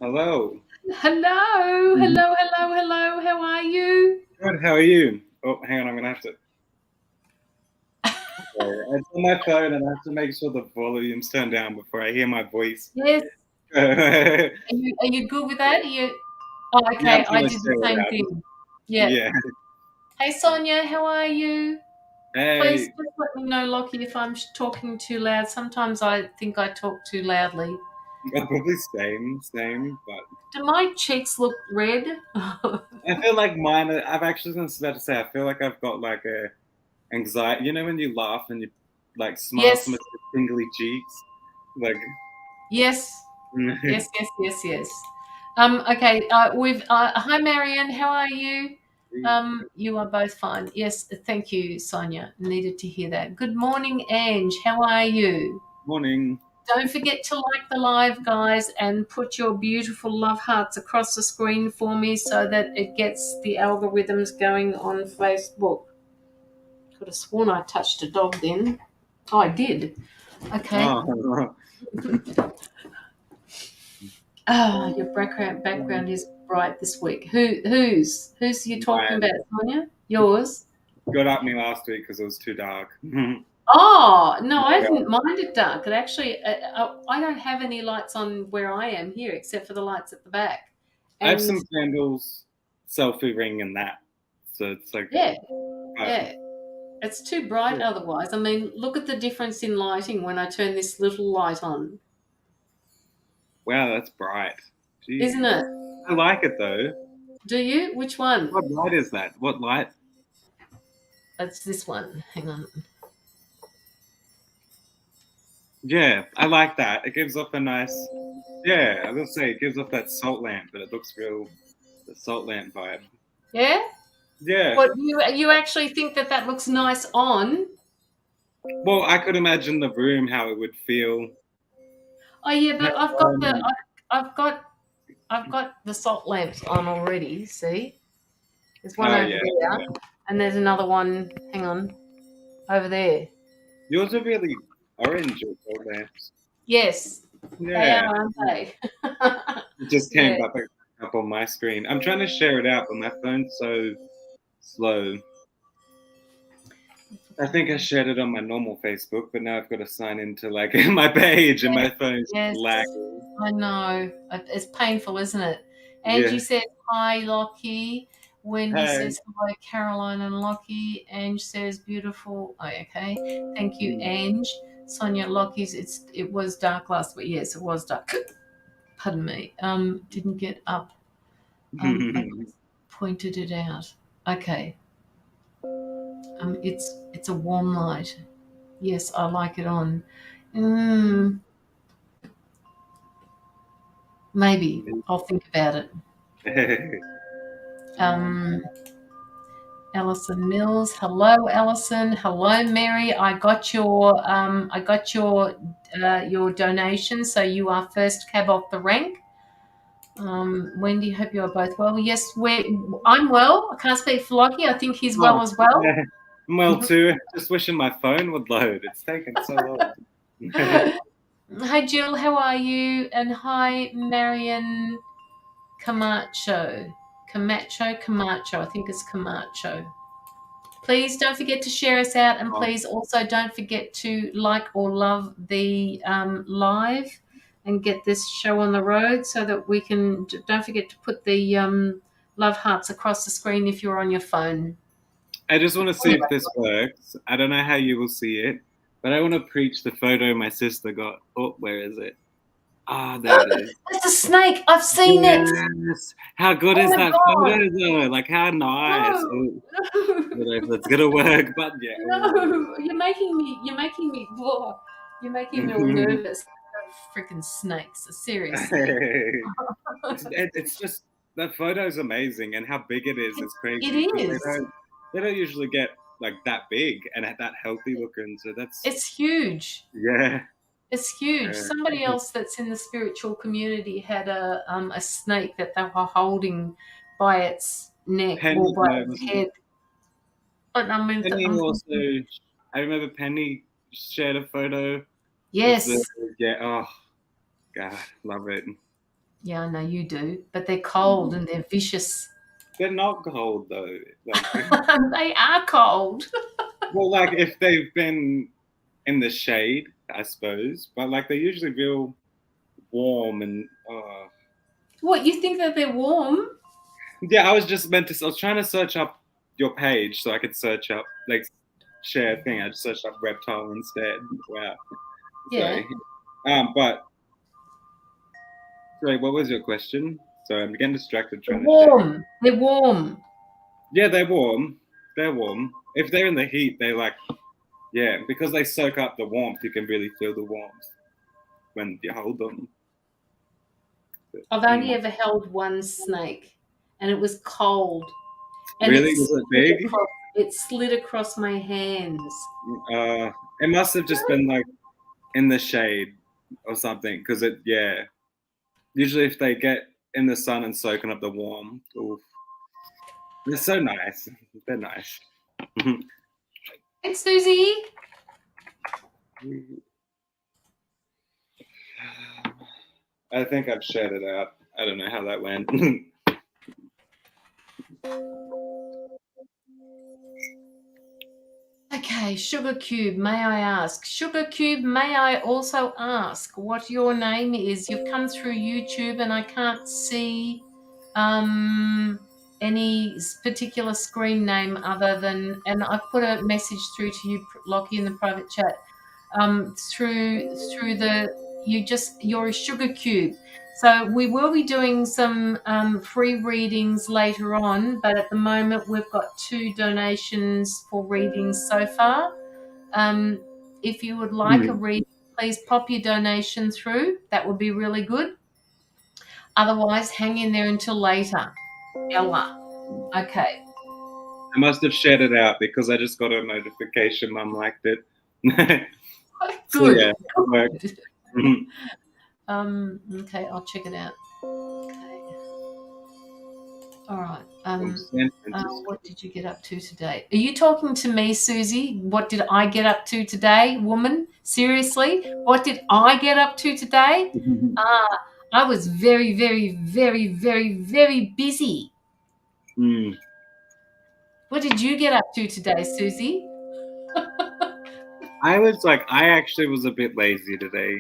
Hello. Hello, hello, hello, hello. How are you? Good. How are you? Oh, hang on. I'm gonna have to. Sorry, it's on my phone, and I have to make sure the volume's turned down before I hear my voice. Yes. Yeah, Are you good with that? Are you? Oh, I'm okay. I trying to did the share it same out. thing. Yeah. Yeah. Hey, Sonia, how are you? Please Hey. just let me know, Lockie, if I'm talking too loud. Sometimes I think I talk too loudly. Probably same. But Do my cheeks look red? I feel like mine. I've actually been about to say. I feel like I've got like a anxiety. You know when you laugh and you like smile so Yes, much with tingly cheeks, like. yes, yes, yes, yes, yes. Okay. Hi, Marianne. How are you? You are both fine. Yes, thank you, Sonia. Needed to hear that. Good morning, Ange. How are you? Morning. Don't forget to like the live, guys, and put your beautiful love hearts across the screen for me so that it gets the algorithms going on Facebook. Could have sworn I touched a dog then. Oh, I did. Okay. Oh. Ah, your background is bright this week. Who's you talking about, Mine Sonia? Yours? got at me last week because it was too dark. Oh, no, I Yeah. didn't mind it dark. It actually, I don't have any lights on where I am here except for the lights at the back. I have And some candles, selfie ring, and that. So it's like, yeah, uh, yeah, it's too bright otherwise. I mean, look at the difference in lighting when I turn this little light on, wow, that's bright. isn't Jeez. it? I like it though. Do you? Which one? What light is that? What light? It's this one. Hang on. Yeah, I like that. It gives off a nice, yeah, I was gonna say it gives off that salt lamp, but it looks real, the salt lamp vibe. Yeah? Yeah. What, you actually think that that looks nice on? Well, I could imagine the room, how it would feel. Oh yeah, but Um, I've got I've got the salt lamps on already. See, there's one oh, over yeah. there, and there's another one. Hang on, over there. Yours are really orange, your salt lamps. Yes, they Yeah. are, aren't they? It just Yeah. came up on my screen. I'm trying to share it out, but my phone's so slow. I think I shared it on my normal Facebook, but now I've got to sign into like my page, and my phone's Yes, lagging. I know. It's painful, isn't it? Angie Yeah. says hi, Lockie. Wendy Hey. says hi, Caroline and Lockie. Ange says beautiful. Oh, okay. Thank you, Ange. Sonia, Lockie's. It was dark last week. Yes, it was dark. Pardon me. Didn't get up. I just pointed it out. Okay. It's a warm light. Yes, I like it on. Maybe I'll think about it. Um, Alison Mills. Hello, Alison. Hello, Mary. I got your donation. So you are first cab off the rank. Wendy, hope you are both well. Yes, I'm well. I can't speak for Lockie. I think he's well Oh, as well. yeah. I'm well too. Just wishing my phone would load. It's taken so long. Hi, Jill. How are you? And hi, Marion Camacho. Camacho. I think it's Camacho. Please don't forget to share us out, and Oh, please also don't forget to like or love the live and get this show on the road so that we can. Don't forget to put the love hearts across the screen if you're on your phone. I just want to see if this works. I don't know how you will see it, but I want to preach the photo my sister got. Oh, where is it? Ah, there it is. That's a snake. I've seen it. Yes. How good Oh is my that god. photo though? Like how nice. No. Oh, I don't know if that's gonna work, but yeah. No. You're making me all nervous. Freaking snakes. Seriously. It's just that photo is amazing, and how big it is It crazy because is. they don't usually get like that big and that healthy looking. So that's It's huge. yeah. It's huge. Uh, Somebody else that's in the spiritual community had a snake that they were holding by its neck or Penny, by its head. But I mean, Penny I'm also. thinking, I remember Penny shared a photo of yes, the yeah. Oh God, love it. Yeah, I know you do, but they're cold and they're vicious. They're not cold though. Like, They are cold. well, like if they've been in the shade, I suppose, but like they usually feel warm and. What, you think that they're warm? Yeah, I was just meant to. I was trying to search up your page so I could search up like share a thing. I just searched up reptile instead. Wow. Yeah. Sorry. But sorry, what was your question? Sorry, I'm getting distracted They're trying to share. warm. They're warm. Yeah, they're warm. They're warm. If they're in the heat, they like because they soak up the warmth. You can really feel the warmth when you hold them. I've only ever held one snake, and it was cold, and Really, was it big? it slid across my hands. It must have just been like in the shade or something because usually if they get in the sun and soaking up the warmth, oof, they're so nice. They're nice. Thanks, Susie. I think I've shared it out. I don't know how that went. Okay, Sugar Cube, may I ask? Sugar Cube, may I also ask what your name is? You've come through YouTube and I can't see any particular screen name other than, and I've put a message through to you, Lockie, in the private chat, through the, you're a Sugar Cube. So we will be doing some free readings later on, but at the moment we've got 2 donations for readings so far. If you would like a reading, please pop your donation through. That would be really good. Otherwise, hang in there until later. Ella. Okay. I must have shared it out because I just got a notification. Mum liked it. So, Good. yeah, it worked. Okay, I'll check it out. Okay. All right. What did you get up to today? Are you talking to me, Susie? What did I get up to today, woman? Seriously? What did I get up to today? I was very, very, very, very, very busy. What did you get up to today, Susie? I actually was a bit lazy today.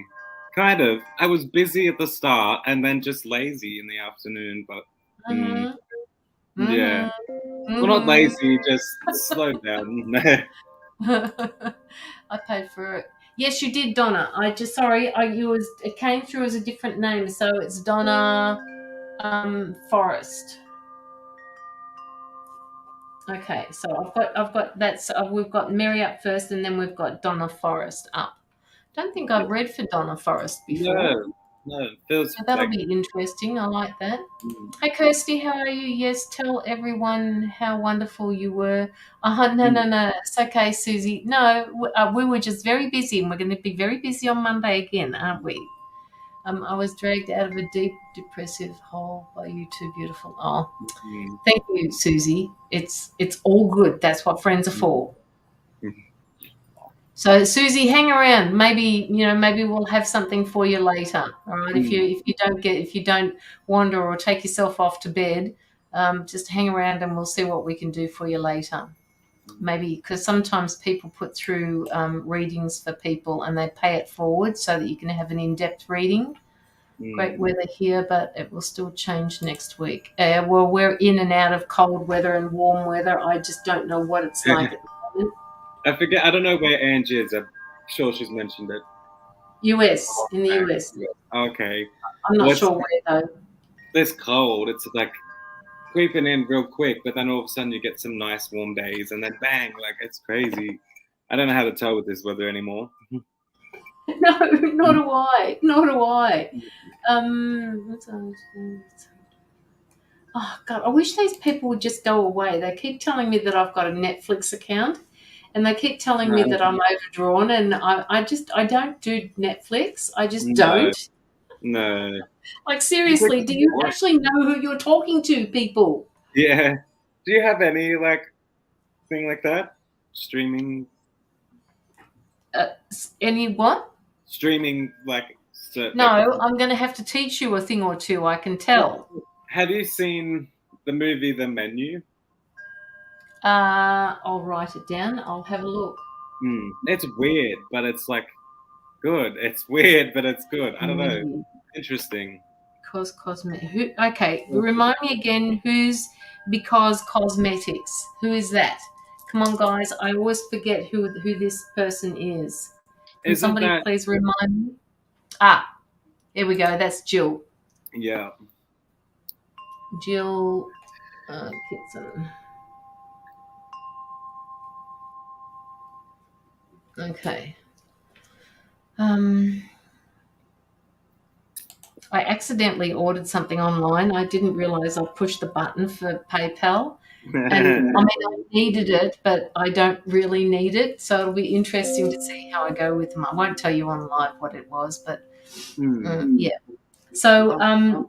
Kind of. I was busy at the start and then just lazy in the afternoon, but yeah. Well, not lazy, just slow down. I paid for it. Yes, you did, Donna. It came through as a different name, so it's Donna Forrest. Okay, so we've got Mary up first, and then we've got Donna Forrest up. Don't think I've read for Donna Forrest before. No, it feels So that'll be interesting. I like that. Hey, Kirsty, how are you? Yes, tell everyone how wonderful you were. No. It's okay, Susie. No, we were just very busy, and we're going to be very busy on Monday again, aren't we? I was dragged out of a deep, depressive hole by you two beautiful. Oh, thank you, Susie. It's all good. That's what friends are for. So, Susie, hang around. Maybe we'll have something for you later. All right. If you don't wander or take yourself off to bed, just hang around and we'll see what we can do for you later. Maybe because sometimes people put through readings for people and they pay it forward so that you can have an in-depth reading. Great weather here, but it will still change next week. Well, we're in and out of cold weather and warm weather. I just don't know what it's like at the moment. I forget. I don't know where Angie is. I'm sure she's mentioned it. In the US. Okay. I'm not sure where though. It's cold. It's like creeping in real quick, but then all of a sudden you get some nice warm days, and then bang, like it's crazy. I don't know how to tell with this weather anymore. No, nor do I. Oh God, I wish these people would just go away. They keep telling me that I've got a Netflix account, and they keep telling me that I'm overdrawn, and I don't do Netflix. I just don't. No. Like seriously, do you actually know who you're talking to, people? Yeah. Do you have any thing like that? Streaming? Any what? Streaming No, I'm going to have to teach you a thing or two, I can tell. Have you seen the movie The Menu? I'll write it down. I'll have a look. It's weird, but it's like good. It's weird, but it's good. I don't know. Interesting. Okay, remind me again who's Because Cosmetics. Who is that? Come on, guys. I always forget who this person is. Can somebody please remind me? Here we go. That's Jill. Yeah. Jill Kitson. Okay. I accidentally ordered something online. I didn't realize I pushed the button for PayPal. And I mean, I needed it, but I don't really need it. So it'll be interesting to see how I go with them. I won't tell you on live what it was, but yeah. So I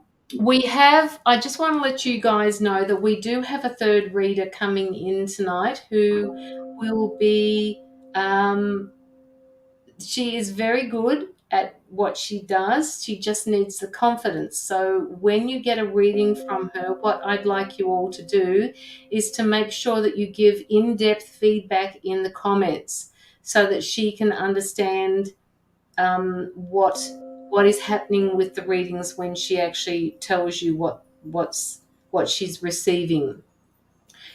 just want to let you guys know that we do have a third reader coming in tonight who will be, she is very good at what she does. She just needs the confidence. So when you get a reading from her, what I'd like you all to do is to make sure that you give in-depth feedback in the comments so that she can understand what is happening with the readings when she actually tells you what she's receiving.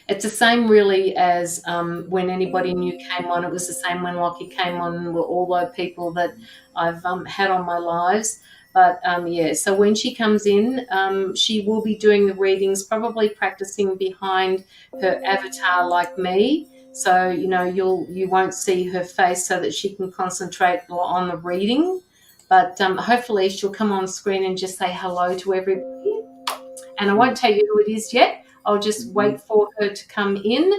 It's the same really as when anybody new came on. It was the same when Lockie came on, all those people that I've had on my lives. But yeah, so when she comes in, she will be doing the readings, probably practicing behind her avatar like me. So, you know, you won't see her face so that she can concentrate on the reading. But hopefully she'll come on screen and just say hello to everybody. And I won't tell you who it is yet. I'll just wait for her to come in.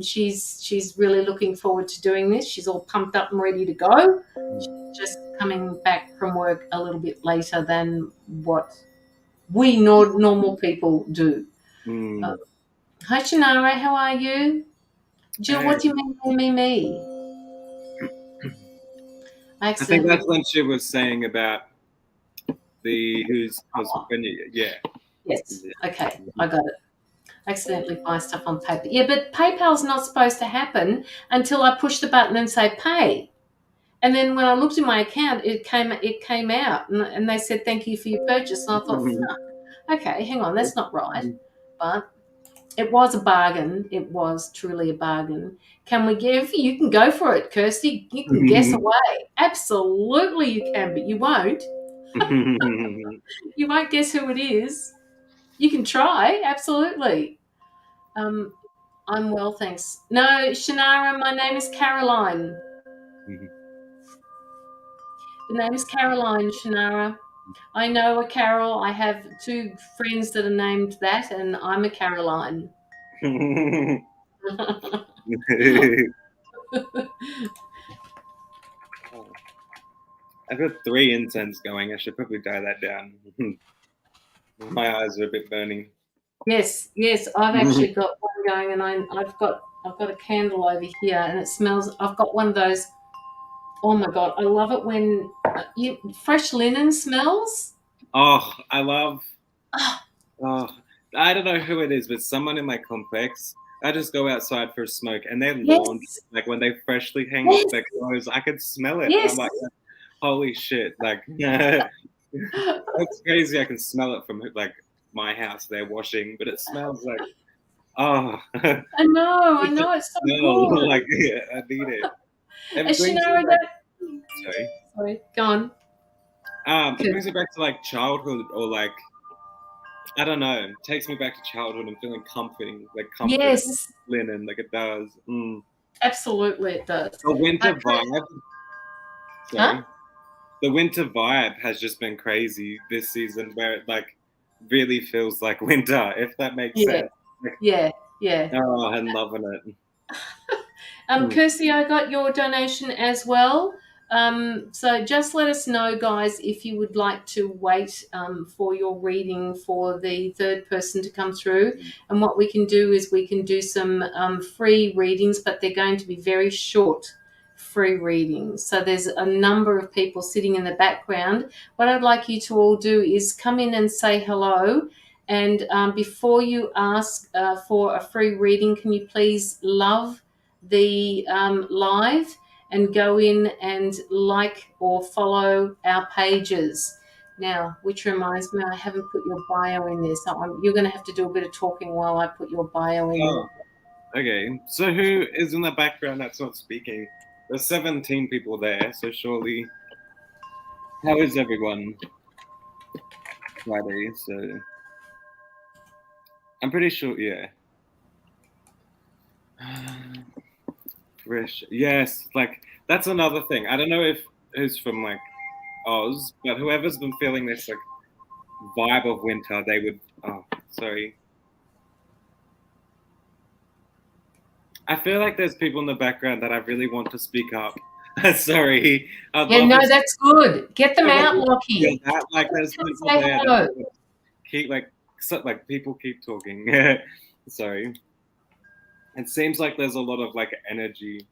She's really looking forward to doing this. She's all pumped up and ready to go. She's just coming back from work a little bit later than what we normal people do. Hi, Shannara. How are you? Jill, what do you mean, me? I think that's when she was saying about yeah. Yes. Okay, I got it. Accidentally buy stuff on PayPal. Yeah, but PayPal's not supposed to happen until I push the button and say pay. And then when I looked in my account, it came out, and they said thank you for your purchase. And I thought, okay, hang on, that's not right. But it was a bargain. It was truly a bargain. Can we give? You can go for it, Kirsty. You can guess away. Absolutely, you can, but you won't. You won't guess who it is. You can try, absolutely. I'm well, thanks. No, Shannara, my name is Caroline. The name is Caroline, Shannara. I know a Carol. I have 2 friends that are named that, and I'm a Caroline. I've got 3 incense going. I should probably dye that down. My eyes are a bit burning. Yes. I've actually got one going, and I've got a candle over here, and it smells. I've got one of those. Oh my God, I love it when fresh linen smells. Oh, I love. Oh, I don't know who it is, but someone in my complex. I just go outside for a smoke, and their laundry, like when they freshly hang up their clothes, I could smell it. Yes. I'm like, holy shit! Like, that's crazy. I can smell it from like my house. They're washing, but it smells like. Oh. I know. It's so good. Like, yeah, I need it. Sorry, go on. It brings me back to like childhood, or like, I don't know. It takes me back to childhood and feeling comforting, like comfort, yes, linen, like it does. Absolutely, it does. The winter vibe. Sorry. Huh? The winter vibe has just been crazy this season, where it like really feels like winter, if that makes sense. Like, yeah. Oh, I'm loving it. Kirsty, I got your donation as well. So just let us know, guys, if you would like to wait for your reading for the third person to come through. And what we can do is we can do some free readings, but they're going to be very short free readings. So there's a number of people sitting in the background. What I'd like you to all do is come in and say hello. And before you ask for a free reading, can you please love the live and go in and like or follow our pages. Now, which reminds me, I haven't put your bio in there, so you're going to have to do a bit of talking while I put your bio in. Oh, okay. So who is in the background that's not speaking? There's 17 people there, so surely. How is everyone? Friday, so I'm pretty sure, yeah. Rish, yes, like that's another thing. I don't know if who's from like Oz, but whoever's been feeling this like vibe of winter, they would. Oh, sorry. I feel like there's people in the background that I really want to speak up. Sorry. Yeah, no, that's good. Get them out, Lockie. Like there's people there that keep like people keep talking. Sorry. It seems like there's a lot of like energy.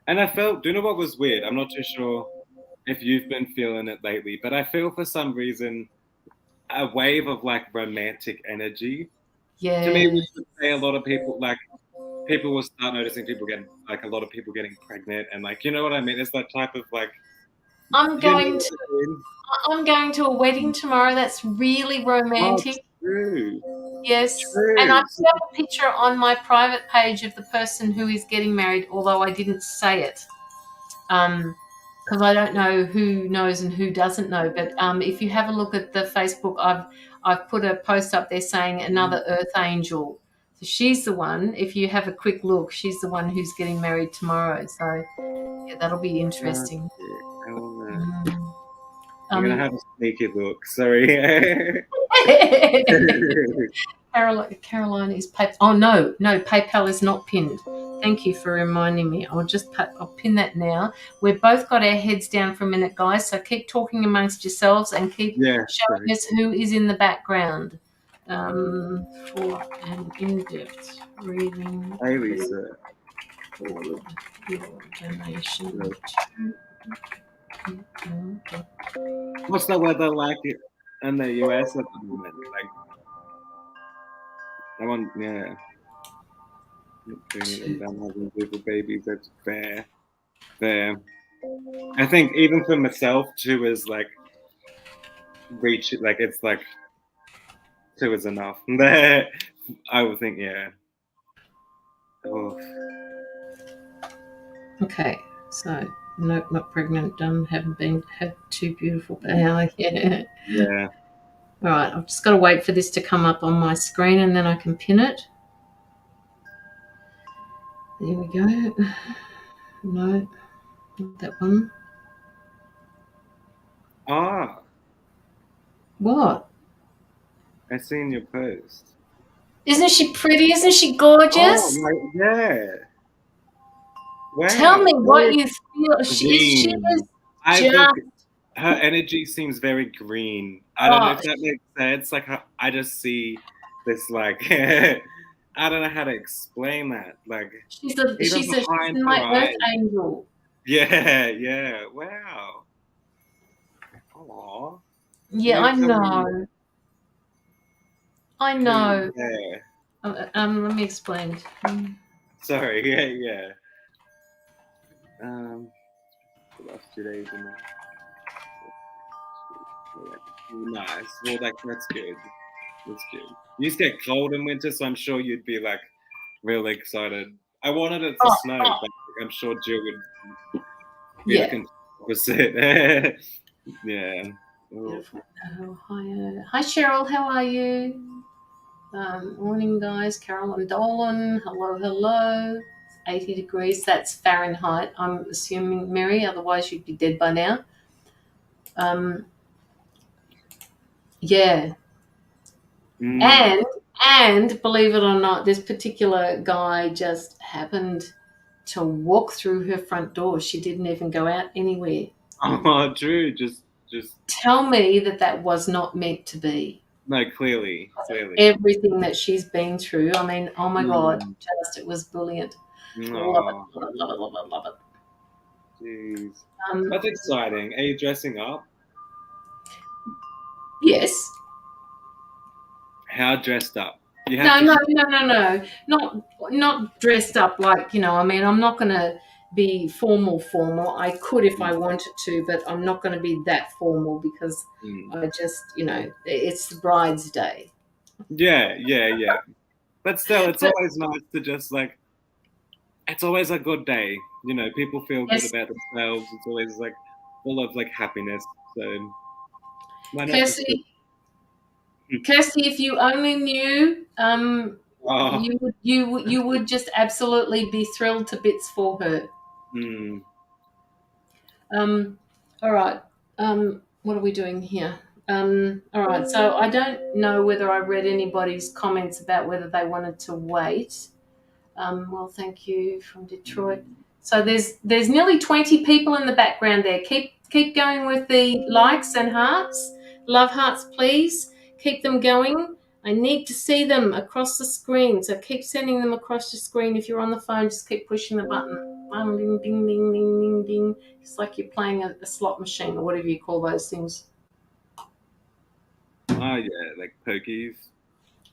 And I felt, do you know what was weird? I'm not too sure if you've been feeling it lately, but I feel for some reason a wave of like romantic energy. Yeah. To me, we would say a lot of people like people will start noticing people getting like a lot of people getting pregnant and like you know what I mean? It's that type of like I'm going to a wedding tomorrow that's really romantic. Oh, true. Yes. True. And I put up a picture on my private page of the person who is getting married, although I didn't say it. Because I don't know who knows and who doesn't know. But if you have a look at the Facebook, I've put a post up there saying another Earth Angel. So she's the one. If you have a quick look, she's the one who's getting married tomorrow. So yeah, that'll be interesting. I'm gonna have a sneaky look. Sorry. Caroline is PayPal. Oh no, PayPal is not pinned. Thank you for reminding me. I'll pin that now. We've both got our heads down for a minute, guys. So keep talking amongst yourselves and keep showing us who is in the background. For an in-depth reading. Hey, Lisa. Your donation. What's the weather like in the US at the moment? Like, I want, yeah. Having little babies, that's fair. I think even for myself, 2 is like reach it, like it's like 2 is enough. I would think, yeah. Oh. Okay, so nope, not pregnant. Done. Had 2 beautiful. Yeah. Yeah. All right, I've just got to wait for this to come up on my screen, and then I can pin it. There we go. No, not that one. Ah. What? I seen your post. Isn't she pretty? Isn't she gorgeous? Oh, yeah. Wow. Tell me what you feel. She is just... Her energy seems very green. I don't know if that makes sense. Like, I just see this, like, I don't know how to explain that. Like, she's my Earth Angel. Yeah. Wow. Aww. Yeah, I know. Yeah. Let me explain. Sorry. Yeah. The last 2 days and that. Nice. Well, that's good. That's good. You used to get cold in winter, so I'm sure you'd be like really excited. I wanted it to snow, but I'm sure Jill would be the opposite. Yeah. Hi, Cheryl. How are you? Morning, guys. Carol and Dolan. Hello. 80 degrees. That's Fahrenheit. I'm assuming, Mary. Otherwise, you'd be dead by now. Yeah. And believe it or not, this particular guy just happened to walk through her front door. She didn't even go out anywhere. Oh, true. Just tell me that was not meant to be. No, clearly. Everything that she's been through. I mean, oh my God, it was brilliant. No. Love it. Jeez. That's exciting. Are you dressing up? Yes. How dressed up? You No, have to. not dressed up like, I mean, I'm not going to be formal. I could if I wanted to, but I'm not going to be that formal because I just, it's the bride's day. Yeah. But still, it's always nice to just like. It's always a good day. People feel good Yes, about themselves. It's always like full of like happiness. So why not just? Kirsty, if you only knew, Oh. you would just absolutely be thrilled to bits for her. All right. What are we doing here? All right. So I don't know whether I read anybody's comments about whether they wanted to wait. Well, thank you from Detroit. So there's nearly 20 people in the background there. Keep going with the likes and hearts. Love hearts, please. Keep them going. I need to see them across the screen. So keep sending them across the screen. If you're on the phone, just keep pushing the button. Ding, ding, ding, ding, ding, ding. It's like you're playing a slot machine or whatever you call those things. Oh yeah, like pokies.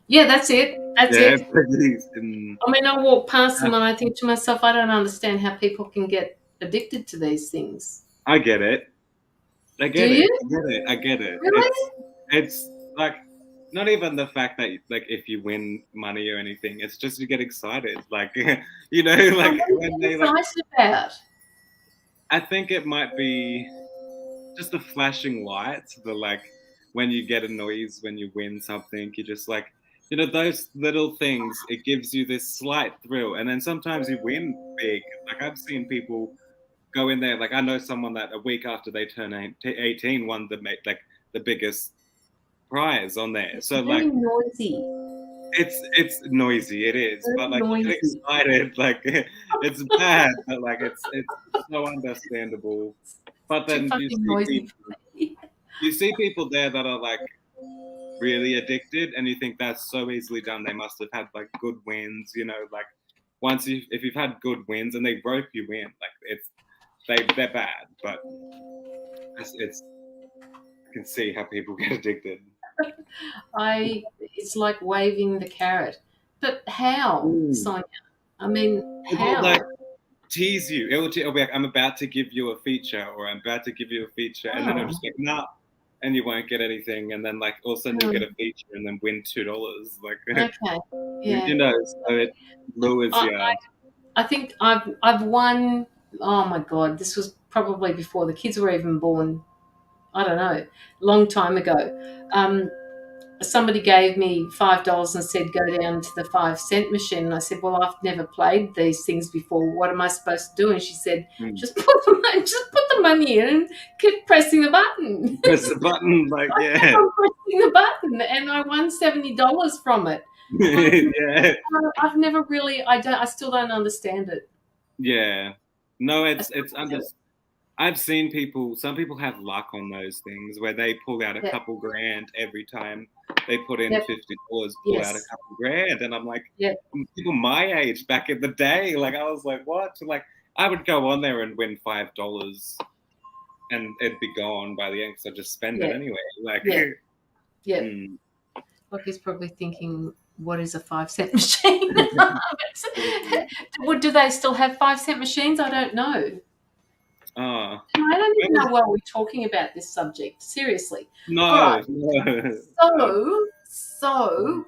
Yeah, that's it. That's it. Pokies. I mean, I walk past them and I think to myself, I don't understand how people can get addicted to these things. I get it. I Do get it. you? I get it. Really? It's like not even the fact that like if you win money or anything. It's just you get excited. Like like when they like. Excited about? I think it might be just the flashing lights. The like when you get a noise when you win something. You just like those little things. It gives you this slight thrill, and then sometimes you win big. Like I've seen people go in there. Like I know someone that a week after they turn 18 won the biggest prize on there. It's So very like noisy. it's noisy, it is, Very but like you get noisy. excited. Like it's bad, but like it's so understandable. But Too then fucking noisy. you see people there that are like really addicted, and you think that's so easily done. They must have had like good wins, like once if you've had good wins and they rope you in, like they're bad, but it's I can see how people get addicted. It's like waving the carrot. But how, Sonia? I mean, It'll how? like tease you. It'll be like, I'm about to give you a feature, or I'm about to give you a feature, and then it'll just be like, nah, and you won't get anything, and then like all of a sudden you'll get a feature and then win $2. Like, Okay. Yeah. So it lures you. I think I've won. Oh my god, this was probably before the kids were even born. I don't know, long time ago. Somebody gave me $5 and said go down to the 5-cent machine, and I said, well, I've never played these things before. What am I supposed to do? And she said, just put the money in and keep pressing the button. Press the button, like I kept on pressing the button, and I won $70 from it. Yeah. I've never really. I still don't understand it. Yeah. No, it's I've seen people. Some people have luck on those things where they pull out a couple grand every time they put in $50, pull out a couple grand, and I'm like, people my age back in the day, like I was like, what? Like I would go on there and win $5, and it'd be gone by the end because I just spend it anyway. Like, Look, he's probably thinking, what is a 5-cent machine? Do they still have 5-cent machines? I don't know. I don't even know why we're talking about this subject. Seriously. No. Right. So,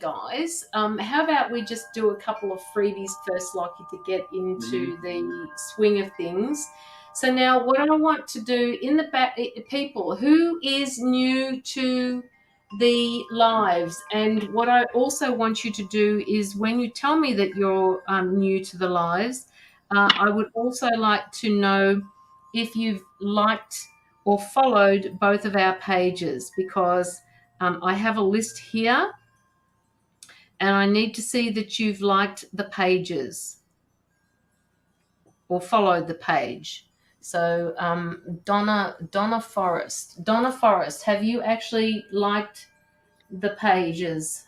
guys, how about we just do a couple of freebies first, Lockie, to get into the swing of things. So now what I want to do in the back, people, who is new to the lives, and what I also want you to do is when you tell me that you're new to the lives, I would also like to know if you've liked or followed both of our pages, because I have a list here and I need to see that you've liked the pages or followed the page. So Donna Forrest, have you actually liked the pages?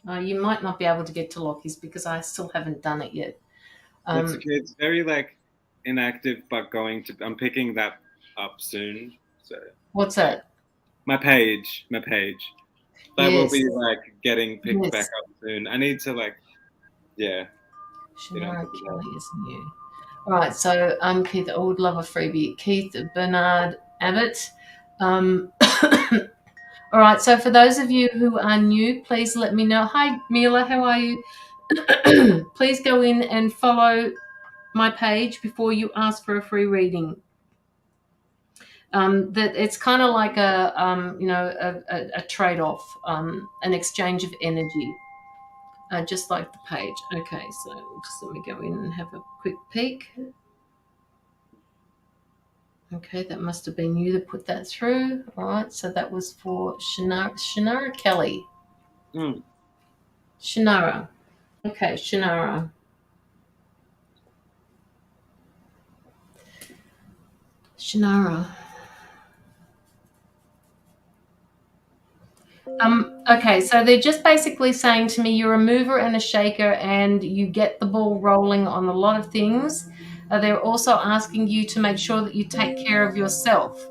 You might not be able to get to Lockie's because I still haven't done it yet. It's very like inactive, but I'm picking that up soon. So What's yeah, that? my page. That will Yes. be like getting picked back Yes. up soon. I need to like, yeah, get on Shannara top of that. Kelly is new. All right, so Keith, I would love a freebie. Keith Bernard Abbott. Um, all right, so for those of you who are new, please let me know. Hi, Mila, how are you? Please go in and follow my page before you ask for a free reading. That it's kind of like a trade-off, an exchange of energy, just like the page. Okay, so just let me go in and have a quick peek. Okay, that must have been you that put that through. All right, so that was for Shannara Kelly. Mm. Shannara. Okay, Shannara. Shannara. Okay, so they're just basically saying to me you're a mover and a shaker and you get the ball rolling on a lot of things. They're also asking you to make sure that you take care of yourself.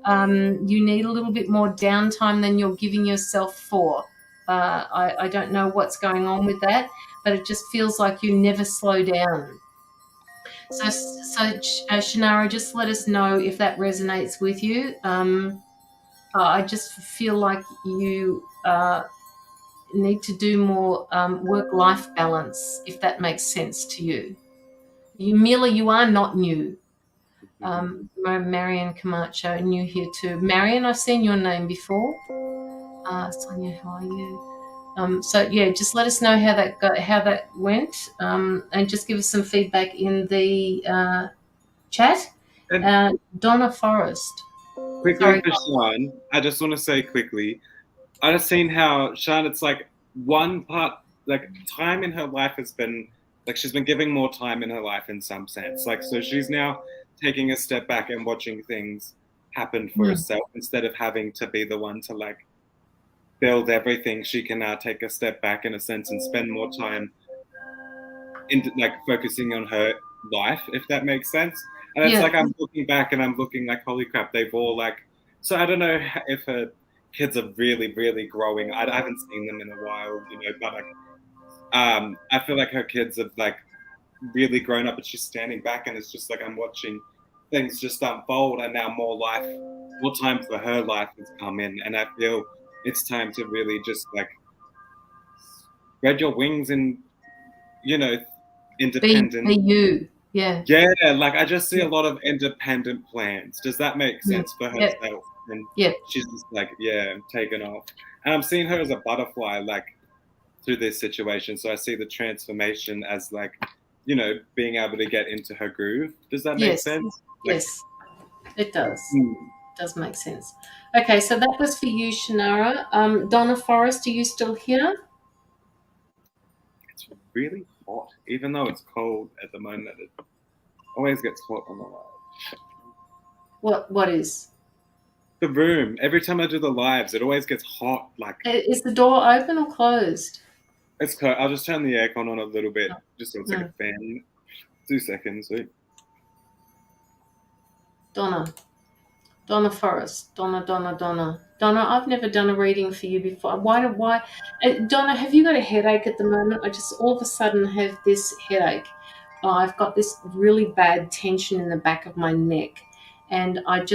You need a little bit more downtime than you're giving yourself for. I don't know what's going on with that, but it just feels like you never slow down. Shannara, just let us know if that resonates with you. I just feel like you need to do more work-life balance, if that makes sense to you. Mila, you are not new. Marion Camacho, new here too. Marion, I've seen your name before. Sonia, how are you? So yeah, just let us know how that went, and just give us some feedback in the chat. And Donna Forrest. quickly Sorry. for Sean, I just want to say quickly, I just seen how Sean, it's like one part, like time in her life has been, like she's been giving more time in her life in some sense. Like, so she's now taking a step back and watching things happen for herself instead of having to be the one to like build everything. She can now take a step back in a sense and spend more time in like focusing on her life, if that makes sense. And it's Yeah. like I'm looking back and I'm looking like, holy crap, they've all like. So I don't know if her kids are really, really growing. I haven't seen them in a while, but like, I feel like her kids have like really grown up, and she's standing back, and it's just like I'm watching things just unfold, and now more time for her life has come in, and I feel it's time to really just like spread your wings and you know Be independent. you. Yeah. Yeah, like I just see Yeah. a lot of independent plans. Does that make sense for Yeah. herself? And Yeah. she's just like, yeah, taken off. And I'm seeing her as a butterfly, like through this situation. So I see the transformation as like, being able to get into her groove. Does that make Yes. sense? Like, Yes. It does. mm, It does make sense. Okay, so that was for you, Shannara. Donna Forrest, are you still here? it's really hot, even though it's cold at the moment. It always gets hot on the live. What is? The room. Every time I do the lives, it always gets hot. Like Is the door open or closed? it's cold. I'll just turn the aircon on a little bit, just so it's like No. a fan. 2 seconds. Wait. Donna Forrest. Donna. I've never done a reading for you before. Why? Donna, have you got a headache at the moment? I just all of a sudden have this headache. I've got this really bad tension in the back of my neck. And I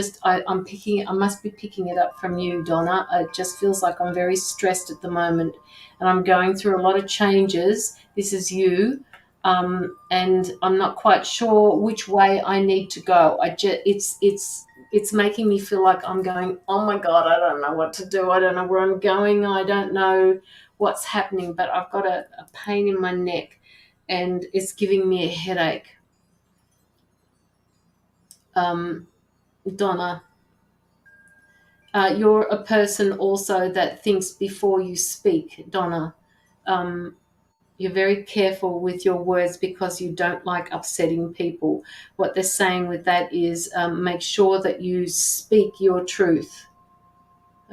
must be picking it up from you, Donna. It just feels like I'm very stressed at the moment. And I'm going through a lot of changes. This is you. And I'm not quite sure which way I need to go. It's making me feel like I'm going, oh my God, I don't know what to do. I don't know where I'm going. I don't know what's happening, but I've got a pain in my neck and it's giving me a headache. Donna, you're a person also that thinks before you speak, Donna. You're very careful with your words because you don't like upsetting people. What they're saying with that is make sure that you speak your truth.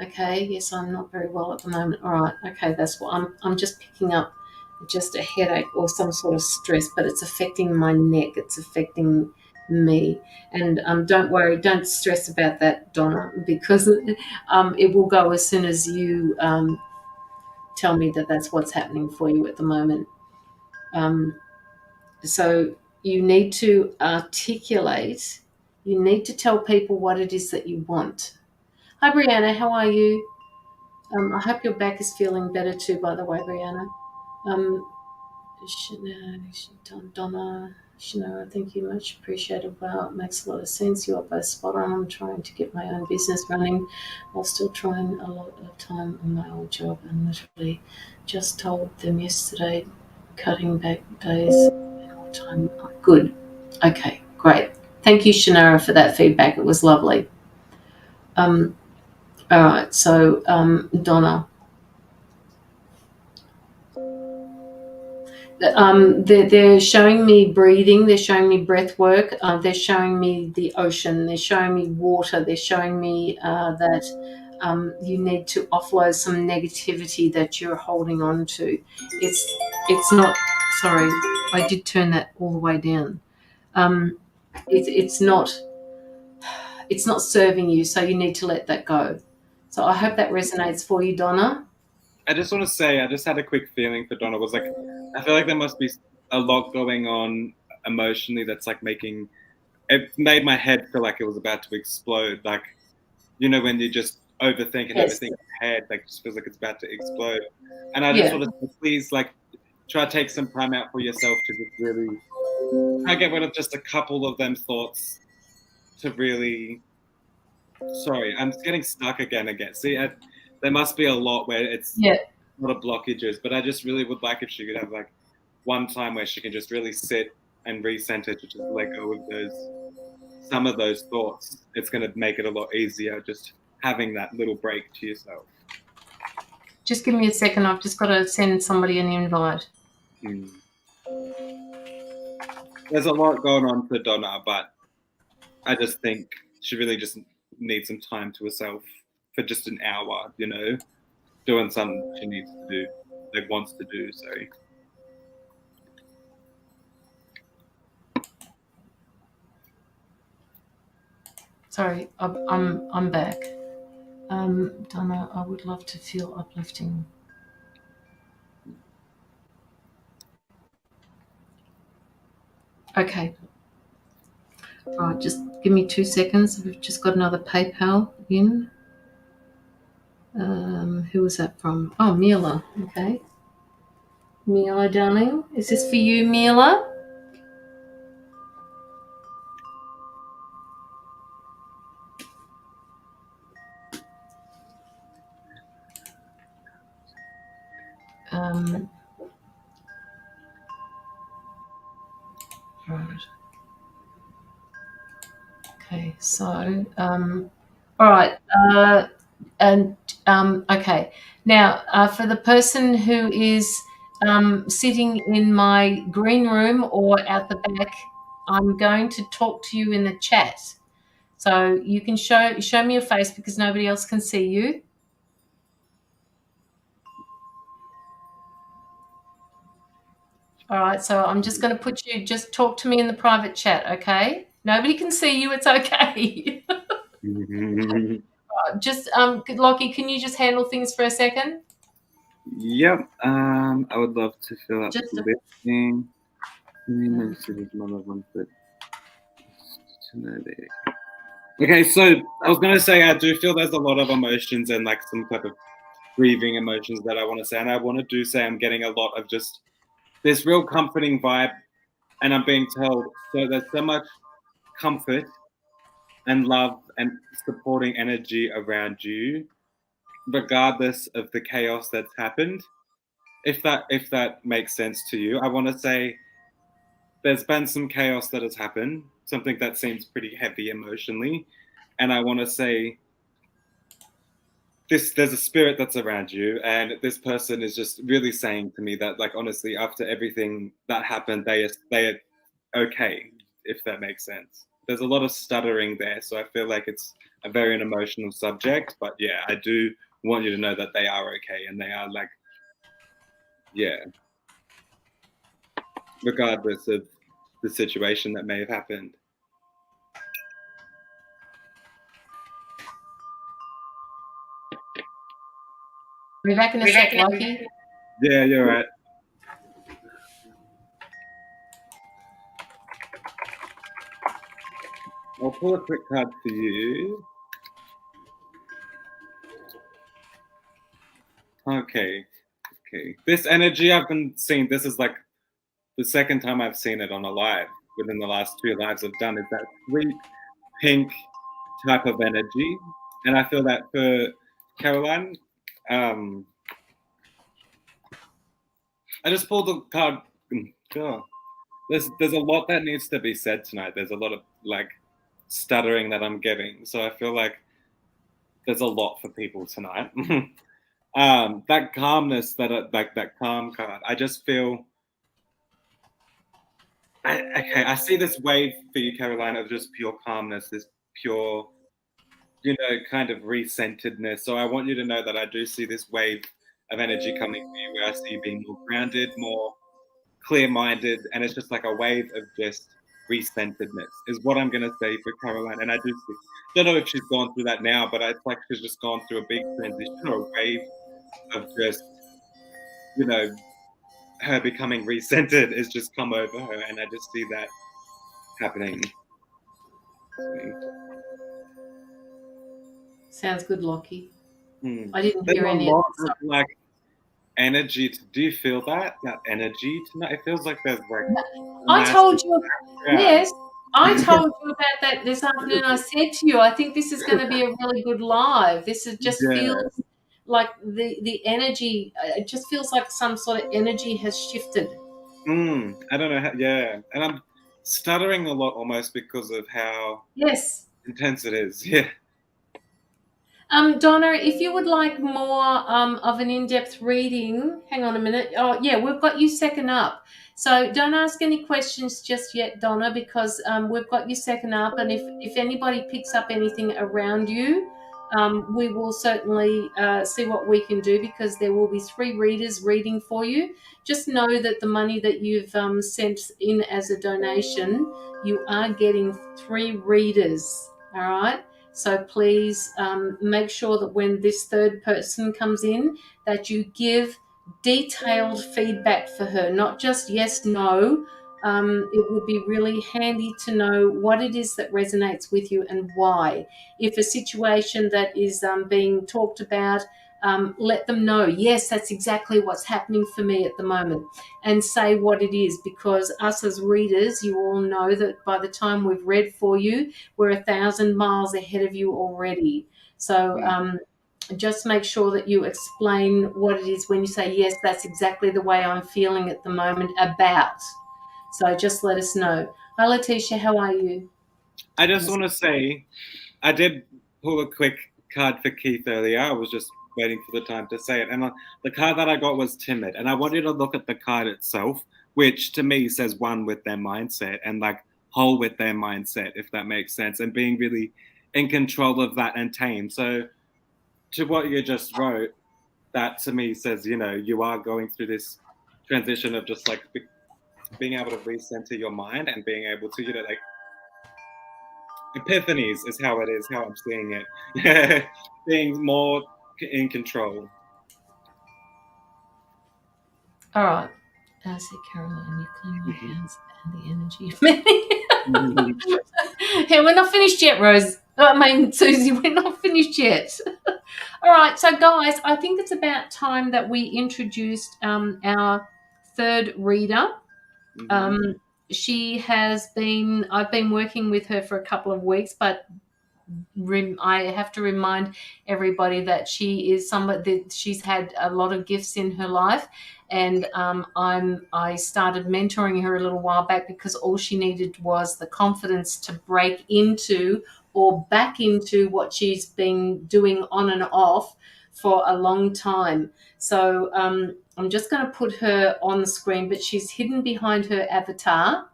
Okay, yes, I'm not very well at the moment. All right, okay, that's what I'm just picking up just a headache or some sort of stress, but it's affecting my neck. It's affecting me. And don't worry, don't stress about that, Donna, because it will go as soon as you tell me that that's what's happening for you at the moment. So you need to articulate, you need to tell people what it is that you want. Hi, Brianna, how are you? I hope your back is feeling better too, by the way, Brianna. Donna, Shana, thank you, much appreciated. Wow, it makes a lot of sense. You are both spot on. I'm trying to get my own business running while still trying a lot of time on my old job, and literally just told them yesterday, cutting back days and more time. Oh, good. Okay, great. Thank you, Shannara, for that feedback. It was lovely. All right, so Donna. They're showing me breathing, they're showing me breath work, they're showing me the ocean, they're showing me water, they're showing me that you need to offload some negativity that you're holding on to. It's not, sorry, I did turn that all the way down. It's not serving you, so you need to let that go. So I hope that resonates for you, Donna. I just want to say, I just had a quick feeling for Donna. Was like, I feel like there must be a lot going on emotionally that's like making it made my head feel like it was about to explode. Like, you know, when you just overthink and Yes. everything in your head, like, just feels like it's about to explode. And I just want to say, please, like, try to take some time out for yourself to just really try to get rid of just a couple of them thoughts to really. Sorry, I'm just getting stuck again. See, there must be a lot where it's Yeah. not a blockages, but I just really would like if she could have like one time where she can just really sit and recenter to just let go of some of those thoughts. It's going to make it a lot easier just having that little break to yourself. Just give me a second. I've just got to send somebody an invite. There's a lot going on for Donna, but I just think she really just needs some time to herself for just an hour, you know, doing something she needs to do, like wants to do. So. Sorry, I'm back. Donna, I would love to feel uplifting. Okay. All right, just give me 2 seconds. We've just got another PayPal in. Who was that from? Oh, Mila. Okay. Mila, darling. Is this for you, Mila? Right. Okay, so, all right. Okay. Now, for the person who is sitting in my green room or out the back, I'm going to talk to you in the chat. So you can show me your face because nobody else can see you. All right, so I'm just going to just talk to me in the private chat, okay? Nobody can see you, it's okay. Just, Lockie, can you just handle things for a second? Yep. I would love to feel uplifting. Okay, so I was gonna say I do feel there's a lot of emotions and like some type of grieving emotions that I want to say, and I want to say I'm getting a lot of just this real comforting vibe, and I'm being told so there's so much comfort and love and supporting energy around you, regardless of the chaos that's happened. If that makes sense to you, I want to say there's been some chaos that has happened, something that seems pretty heavy emotionally, and I want to say there's a spirit that's around you, and this person is just really saying to me that, like, honestly, after everything that happened, they are okay, if that makes sense. There's a lot of stuttering there, so I feel like it's a very an emotional subject, but yeah, I do want you to know that they are okay, and they are like, yeah, regardless of the situation that may have happened. Be back in a sec, Lockie. Yeah, you're right. I'll pull a quick card for you. Okay. This energy I've been seeing, this is like the second time I've seen it on a live within the last 2 lives I've done, is that sweet pink type of energy. And I feel that for Caroline, I just pulled the card. Oh, there's a lot that needs to be said tonight. There's a lot of like stuttering that I'm getting. So I feel like there's a lot for people tonight. That calmness, that calm card. I just feel. I see this wave for you, Caroline, of just pure calmness, this pure, kind of recentedness. So I want you to know that I do see this wave of energy coming for you, where I see you being more grounded, more clear-minded, and it's just like a wave of just recentedness is what I'm going to say for Caroline. And I do see, don't know if she's gone through that now, but it's like she's just gone through a big transition or a wave of just, her becoming recentered has just come over her, and I just see that happening. Sounds good, Lockie. Hmm. I didn't There's hear a any lot of of like energy. Do you feel that energy tonight? It feels like there's like. I told you, Yeah. yes, I told you about that this afternoon. I said to you, I think this is going to be a really good live. This is just feels like the energy. It just feels like some sort of energy has shifted. I don't know how. Yeah, and I'm stuttering a lot almost because of how intense it is. Yeah. Donna, if you would like more of an in-depth reading, hang on a minute. Oh, yeah, we've got you second up. So don't ask any questions just yet, Donna, because we've got you second up. And if anybody picks up anything around you, we will certainly see what we can do, because there will be 3 readers reading for you. Just know that the money that you've sent in as a donation, you are getting 3 readers, all right? So please make sure that when this third person comes in, that you give detailed feedback for her, not just yes, no. It would be really handy to know what it is that resonates with you and why. If a situation that is being talked about, let them know, yes, that's exactly what's happening for me at the moment, and say what it is, because us as readers, you all know that by the time we've read for you, we're 1,000 miles ahead of you already. So just make sure that you explain what it is when you say, yes, that's exactly the way I'm feeling at the moment about. So just let us know. Hi, Letitia, how are you? I just want to say, I did pull a quick card for Keith earlier. I was just waiting for the time to say it. And the card that I got was timid. And I want you to look at the card itself, which to me says one with their mindset, and like whole with their mindset, if that makes sense, and being really in control of that and tame. So to what you just wrote, that to me says, you are going through this transition of just like being able to recenter your mind and being able to, like, epiphanies is how it is, how I'm seeing it. Being more in control. All right. I see, Caroline, you clean my hands and the energy of many. Hey, we're not finished yet, Rose. I mean, Susie, we're not finished yet. All right, so guys, I think it's about time that we introduced our third reader. She has been, I've been working with her for a couple of weeks, but I have to remind everybody that she is somebody that she's had a lot of gifts in her life, and I started mentoring her a little while back because all she needed was the confidence to break into or back into what she's been doing on and off for a long time. So I'm just going to put her on the screen, but she's hidden behind her avatar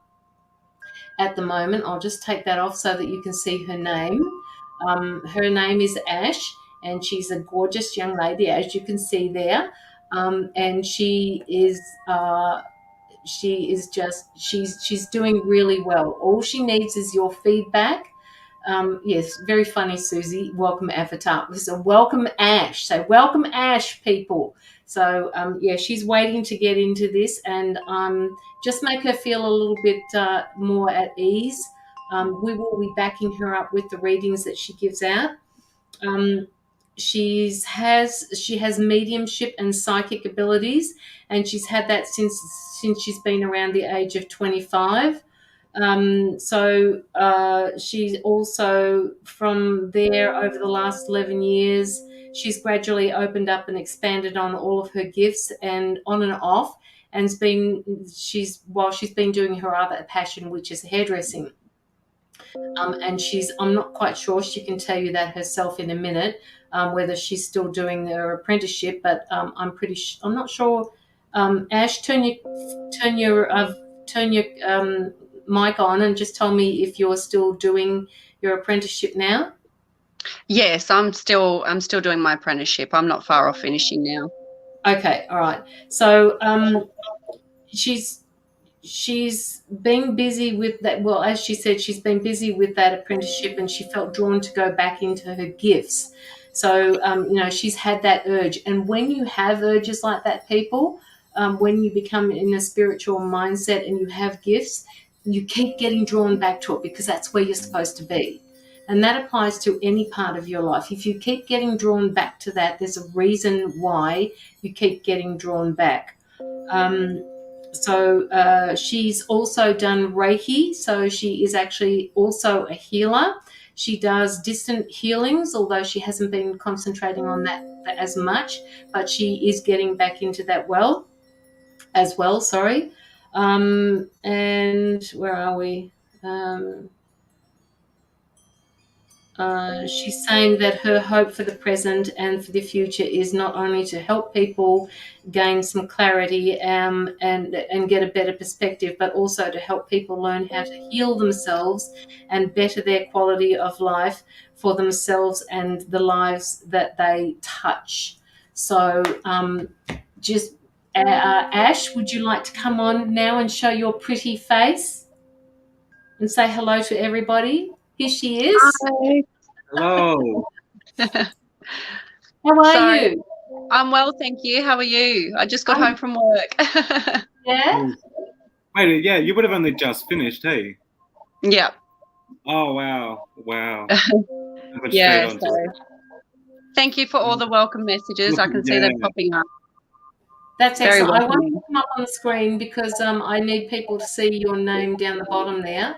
at the moment. I'll just take that off so that you can see her name. Her name is Ash, and she's a gorgeous young lady, as you can see there. And she's doing really well. All she needs is your feedback. Yes, very funny, Susie. Welcome, Avatar. So welcome, Ash. So welcome, Ash, people. So yeah, she's waiting to get into this, and just make her feel a little bit more at ease. We will be backing her up with the readings that she gives out. Um, she has mediumship and psychic abilities, and she's had that since she's been around the age of 25. She's also from there over the last 11 years, she's gradually opened up and expanded on all of her gifts and on and off. And while she's been doing her other passion, which is hairdressing. And I'm not quite sure. She can tell you that herself in a minute, whether she's still doing her apprenticeship. But I'm not sure. Ash, turn your mic on and just tell me if you're still doing your apprenticeship now. Yes, I'm still doing my apprenticeship. I'm not far off finishing now. Okay, all right. So she's been busy with that. Well, as she said, she's been busy with that apprenticeship, and she felt drawn to go back into her gifts. So she's had that urge, and when you have urges like that, people, when you become in a spiritual mindset and you have gifts, you keep getting drawn back to it because that's where you're supposed to be. And that applies to any part of your life. If you keep getting drawn back to that, there's a reason why you keep getting drawn back. She's also done Reiki, so she is actually also a healer. She does distant healings, although she hasn't been concentrating on that as much, but she is getting back into that as well. Sorry. And where are we? She's saying that her hope for the present and for the future is not only to help people gain some clarity and get a better perspective, but also to help people learn how to heal themselves and better their quality of life for themselves and the lives that they touch. So Ash, would you like to come on now and show your pretty face and say hello to everybody? Here she is. Hi. Hello. How are you? I'm well, thank you. How are you? I just got home from work. Yeah? Wait, yeah, you would have only just finished, hey? Yeah. Oh, wow. Yeah, thank you for all the welcome messages. I can see them popping up. That's excellent. I won't put them up on the screen because I need people to see your name down the bottom there.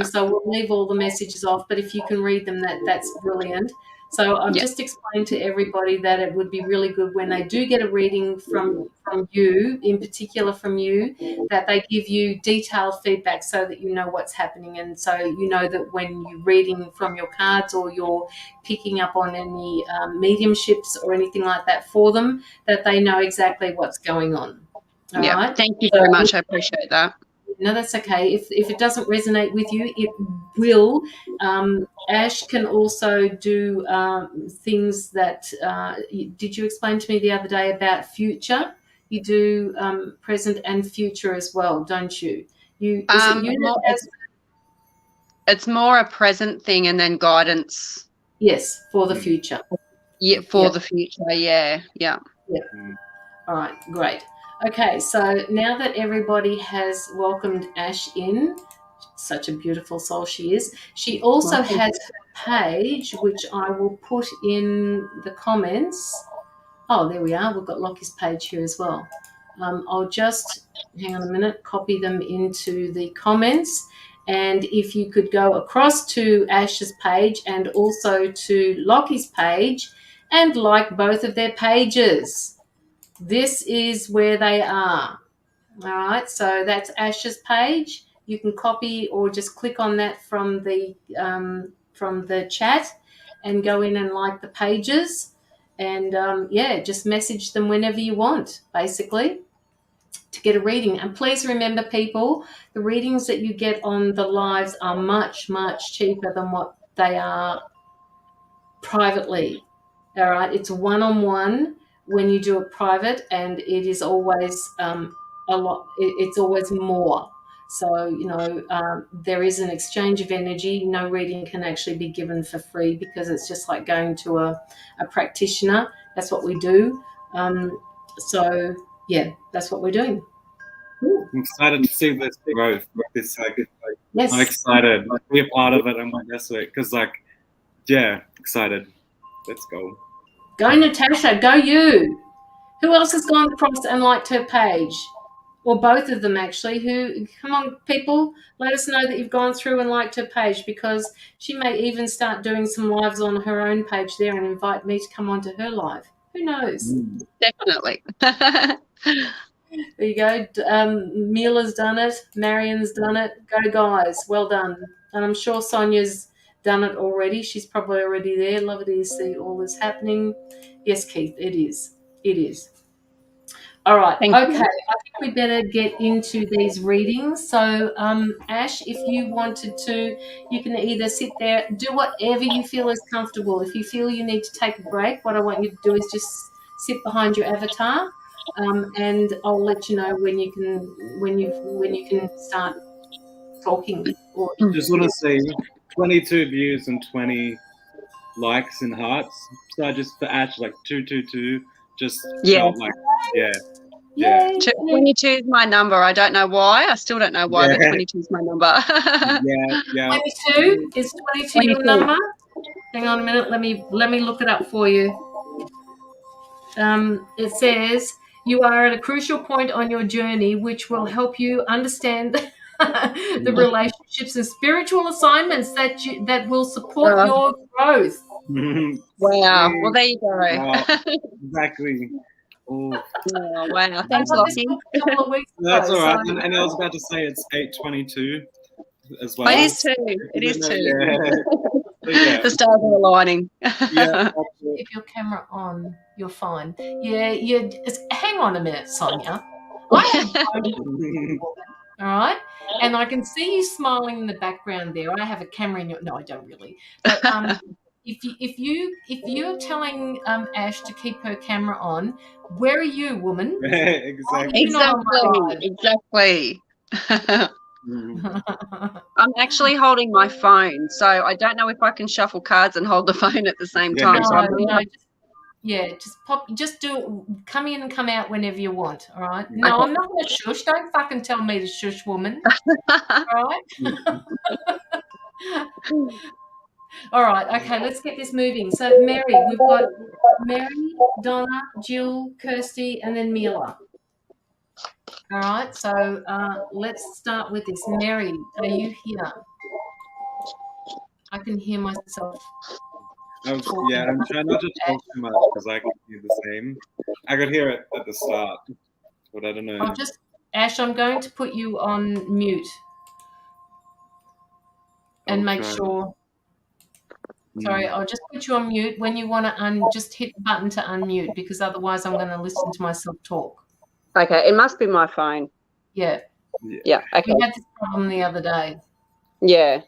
So we'll leave all the messages off, but if you can read them, that's brilliant. So I've just explained to everybody that it would be really good when they do get a reading from you, in particular from you, that they give you detailed feedback so that you know what's happening, and so you know that when you're reading from your cards or you're picking up on any mediumships or anything like that for them, that they know exactly what's going on. All right? Thank you very much. I appreciate that. No, that's okay. If it doesn't resonate with you, it will. Ash can also do things that did you explain to me the other day about future? You do present and future as well, don't you? It's more a present thing and then guidance. Yes, for the future. Yeah, for the future. Yeah. All right, great. Okay, so now that everybody has welcomed Ash in, such a beautiful soul she is, she also has her page, which I will put in the comments. Oh, there we are. We've got Lockie's page here as well. I'll just, hang on a minute, copy them into the comments. And if you could go across to Ash's page and also to Lockie's page and like both of their pages. This is where they are. All right, so that's Ash's page. You can copy or just click on that from the chat and go in and like the pages, and just message them whenever you want, basically, to get a reading. And please remember, people, the readings that you get on the lives are much, much cheaper than what they are privately. All right, it's one-on-one when you do it private, and it is always a lot. It's always more. So, you know, there is an exchange of energy. No reading can actually be given for free because it's just like going to a practitioner. That's what we do. So, yeah, that's what we're doing. I'm excited to see this growth. It's like, Yes. I'm excited to be a part of it and witness it because, like, yeah, excited. Let's go. Go, Natasha. Go you. Who else has gone across and liked her page? Or both of them, actually. Come on, people, let us know that you've gone through and liked her page, because she may even start doing some lives on her own page there and invite me to come onto her live. Who knows? Definitely. There you go. Mila's done it. Marion's done it. Go, guys. Well done. And I'm sure Sonia's done it already. She's probably already there. Lovely to see all this happening. Yes, Keith, it is. It is. All right. Thank okay. you. I think we better get into these readings. So, Ash, if you wanted to, you can either sit there, do whatever you feel is comfortable. If you feel you need to take a break, what I want you to do is just sit behind your avatar, and I'll let you know when you can start talking. Just want to see 22 views and 20 likes and hearts. So I just for Ash like 222 just felt like Yeah. 22 is my number. I don't know why. I still don't know why, but 22 is my number. yeah. 22 is 22 your number? Hang on a minute. Let me look it up for you. It says you are at a crucial point on your journey, which will help you understand the relationships and spiritual assignments that will support your growth. Wow. Well, there you go. Wow. Exactly. Oh, wow. Thanks, Lottie. That's all right. And I was about to say it's 8:22 as well. It is too. It is too. Yeah. The stars are aligning. Yeah. Keep your camera on. You're fine. Yeah. Hang on a minute, Sonia. All right, and I can see you smiling in the background there. I have a camera in your. No, I don't really. But if you're telling Ash to keep her camera on, where are you, woman? Exactly. I'm actually holding my phone, so I don't know if I can shuffle cards and hold the phone at the same time. Just do it. Come in and come out whenever you want. All right. No, okay. I'm not going to shush. Don't fucking tell me to shush, woman. All right. All right. Okay. Let's get this moving. So, Mary, we've got Mary, Donna, Jill, Kirsty, and then Mila. All right. So let's start with this. Mary, are you here? I can hear myself. I'm trying not to talk too much because I can hear the same. I could hear it at the start, but I don't know. Ash, I'm going to put you on mute and make sure. Sorry, I'll just put you on mute. When you want to just hit the button to unmute, because otherwise I'm going to listen to myself talk. Okay, it must be my phone. Yeah. Yeah. Okay. We had this problem the other day. Yeah.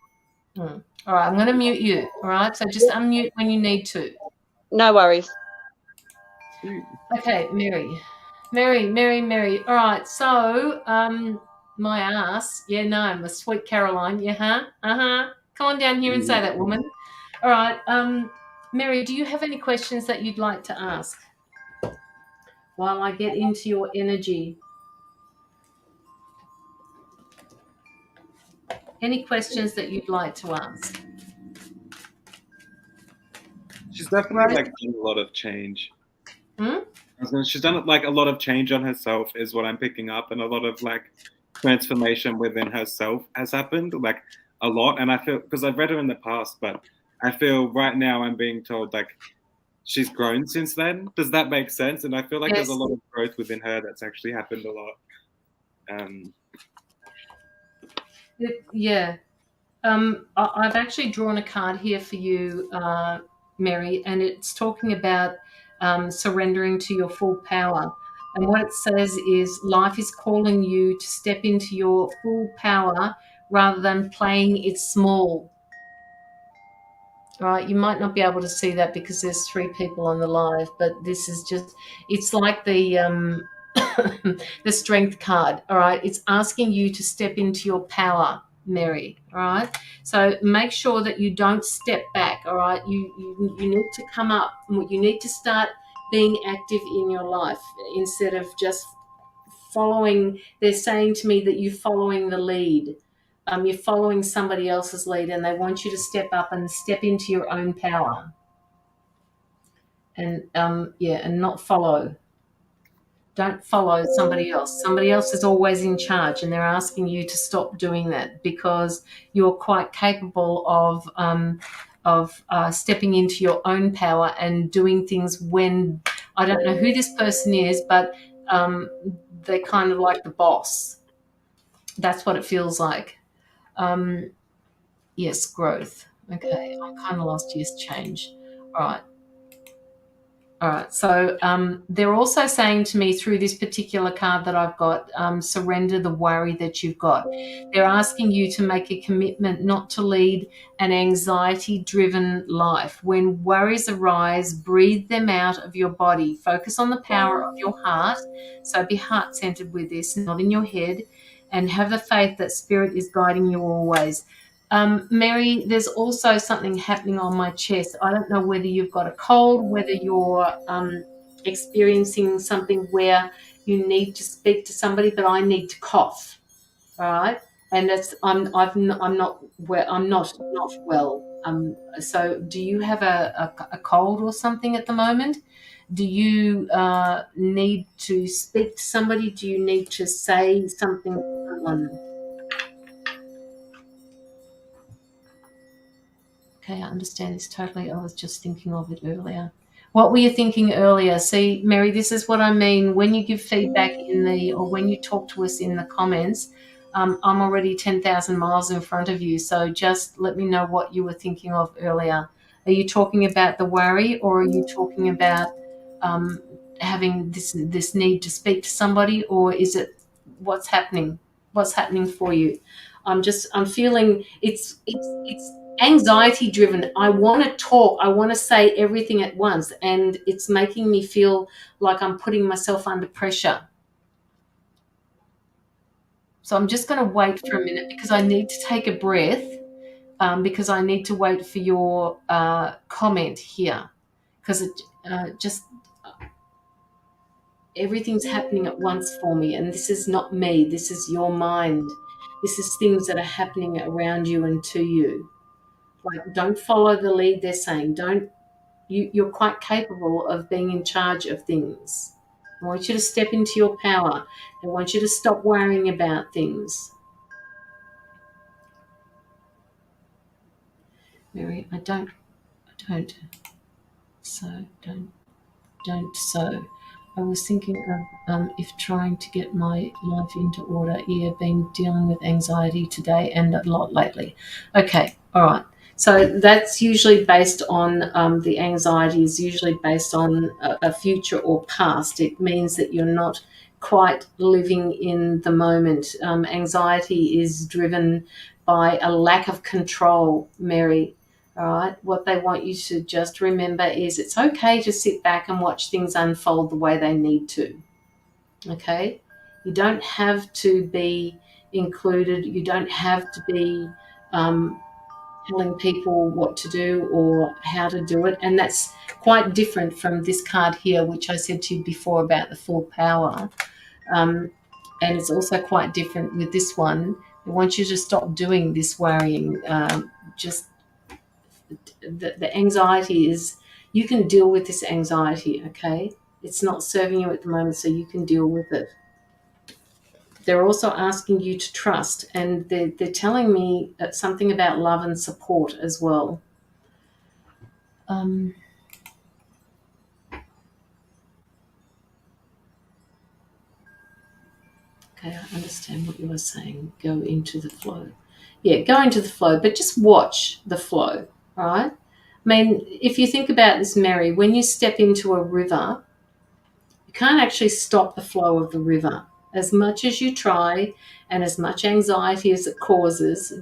All right, I'm going to mute you. All right, so just unmute when you need to. No worries. Okay, Mary. All right, so my ass. Yeah, no, my sweet Caroline. Yeah, Come on down here and say that, woman. All right, Mary, do you have any questions that you'd like to ask while I get into your energy? Any questions that you'd like to ask? She's definitely done a lot of change. She's done like a lot of change on herself, is what I'm picking up, and a lot of like transformation within herself has happened, like a lot. And I feel, because I've read her in the past, but I feel right now I'm being told like she's grown since then. Does that make sense? And I feel like there's a lot of growth within her that's actually happened a lot. I've actually drawn a card here for you, Mary, and it's talking about surrendering to your full power. And what it says is life is calling you to step into your full power rather than playing it small. All right, you might not be able to see that because there's 3 people on the live, but this is just, it's like the the Strength card, all right? It's asking you to step into your power, Mary, all right? So make sure that you don't step back, all right? You need to come up. You need to start being active in your life instead of just following. They're saying to me that you're following the lead. You're following somebody else's lead, and they want you to step up and step into your own power. And and not follow. Don't follow somebody else. Somebody else is always in charge, and they're asking you to stop doing that because you're quite capable of stepping into your own power and doing things when, I don't know who this person is, but they're kind of like the boss. That's what it feels like. Yes, growth. Okay, I'm kind of lost. Yes, change. All right. All right. So they're also saying to me through this particular card that I've got, surrender the worry that you've got. They're asking you to make a commitment not to lead an anxiety-driven life. When worries arise, breathe them out of your body. Focus on the power of your heart. So be heart-centered with this, not in your head, and have the faith that Spirit is guiding you always. Mary, there's also something happening on my chest. I don't know whether you've got a cold, whether you're experiencing something where you need to speak to somebody, but I need to cough. All right, and I'm not well. So do you have a cold or something at the moment? Do you need to speak to somebody? Do you need to say something to someone? Okay, I understand this totally. I was just thinking of it earlier. What were you thinking earlier? See, Mary, this is what I mean. When you give feedback or when you talk to us in the comments, I'm already 10,000 miles in front of you. So just let me know what you were thinking of earlier. Are you talking about the worry, or are you talking about having this need to speak to somebody, or is it what's happening? What's happening for you? I'm feeling it's anxiety driven. I want to talk. I want to say everything at once, and it's making me feel like I'm putting myself under pressure. So I'm just going to wait for a minute because I need to take a breath, because I need to wait for your comment here, because it just everything's happening at once for me, and this is not me. This is your mind. This is things that are happening around you and to you. Like, don't follow the lead they're saying. You're quite capable of being in charge of things. I want you to step into your power. I want you to stop worrying about things. Mary, don't. So. I was thinking of if trying to get my life into order. Yeah, been dealing with anxiety today and a lot lately. Okay, all right. So that's usually based on the anxiety is usually based on a future or past. It means that you're not quite living in the moment. Anxiety is driven by a lack of control, Mary. All right. What they want you to just remember is it's okay to sit back and watch things unfold the way they need to. Okay. You don't have to be included. You don't have to be telling people what to do or how to do it. And that's quite different from this card here, which I said to you before about the full power. And it's also quite different with this one. I want you to stop doing this worrying. Just the anxiety is, you can deal with this anxiety, okay? It's not serving you at the moment, so you can deal with it. They're also asking you to trust, and they're telling me something about love and support as well. Okay, I understand what you were saying. Go into the flow. Yeah, go into the flow, but just watch the flow, right? I mean, if you think about this, Mary, when you step into a river, you can't actually stop the flow of the river. As much as you try and as much anxiety as it causes,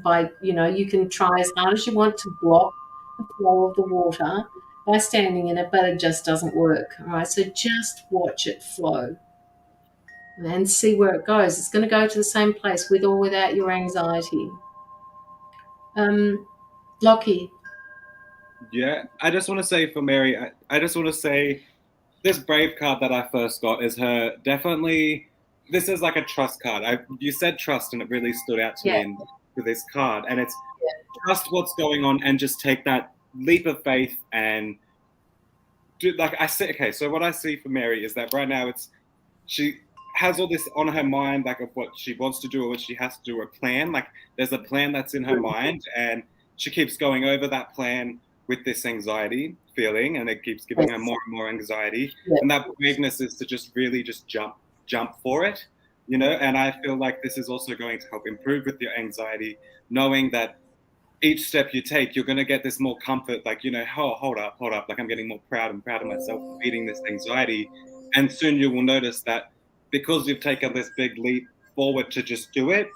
you can try as hard as you want to block the flow of the water by standing in it, but it just doesn't work. All right, so just watch it flow. and see where it goes. It's going to go to the same place with or without your anxiety. Lockie. Yeah, I just want to say for Mary, I just want to say this Brave card that I first got is her definitely. This is like a trust card. You said trust, and it really stood out to me with this card. And it's trust what's going on, and just take that leap of faith and do. Like I said, okay. So what I see for Mary is that right now she has all this on her mind, like of what she wants to do or what she has to do, a plan. Like there's a plan that's in her mind, and she keeps going over that plan with this anxiety feeling, and it keeps giving her more and more anxiety. And that braveness is to just really just jump for it, you know. And I feel like this is also going to help improve with your anxiety, knowing that each step you take, you're going to get this more comfort, like, you know, hold up, like I'm getting more proud and proud of myself for beating this anxiety. And soon you will notice that because you've taken this big leap forward to just do it,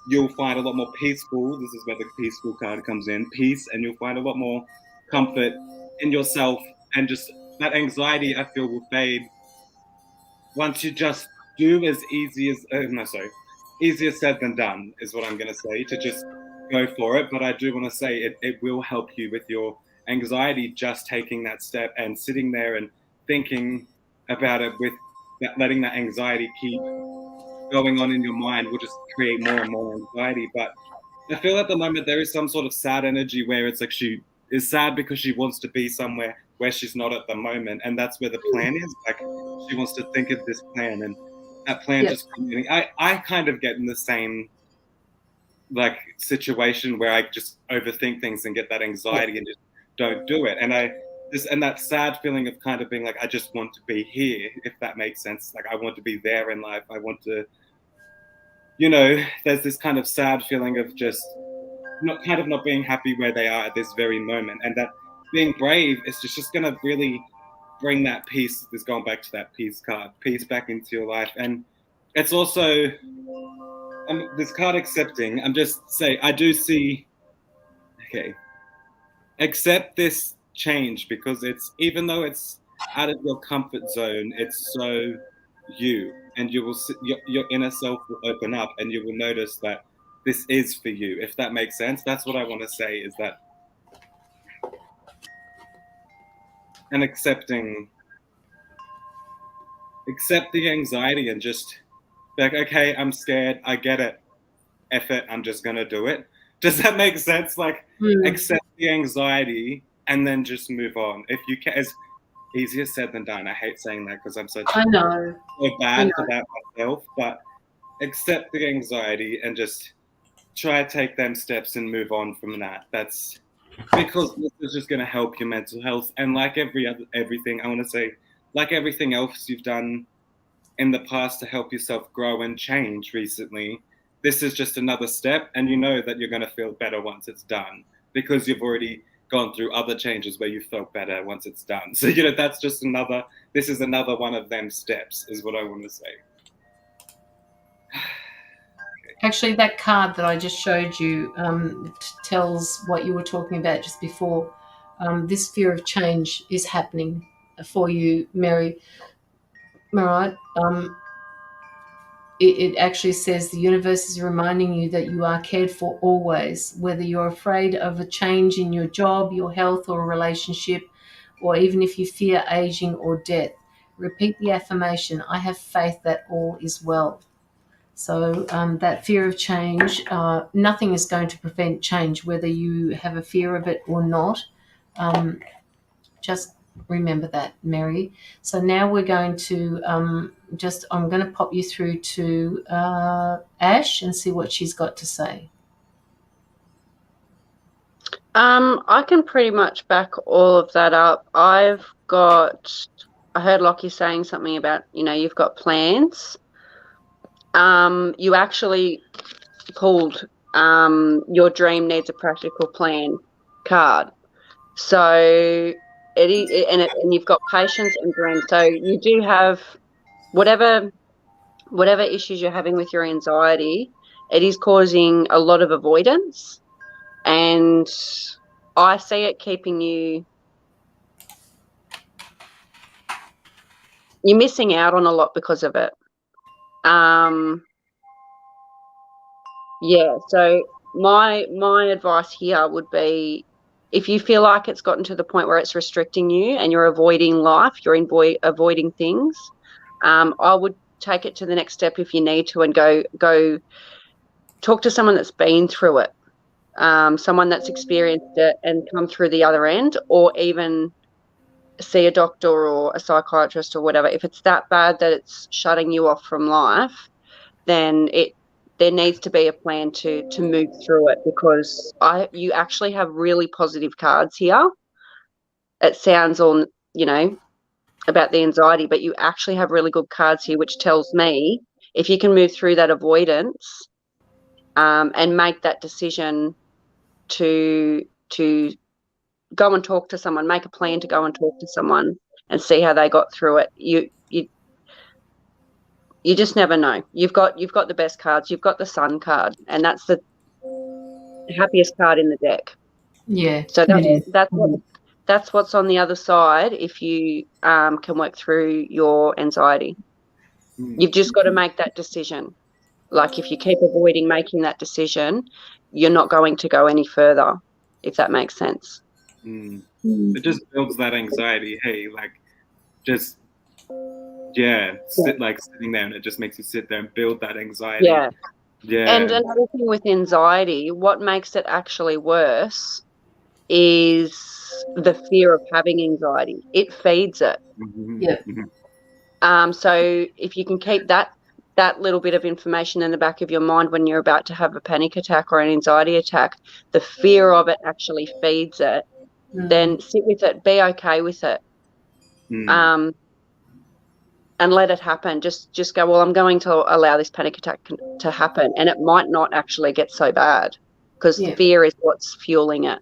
you'll find a lot more peaceful. This is where the peaceful card comes in, peace, and you'll find a lot more comfort in yourself, and just that anxiety, I feel, will fade once you just do as easier said than done is what I'm going to say, to just go for it. But I do want to say it will help you with your anxiety, just taking that step and sitting there and thinking about it, with that, letting that anxiety keep going on in your mind will just create more and more anxiety. But I feel at the moment there is some sort of sad energy where it's like she is sad because she wants to be somewhere where she's not at the moment, and that's where the plan is. Like she wants to think of this plan, and that plan just. I kind of get in the same like situation where I just overthink things and get that anxiety and just don't do it, and and that sad feeling of kind of being like, I just want to be here, if that makes sense. Like I want to be there in life. I want to, you know, there's this kind of sad feeling of just not being happy where they are at this very moment. And that being brave is just going to really bring that peace. Is going back to that peace card, peace back into your life. And it's also this card accepting. I'm just saying, I do see, okay, accept this change, because it's, even though it's out of your comfort zone, it's so you, and you will, your inner self will open up, and you will notice that this is for you, if that makes sense. That's what I want to say, is that, and accept the anxiety, and just be like, okay, I'm scared, I get it, F it, I'm just gonna do it. Does that make sense? Like accept the anxiety and then just move on. If you can, it's easier said than done. I hate saying that because I'm so bad for that myself, but accept the anxiety and just try to take them steps and move on from that. That's because this is just going to help your mental health. And like everything, I want to say, like everything else you've done in the past to help yourself grow and change recently, this is just another step, and you know that you're going to feel better once it's done, because you've already gone through other changes where you felt better once it's done. So, you know, that's just this is another one of them steps, is what I want to say. Actually, that card that I just showed you tells what you were talking about just before. This fear of change is happening for you, Mary. Right? It actually says the universe is reminding you that you are cared for always, whether you're afraid of a change in your job, your health, or a relationship, or even if you fear aging or death. Repeat the affirmation, I have faith that all is well. So that fear of change, nothing is going to prevent change, whether you have a fear of it or not. Just remember that, Mary. So now we're going to I'm going to pop you through to Ash and see what she's got to say. I can pretty much back all of that up. I heard Lockie saying something about, you know, you've got plans. You actually pulled your dream needs a practical plan card. So it is, and you've got patience and dreams. So you do have whatever issues you're having with your anxiety, it is causing a lot of avoidance, and I see it keeping you're missing out on a lot because of it. Yeah, so my advice here would be, if you feel like it's gotten to the point where it's restricting you and you're avoiding life, you're avoiding things, I would take it to the next step if you need to, and go talk to someone that's been through it, someone that's experienced it and come through the other end, or even see a doctor or a psychiatrist or whatever. If it's that bad that it's shutting you off from life, then there needs to be a plan to move through it, because you actually have really positive cards here. It sounds all, about the anxiety, but you actually have really good cards here, which tells me if you can move through that avoidance, and make that decision to go and talk to someone, make a plan to go and talk to someone and see how they got through it. You just never know. You've got the best cards. You've got the Sun card, and that's the happiest card in the deck. Yeah. So that's what's on the other side if you can work through your anxiety. You've just got to make that decision. Like, if you keep avoiding making that decision, you're not going to go any further, if that makes sense. It just builds that anxiety. Hey, like, just sitting there, and it just makes you sit there and build that anxiety. Yeah. Yeah. And another thing with anxiety, what makes it actually worse is the fear of having anxiety. It feeds it. So if you can keep that little bit of information in the back of your mind when you're about to have a panic attack or an anxiety attack, the fear of it actually feeds it. Then sit with it, be okay with it, and let it happen. Just go, well, I'm going to allow this panic attack to happen, and it might not actually get so bad, because fear is what's fueling it.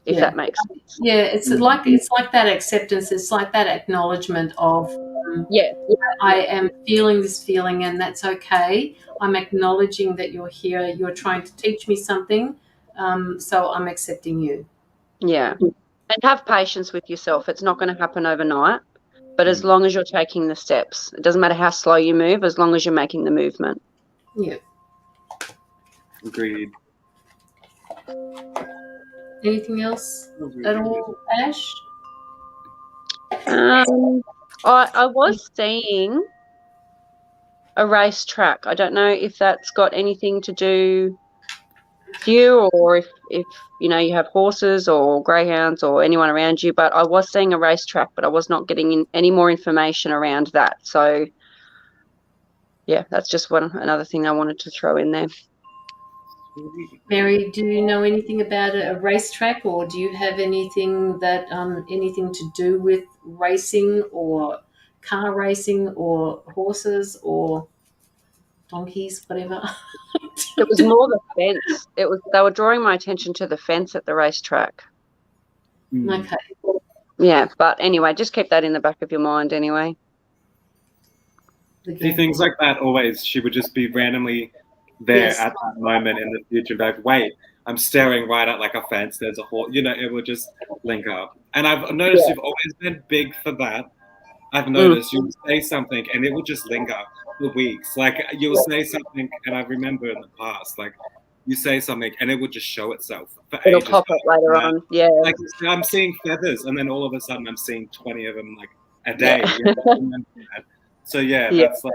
If that makes sense. Yeah, it's like that acceptance. It's like that acknowledgement of I am feeling this feeling, and that's okay. I'm acknowledging that you're here. You're trying to teach me something, so I'm accepting you. Yeah, and have patience with yourself. It's not going to happen overnight, but as long as you're taking the steps, it doesn't matter how slow you move, as long as you're making the movement. Yeah. Agreed. Anything else at all, Ash? I was seeing a racetrack. I don't know if that's got anything to do with you, or if you have horses or greyhounds or anyone around you, but I was seeing a racetrack, but I was not getting any more information around that. So yeah, that's just another thing I wanted to throw in there. Mary, do you know anything about a racetrack, or do you have anything anything to do with racing or car racing or horses or donkeys, whatever? It was more the fence. They were drawing my attention to the fence at the racetrack. Okay. Yeah, but anyway, just keep that in the back of your mind anyway. See, things like that always, she would just be randomly there at that moment in the future, like, wait, I'm staring right at like a fence, there's a horse, it would just link up. And I've noticed you've always been big for that. I've noticed you would say something and it would just linger for weeks. Like, you'll say something, and I remember in the past, like, you say something and it would just show itself for It'll ages. pop up later on. Yeah. Like, I'm seeing feathers, and then all of a sudden I'm seeing 20 of them like a day. So that's like,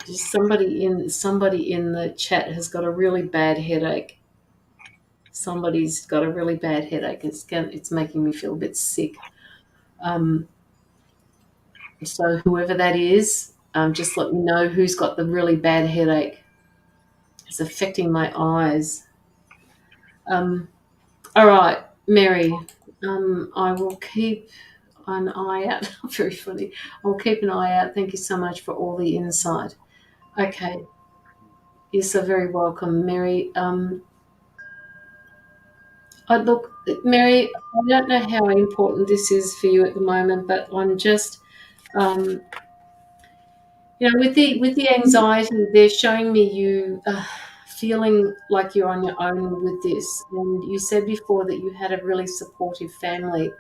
somebody in the chat has got a really bad headache. Somebody's got a really bad headache. It's making me feel a bit sick. So whoever that is, just let me know who's got the really bad headache. It's affecting my eyes. All right, Mary. I will keep an eye out. Very funny. I'll keep an eye out. Thank you so much for all the insight. Okay. You're so very welcome, Mary. Look, Mary, I don't know how important this is for you at the moment, but I'm just, with the anxiety, they're showing me you feeling like you're on your own with this. And you said before that you had a really supportive family.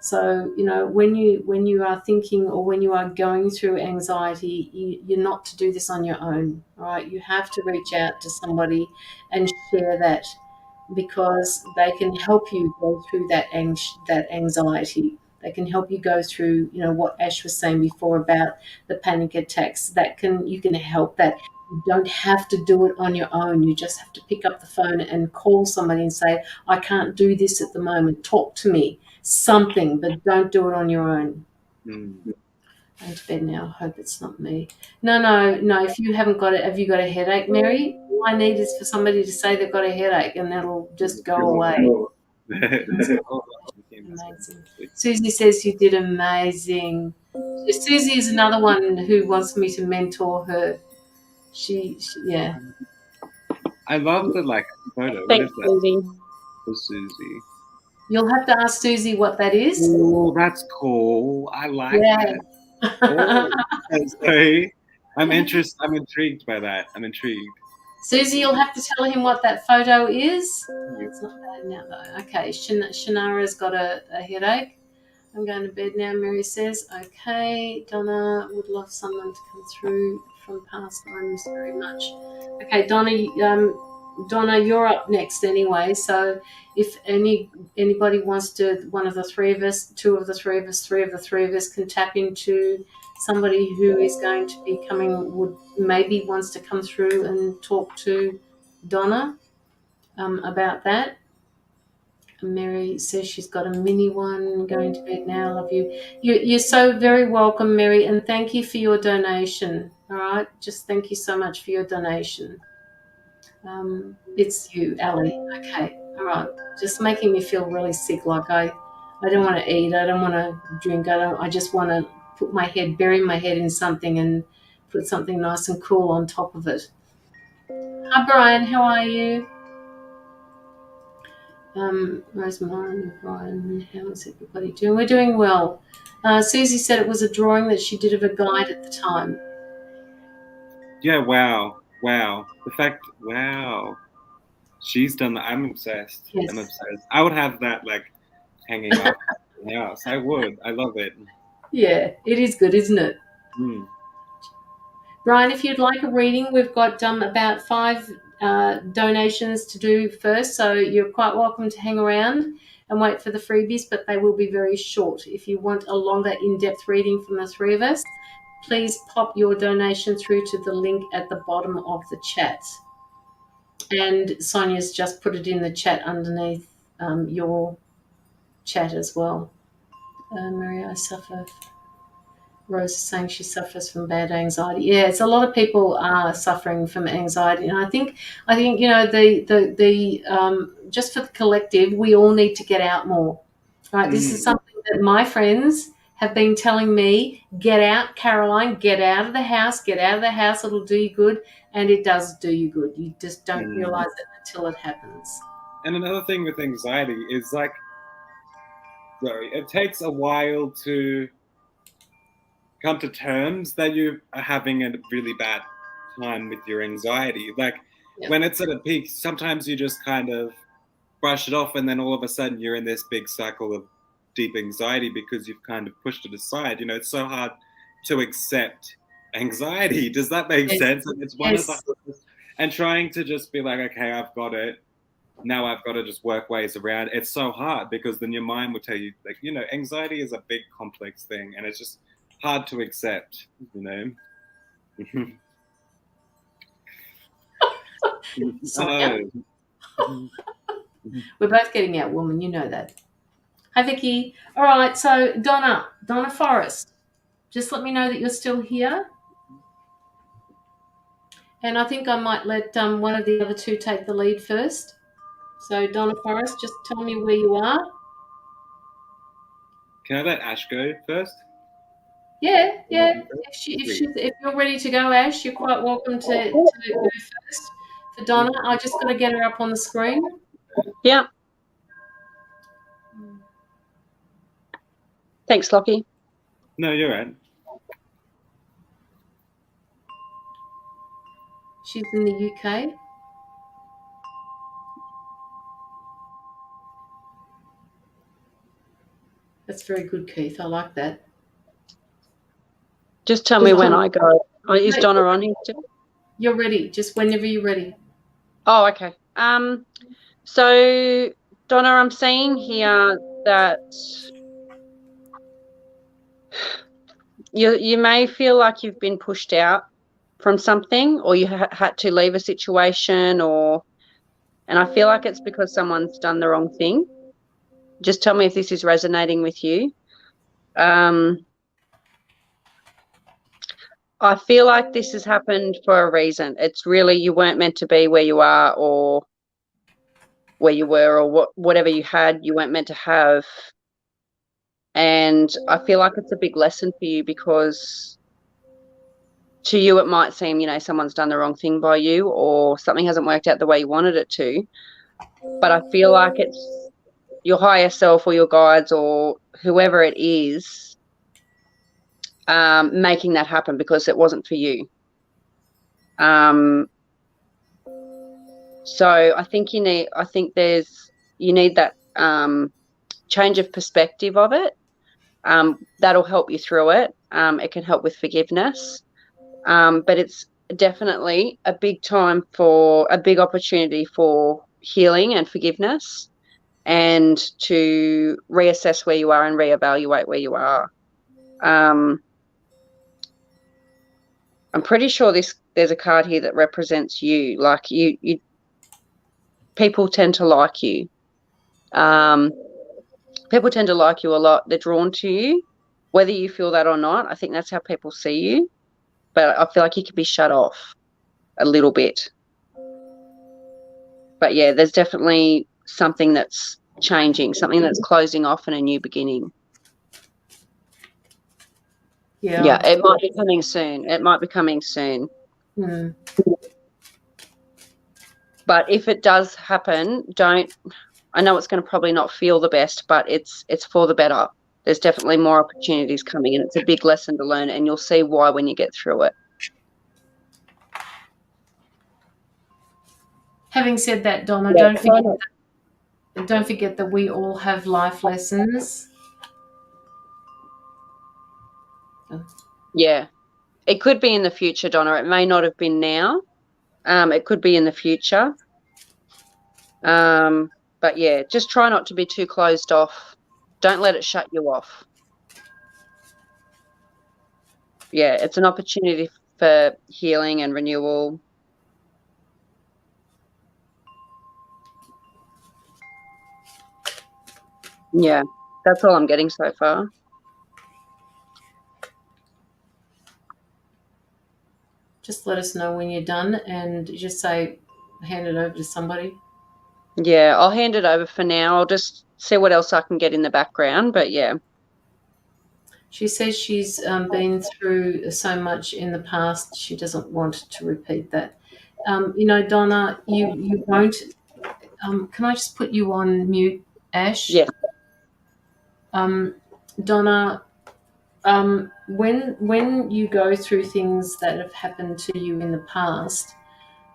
So, you know, when you are thinking or when you are going through anxiety, you're not to do this on your own, right? You have to reach out to somebody and share that, because they can help you go through that anxiety. They can help you go through, you know, what Ash was saying before about the panic attacks. You can help that. You don't have to do it on your own. You just have to pick up the phone and call somebody and say, I can't do this at the moment. Talk to me. Something, but don't do it on your own. Mm. I'm to bed now. I hope it's not me. No. If you haven't got it, have you got a headache, Mary? All I need is for somebody to say they've got a headache, and that'll just go away. Amazing. Susie says you did amazing. Susie is another one who wants me to mentor her. She yeah. I love the photo. What Thanks, is that? Susie. For Susie. You'll have to ask Susie what that is. Oh, that's cool. I like Yeah. that. Oh, sorry. I'm intrigued by that. I'm intrigued. Susie, you'll have to tell him what that photo is. Oh, it's not bad now, though. Okay, Shannara's got a headache. I'm going to bed now, Mary says. Okay, Donna would love someone to come through from past lives very much. Okay, Donna, you're up next anyway. So if anybody wants to, one of the three of us, two of the three of us, three of the three of us can tap into somebody who is going to be coming, maybe wants to come through and talk to Donna about that. Mary says she's got a mini one. Going to bed now. Love you. You're so very welcome, Mary, and thank you for your donation. All right, just thank you so much for your donation. It's you, Ali. Okay, all right. Just making me feel really sick. Like I don't want to eat. I don't want to drink. I just want to bury my head in something and put something nice and cool on top of it. Hi, Brian. How are you? Rosemary and Brian, how is everybody doing? We're doing well. Susie said it was a drawing that she did of a guide at the time. Yeah, wow. The fact, wow. She's done that. I'm obsessed. Yes. I'm obsessed. I would have that hanging up in the house. I would. I love it. Yeah, it is good, isn't it? Mm. Brian, if you'd like a reading, we've got about 5 donations to do first, so you're quite welcome to hang around and wait for the freebies, but they will be very short. If you want a longer, in-depth reading from the three of us, please pop your donation through to the link at the bottom of the chat. And Sonia's just put it in the chat underneath your chat as well. Maria, I suffer. Rose is saying she suffers from bad anxiety. Yeah, it's a lot of people are suffering from anxiety, and I think you know the just for the collective, we all need to get out more. Right, this is something that my friends have been telling me. Get out, Caroline. Get out of the house. Get out of the house. It'll do you good, and it does do you good. You just don't realize it until it happens. And another thing with anxiety is it takes a while to come to terms that you are having a really bad time with your anxiety. When it's at a peak, sometimes you just kind of brush it off, and then all of a sudden you're in this big cycle of deep anxiety because you've kind of pushed it aside. You know, it's so hard to accept anxiety. Does that make sense? And it's one of the, and trying to just be like, okay, I've got it. Now I've got to just work ways around it. It's so hard because then your mind will tell you, anxiety is a big complex thing, and it's just hard to accept, We're both getting out, woman. You know that. Hi, Vicky. All right, so Donna Forrest, just let me know that you're still here. And I think I might let one of the other two take the lead first. So Donna Forrest, just tell me where you are. Can I let Ash go first? Yeah. If you're ready to go, Ash, you're quite welcome to go first. For Donna, I just got to get her up on the screen. Yeah. Thanks, Lockie. No, you're right. She's in the UK. That's very good, Keith. I like that. Just tell me when I go. Oh, is Donna on here too? You're ready. Just whenever you're ready. Oh, okay. So Donna, I'm seeing here that you may feel like you've been pushed out from something, or you had to leave a situation, and I feel like it's because someone's done the wrong thing. Just tell me if this is resonating with you. I feel like this has happened for a reason. It's really, you weren't meant to be where you are, or where you were, or whatever you had, you weren't meant to have. And I feel like it's a big lesson for you, because to you it might seem, someone's done the wrong thing by you, or something hasn't worked out the way you wanted it to. But I feel like it's your higher self, or your guides, or whoever it is, making that happen, because it wasn't for you. So I think you need that change of perspective of it. That'll help you through it. It can help with forgiveness. But it's definitely a big opportunity for healing and forgiveness, and to reassess where you are and reevaluate where you are. I'm pretty sure there's a card here that represents you. Like you people tend to like you. People tend to like you a lot. They're drawn to you, whether you feel that or not. I think that's how people see you. But I feel like you could be shut off a little bit. But yeah, there's definitely something that's changing, something that's closing off, and a new beginning. Yeah, it might be coming soon. Mm. But if it does happen, I know it's going to probably not feel the best, but it's for the better. There's definitely more opportunities coming, and it's a big lesson to learn, and you'll see why when you get through it. Having said that, Donna, don't forget that we all have life lessons. Yeah. It could be in the future, Donna. It may not have been now. It could be in the future. But yeah, just try not to be too closed off. Don't let it shut you off. Yeah, it's an opportunity for healing and renewal. Yeah, that's all I'm getting so far. Just let us know when you're done, and just say, hand it over to somebody. Yeah, I'll hand it over for now. I'll just see what else I can get in the background, but yeah. She says she's been through so much in the past, she doesn't want to repeat that. Donna, you won't. Can I just put you on mute, Ash? Yes. Donna, when you go through things that have happened to you in the past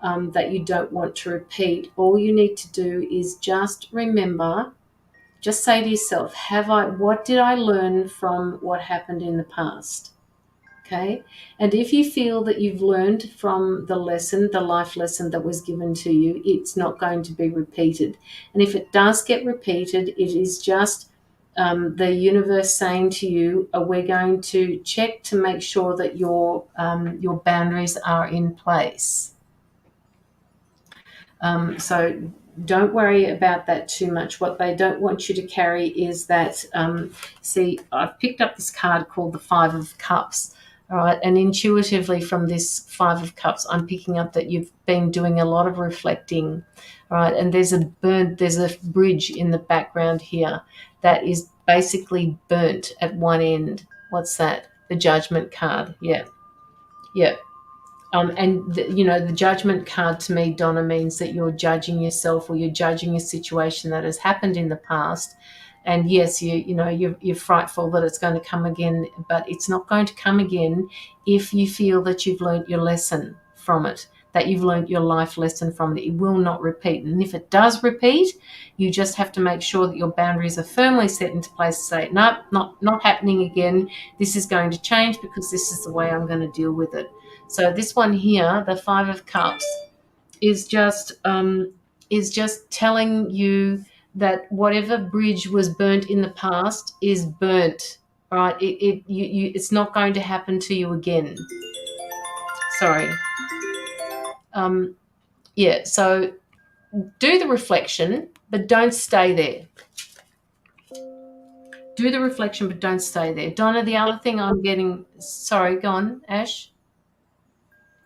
that you don't want to repeat, all you need to do is just remember. Just say to yourself, what did I learn from what happened in the past? Okay. And if you feel that you've learned from the life lesson that was given to you, it's not going to be repeated. And if it does get repeated, it is just the universe saying to you, we're going to check to make sure that your boundaries are in place. So don't worry about that too much. What they don't want you to carry is that, I've picked up this card called the Five of Cups, all right, and intuitively from this Five of Cups, I'm picking up that you've been doing a lot of reflecting, all right, and there's a bridge in the background here that is basically burnt at one end. What's that? The Judgment card, yeah. The Judgment card to me, Donna, means that you're judging yourself, or you're judging a situation that has happened in the past. And yes, you're frightful that it's going to come again, but it's not going to come again if you feel that you've learnt your lesson from it. that you've learned your life lesson from it. It will not repeat. And if it does repeat, you just have to make sure that your boundaries are firmly set into place to say, no, not happening again. This is going to change because this is the way I'm going to deal with it. So this one here, the Five of Cups, is just telling you that whatever bridge was burnt in the past is burnt, right? It's not going to happen to you again. Sorry. Yeah, so do the reflection, but don't stay there. Do the reflection, but don't stay there. Donna, the other thing I'm getting... Sorry, go on, Ash.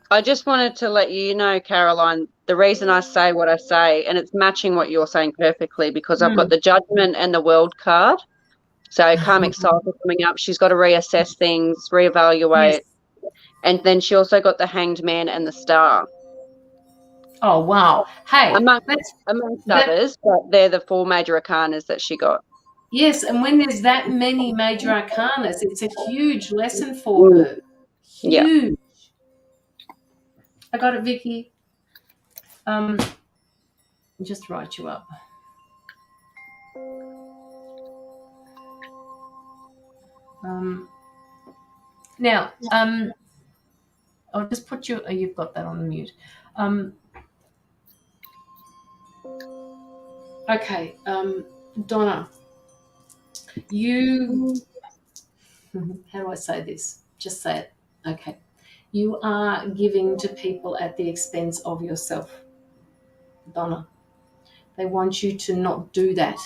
I just wanted to let you know, Caroline, the reason I say what I say, and it's matching what you're saying perfectly, because I've got the Judgment and the World card. So karmic cycle coming up. She's got to reassess things, reevaluate. Yes. And then she also got the Hanged Man and the Star. Oh, wow. Hey. Amongst others, but they're the 4 major arcanas that she got. Yes, and when there's that many major arcanas, it's a huge lesson for her. Huge. Yeah. I got it, Vicky. Just write you up. Now, I'll just put you... Oh, you've got that on mute. Okay, Donna, you... How do I say this? Just say it. Okay. You are giving to people at the expense of yourself, Donna. They want you to not do that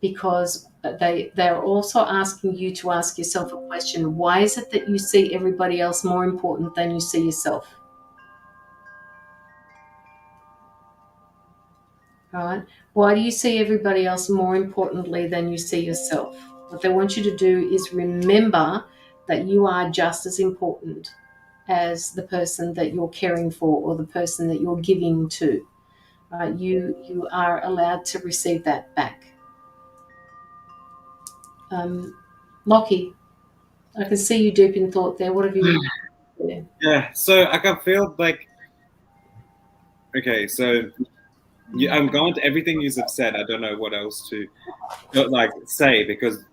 because they're also asking you to ask yourself a question. Why is it that you see everybody else more important than you see yourself? All right? Why do you see everybody else more importantly than you see yourself? What they want you to do is remember that you are just as important as the person that you're caring for or the person that you're giving to. You are allowed to receive that back. Lockie, I can see you deep in thought there. What have you... Yeah, so I can feel like... Okay, so I'm going to everything you have said. I don't know what else to say because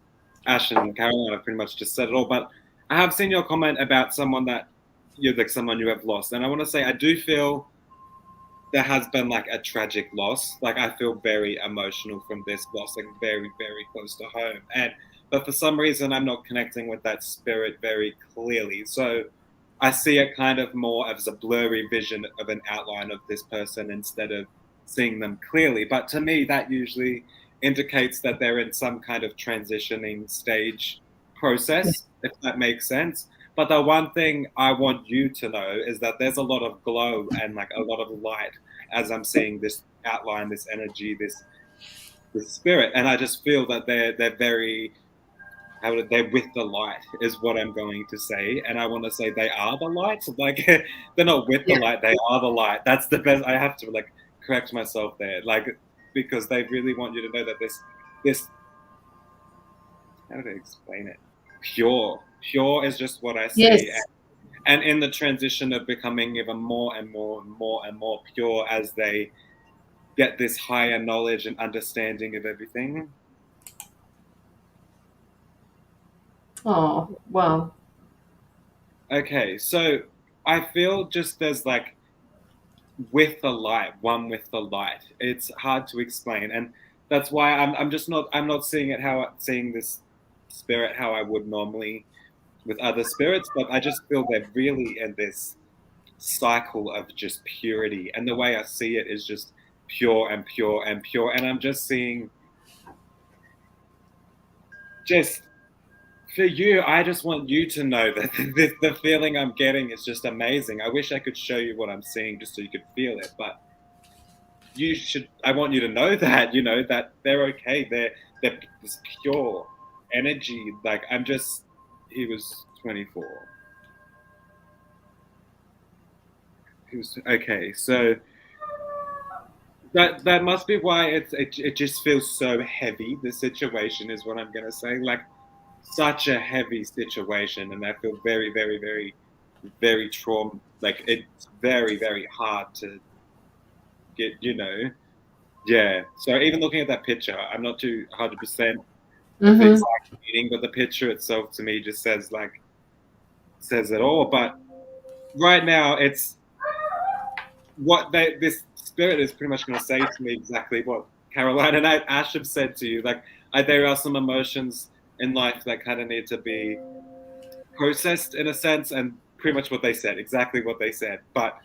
Ash and Caroline have pretty much just said it all. But I have seen your comment about someone that you're like someone you have lost, and I want to say I do feel there has been like a tragic loss. Like I feel very emotional from this loss, like very, very close to home. But for some reason I'm not connecting with that spirit very clearly. So I see it kind of more as a blurry vision of an outline of this person instead of seeing them clearly. But to me, that usually indicates that they're in some kind of transitioning stage process, if that makes sense. But the one thing I want you to know is that there's a lot of glow and like a lot of light as I'm seeing this outline, this energy, this spirit. And I just feel that they're very... they're with the light is what I'm going to say. And I want to say they are the light. Like they're not with the light, they are the light. That's the best. I have to like correct myself there. Like, because they really want you to know that this, how do I explain it? Pure is just what I see. Yes. And in the transition of becoming even more and more and more and more pure as they get this higher knowledge and understanding of everything. Oh, wow. Okay, so I feel just there's like with the light, one with the light. It's hard to explain, and that's why I'm not seeing this spirit how I would normally with other spirits, but I just feel they're really in this cycle of just purity, and the way I see it is just pure and pure and pure, and I'm just seeing just... For you, I just want you to know that the feeling I'm getting is just amazing. I wish I could show you what I'm seeing just so you could feel it, but I want you to know that, that they're okay. They're this pure energy. Like he was 24. He was, okay, so that must be why it just feels so heavy. The situation is what I'm going to say. Like, such a heavy situation, and I feel very, very, very very like it's very, very hard to get, yeah. So even looking at that picture, I'm not too 100% of the exact meaning, but the picture itself to me just says it all. But right now, it's what this spirit is pretty much going to say to me exactly what Caroline and Ash have said to you. Like, there are some emotions in life that kind of need to be processed in a sense, and pretty much what they said, exactly what they said. But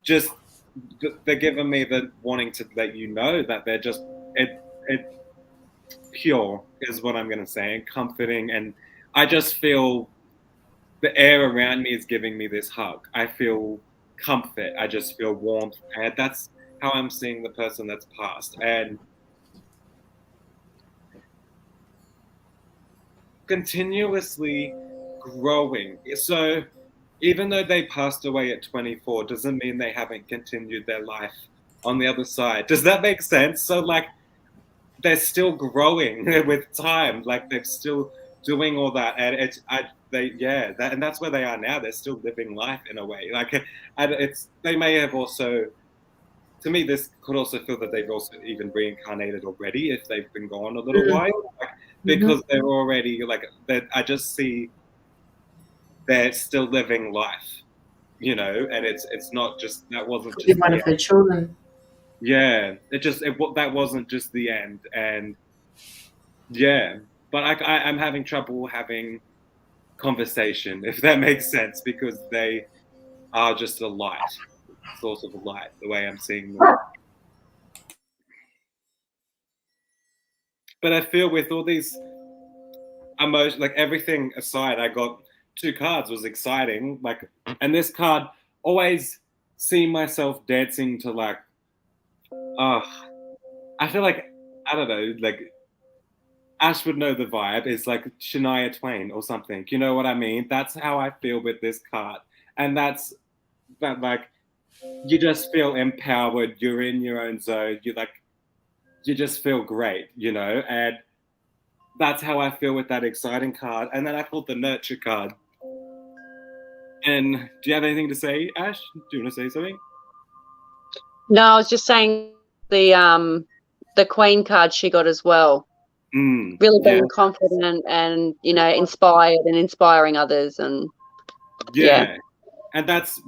just they're giving me the wanting to let you know that they're just it pure is what I'm going to say, and comforting. And I just feel the air around me is giving me this hug. I feel comfort. I just feel warmth. And that's how I'm seeing the person that's passed. And continuously growing. So even though they passed away at 24, doesn't mean they haven't continued their life on the other side. Does that make sense? So like, they're still growing with time. Like they're still doing all that, and and that's where they are now. They're still living life in a way. Like, and they may have also. To me, this could also feel that they've also even reincarnated already if they've been gone a little while, because they're already like. I just see they're still living life, and it's not just that wasn't Could just be one of her children. Yeah, that wasn't just the end, and yeah, but I'm having trouble having conversation, if that makes sense, because they are just a light, source of a light, the way I'm seeing them. But I feel with all these emotions, like everything aside, I got 2 cards, was exciting, like, and this card always seeing myself dancing to like, I feel like, I don't know, like Ash would know the vibe. It's like Shania Twain or something. You know what I mean? That's how I feel with this card. And that's that, like, you just feel empowered. You're in your own zone. You just feel great, And that's how I feel with that exciting card. And then I pulled the nurture card. And do you have anything to say, Ash? Do you want to say something? No, I was just saying the Queen card she got as well. Really being confident and inspired and inspiring others, and and that's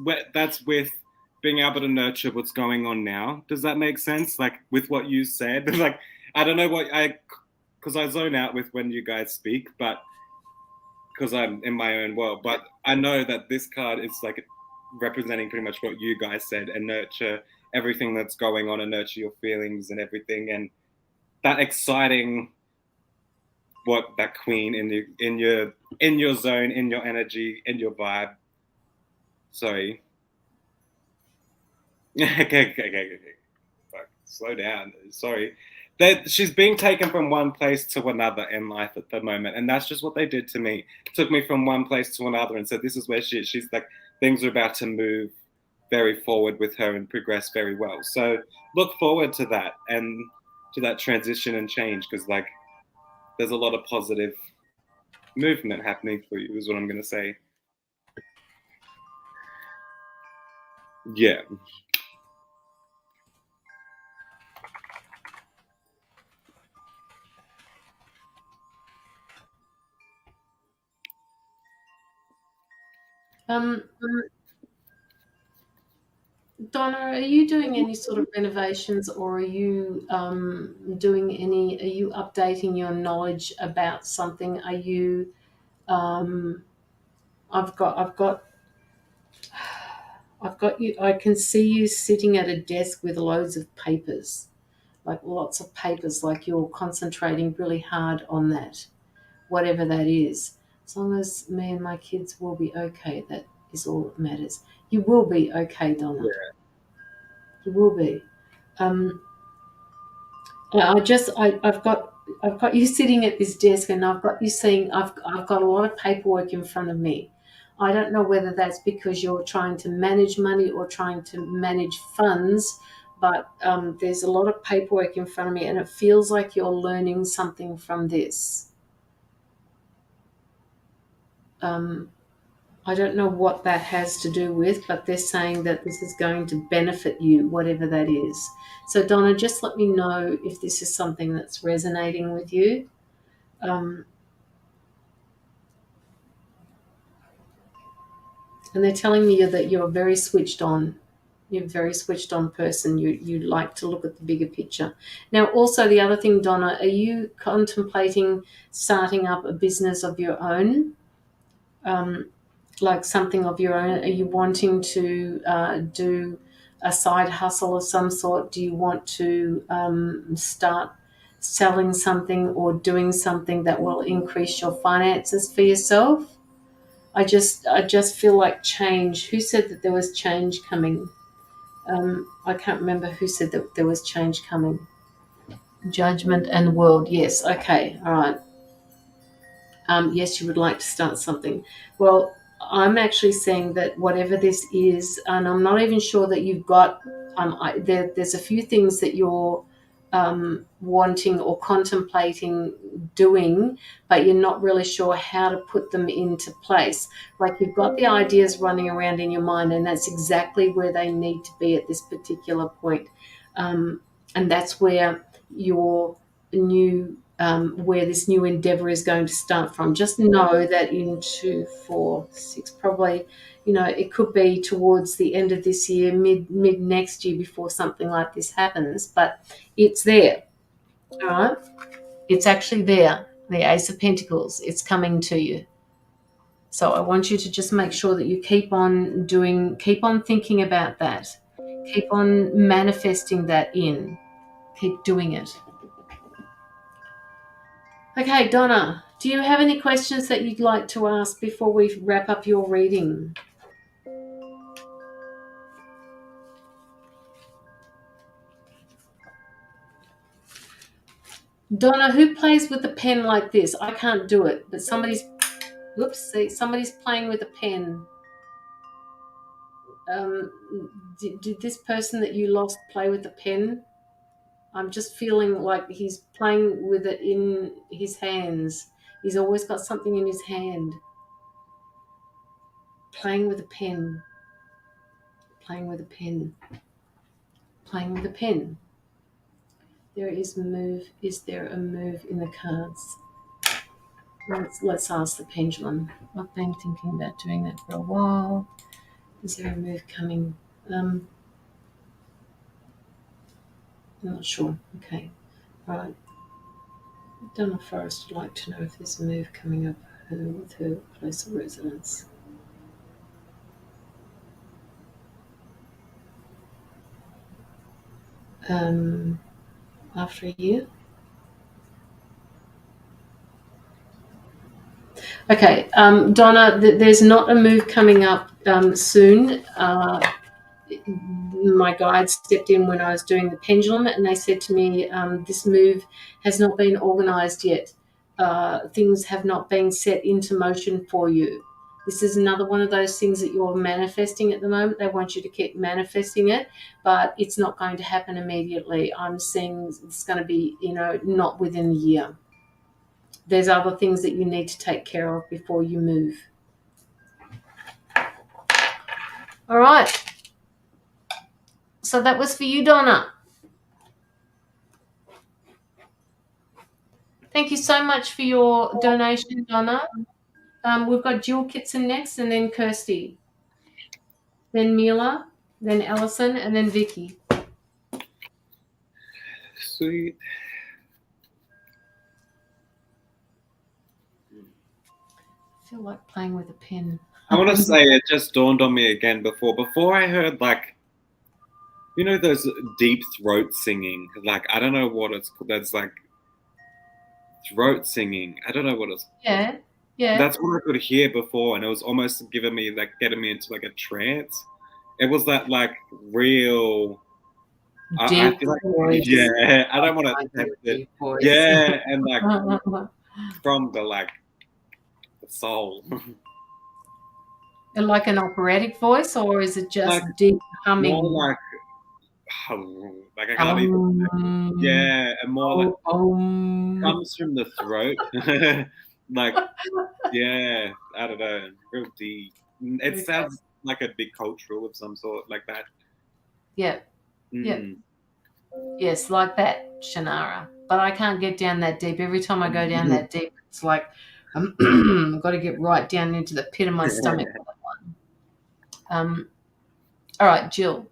with being able to nurture what's going on now. Does that make sense? Like with what you said, like I don't know because I zone out with when you guys speak, but because I'm in my own world. But I know that this card is like representing pretty much what you guys said, and nurture everything that's going on, and nurture your feelings and everything, and that exciting. What that queen in your zone, in your energy, in your vibe. Sorry. Okay. Fuck. Slow down. Sorry. She's being taken from one place to another in life at the moment, and that's just what they did to me. Took me from one place to another and said, "This is where she's like things are about to move very forward with her and progress very well." So look forward to that and to that transition and change, because like there's a lot of positive movement happening for you, is what I'm going to say. Yeah. Donna, are you doing any sort of renovations, or are you are you updating your knowledge about something? Are you, I've got you, I can see you sitting at a desk with loads of papers, like lots of papers, like you're concentrating really hard on that, whatever that is. As long as me and my kids will be okay, that is all that matters. You will be okay, Donna. Yeah. You will be. I've got you sitting at this desk, and I've got you seeing. I've got a lot of paperwork in front of me. I don't know whether that's because you're trying to manage money or trying to manage funds, but there's a lot of paperwork in front of me, and it feels like you're learning something from this. I don't know what that has to do with, but they're saying that this is going to benefit you, whatever that is. So, Donna, just let me know if this is something that's resonating with you. And they're telling me that you're very switched on. You're a very switched on person. You like to look at the bigger picture. Now, also the other thing, Donna, are you contemplating starting up a business of your own? Like something of your own? Are you wanting to do a side hustle of some sort? Do you want to start selling something or doing something that will increase your finances for yourself? I just feel like change. Who said that there was change coming? I can't remember who said that there was change coming. Judgment and the world. Yes. Okay. All right. Yes, you would like to start something. Well, I'm actually saying that whatever this is, and I'm not even sure that you've got, there's a few things that you're wanting or contemplating doing, but you're not really sure how to put them into place. Like you've got the ideas running around in your mind, and that's exactly where they need to be at this particular point. And that's where your new where this new endeavor is going to start from. Just know that in 2, 4, 6, probably, it could be towards the end of this year, mid next year before something like this happens, but it's there. All right. It's actually there. The Ace of Pentacles, it's coming to you. So I want you to just make sure that you keep on thinking about that. Keep on manifesting that in. Keep doing it. Okay, Donna, do you have any questions that you'd like to ask before we wrap up your reading? Donna, who plays with a pen like this? I can't do it, but somebody's playing with a pen. Did this person that you lost play with a pen? I'm just feeling like he's playing with it in his hands. He's always got something in his hand. Playing with a pen. Playing with a pen. Playing with a pen. There is a move. Is there a move in the cards? Let's ask the pendulum. I've been thinking about doing that for a while. Is there a move coming? I'm not sure. Okay. All right. Donna Forrest would like to know if there's a move coming up with her place of residence. After a year? Okay, Donna, there's not a move coming up soon. My guide stepped in when I was doing the pendulum, and they said to me, this move has not been organised yet. Things have not been set into motion for you. This is another one of those things that you're manifesting at the moment. They want you to keep manifesting it, but it's not going to happen immediately. I'm seeing it's going to be, not within a year. There's other things that you need to take care of before you move. All right. So that was for you, Donna. Thank you so much for your donation, Donna. We've got Jewel Kitson next, and then Kirsty. Then Mila, then Alison, and then Vicky. Sweet. I feel like playing with a pen. I want to say it just dawned on me again before I heard those deep throat singing. Like I don't know what it's called. That's like throat singing. I don't know what it's. Yeah. That's what I could hear before, and it was almost getting me into like a trance. It was that like real. I feel like voice. Yeah. I don't want to attempt it. Yeah, and like from the soul. And like an operatic voice, or is it just deep humming? More like I can't even. Yeah, and more comes from the throat. Yeah, I don't know, real deep. It sounds like a big cultural of some sort, like that. Yeah. Mm. Yeah. Yes, like that, Shannara. But I can't get down that deep. Every time I go down that deep, it's like I've got to get right down into the pit of my stomach for that one. All right, Jill.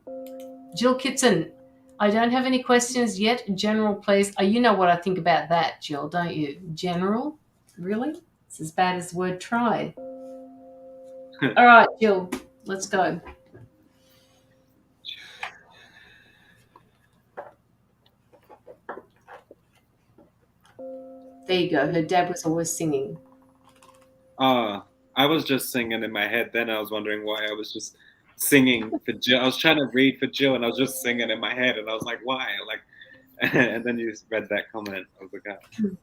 Jill Kitson. I don't have any questions yet. General, please. Oh, you know what I think about that, Jill, don't you? General? Really? It's as bad as the word try. All right, Jill. Let's go. There you go. Her dad was always singing. I was just singing in my head. Then I was wondering why I was just singing for Jill. I was trying to read for Jill, and I was just singing in my head, and I was like, why? Like, and then you read that comment. I was like, oh.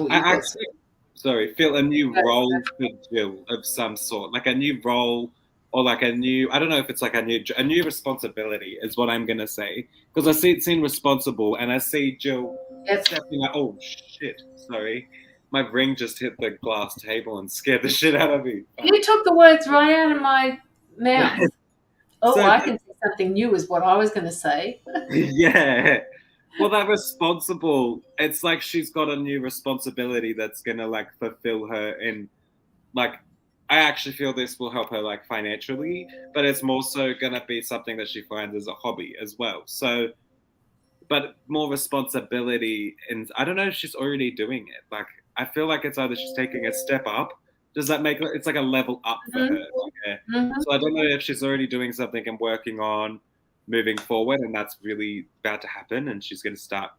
I actually, feel a new role for Jill of some sort, like a new role, or like a new. I don't know if it's like a new responsibility is what I'm gonna say, because I see it seem responsible, and I see Jill stepping like, oh shit, sorry, my ring just hit the glass table and scared the shit out of me. You took the words right out of my mouth. Oh, So, I can say something new is what I was going to say. Yeah. Well, that responsible, it's like she's got a new responsibility that's going to like fulfill her in like, I actually feel this will help her like financially, but it's more so going to be something that she finds as a hobby as well. So, but more responsibility. And I don't know if she's already doing it. Like, I feel like it's either she's taking a step up. Does that make it's like a level up for her? So I don't know if she's already doing something and working on moving forward, and that's really about to happen, and she's going to start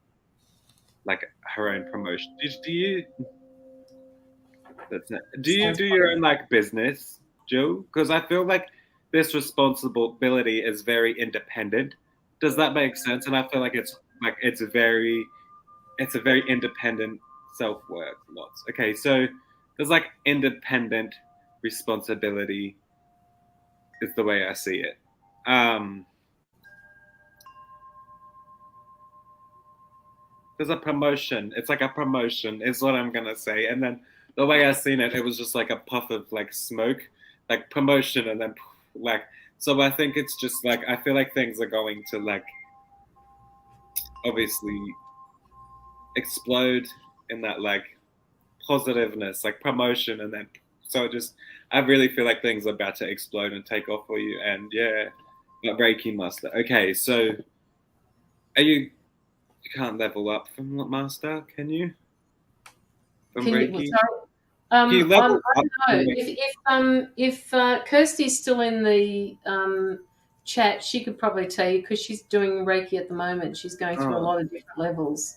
like her own promotion. Do you do your own like business, Jill? Because I feel like this responsibility is very independent. Does that make sense? And I feel like it's a very independent self-work. Lots. Okay, so there's like independent responsibility is the way I see it. There's a promotion. It's like a promotion is what I'm gonna say. And then the way I seen it, it was just like a puff of like smoke, like promotion, and then like. So I think it's just like I feel like things are going to like obviously explode in that like positiveness, like promotion, and then so just I really feel like things are about to explode and take off for you. And yeah, Reiki master. Okay, so are you? You can't level up from master, can you? From Reiki? I don't know. If Kirsty's still in the chat, she could probably tell you because she's doing Reiki at the moment. She's going through a lot of different levels.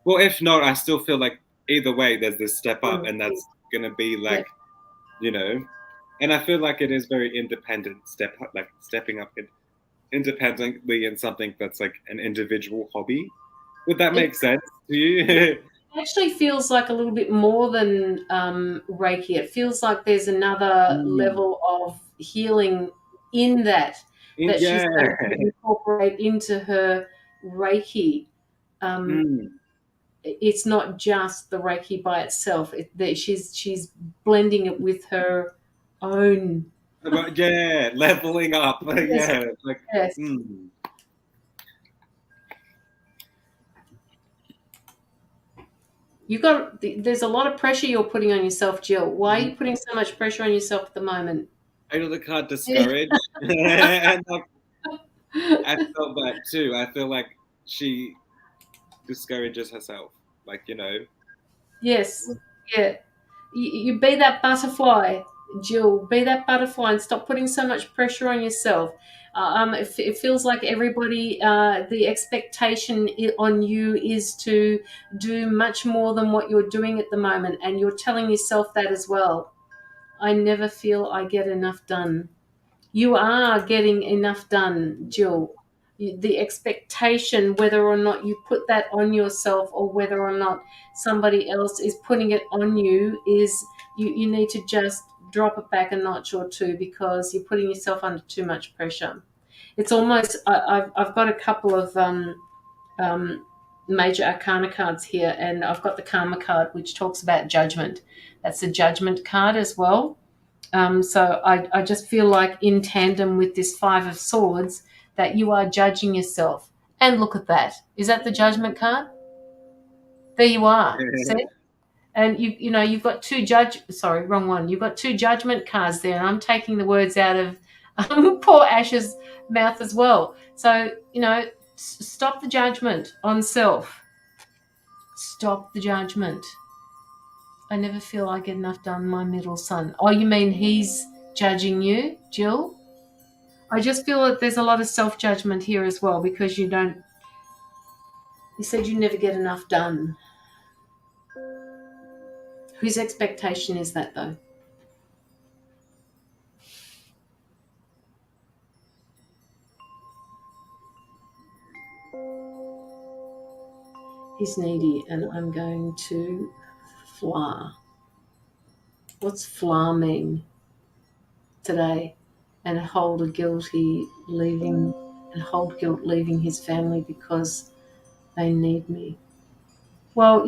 Well, if not, I still feel like either way, there's this step up, and that's gonna be like, you know, and I feel like it is very independent stepping up independently in something that's like an individual hobby. Would that make sense to you? It actually feels like a little bit more than Reiki. It feels like there's another level of healing in that she's going to incorporate into her Reiki. It's not just the Reiki by itself. She's blending it with her own. Yeah, leveling up. Yes. Yeah, like. Yes. There's a lot of pressure you're putting on yourself, Jill. Why are you putting so much pressure on yourself at the moment? I really can't discourage. And like, I felt that too. I feel like she discourages herself. Like, you know. Yes. Yeah. You be that butterfly, Jill. Be that butterfly and stop putting so much pressure on yourself. It feels like everybody, the expectation on you is to do much more than what you're doing at the moment, and you're telling yourself that as well. I never feel I get enough done. You are getting enough done, Jill. The expectation, whether or not you put that on yourself or whether or not somebody else is putting it on you, is you need to just drop it back a notch or two because you're putting yourself under too much pressure. It's almost I've got a couple of major arcana cards here, and I've got the karma card which talks about judgment. That's the judgment card as well. So I just feel like in tandem with this Five of Swords that you are judging yourself. And look at that. Is that the judgment card? There you are. See? And you've got two wrong one. You've got two judgment cards there, and I'm taking the words out of poor Ash's mouth as well. So, stop the judgment on self. Stop the judgment. I never feel I get enough done, my middle son. Oh, you mean he's judging you, Jill? I just feel that there's a lot of self-judgment here as well because you said you never get enough done. Whose expectation is that, though? He's needy, and I'm going to fla. What's fla mean today? And hold guilt leaving his family because they need me. Well,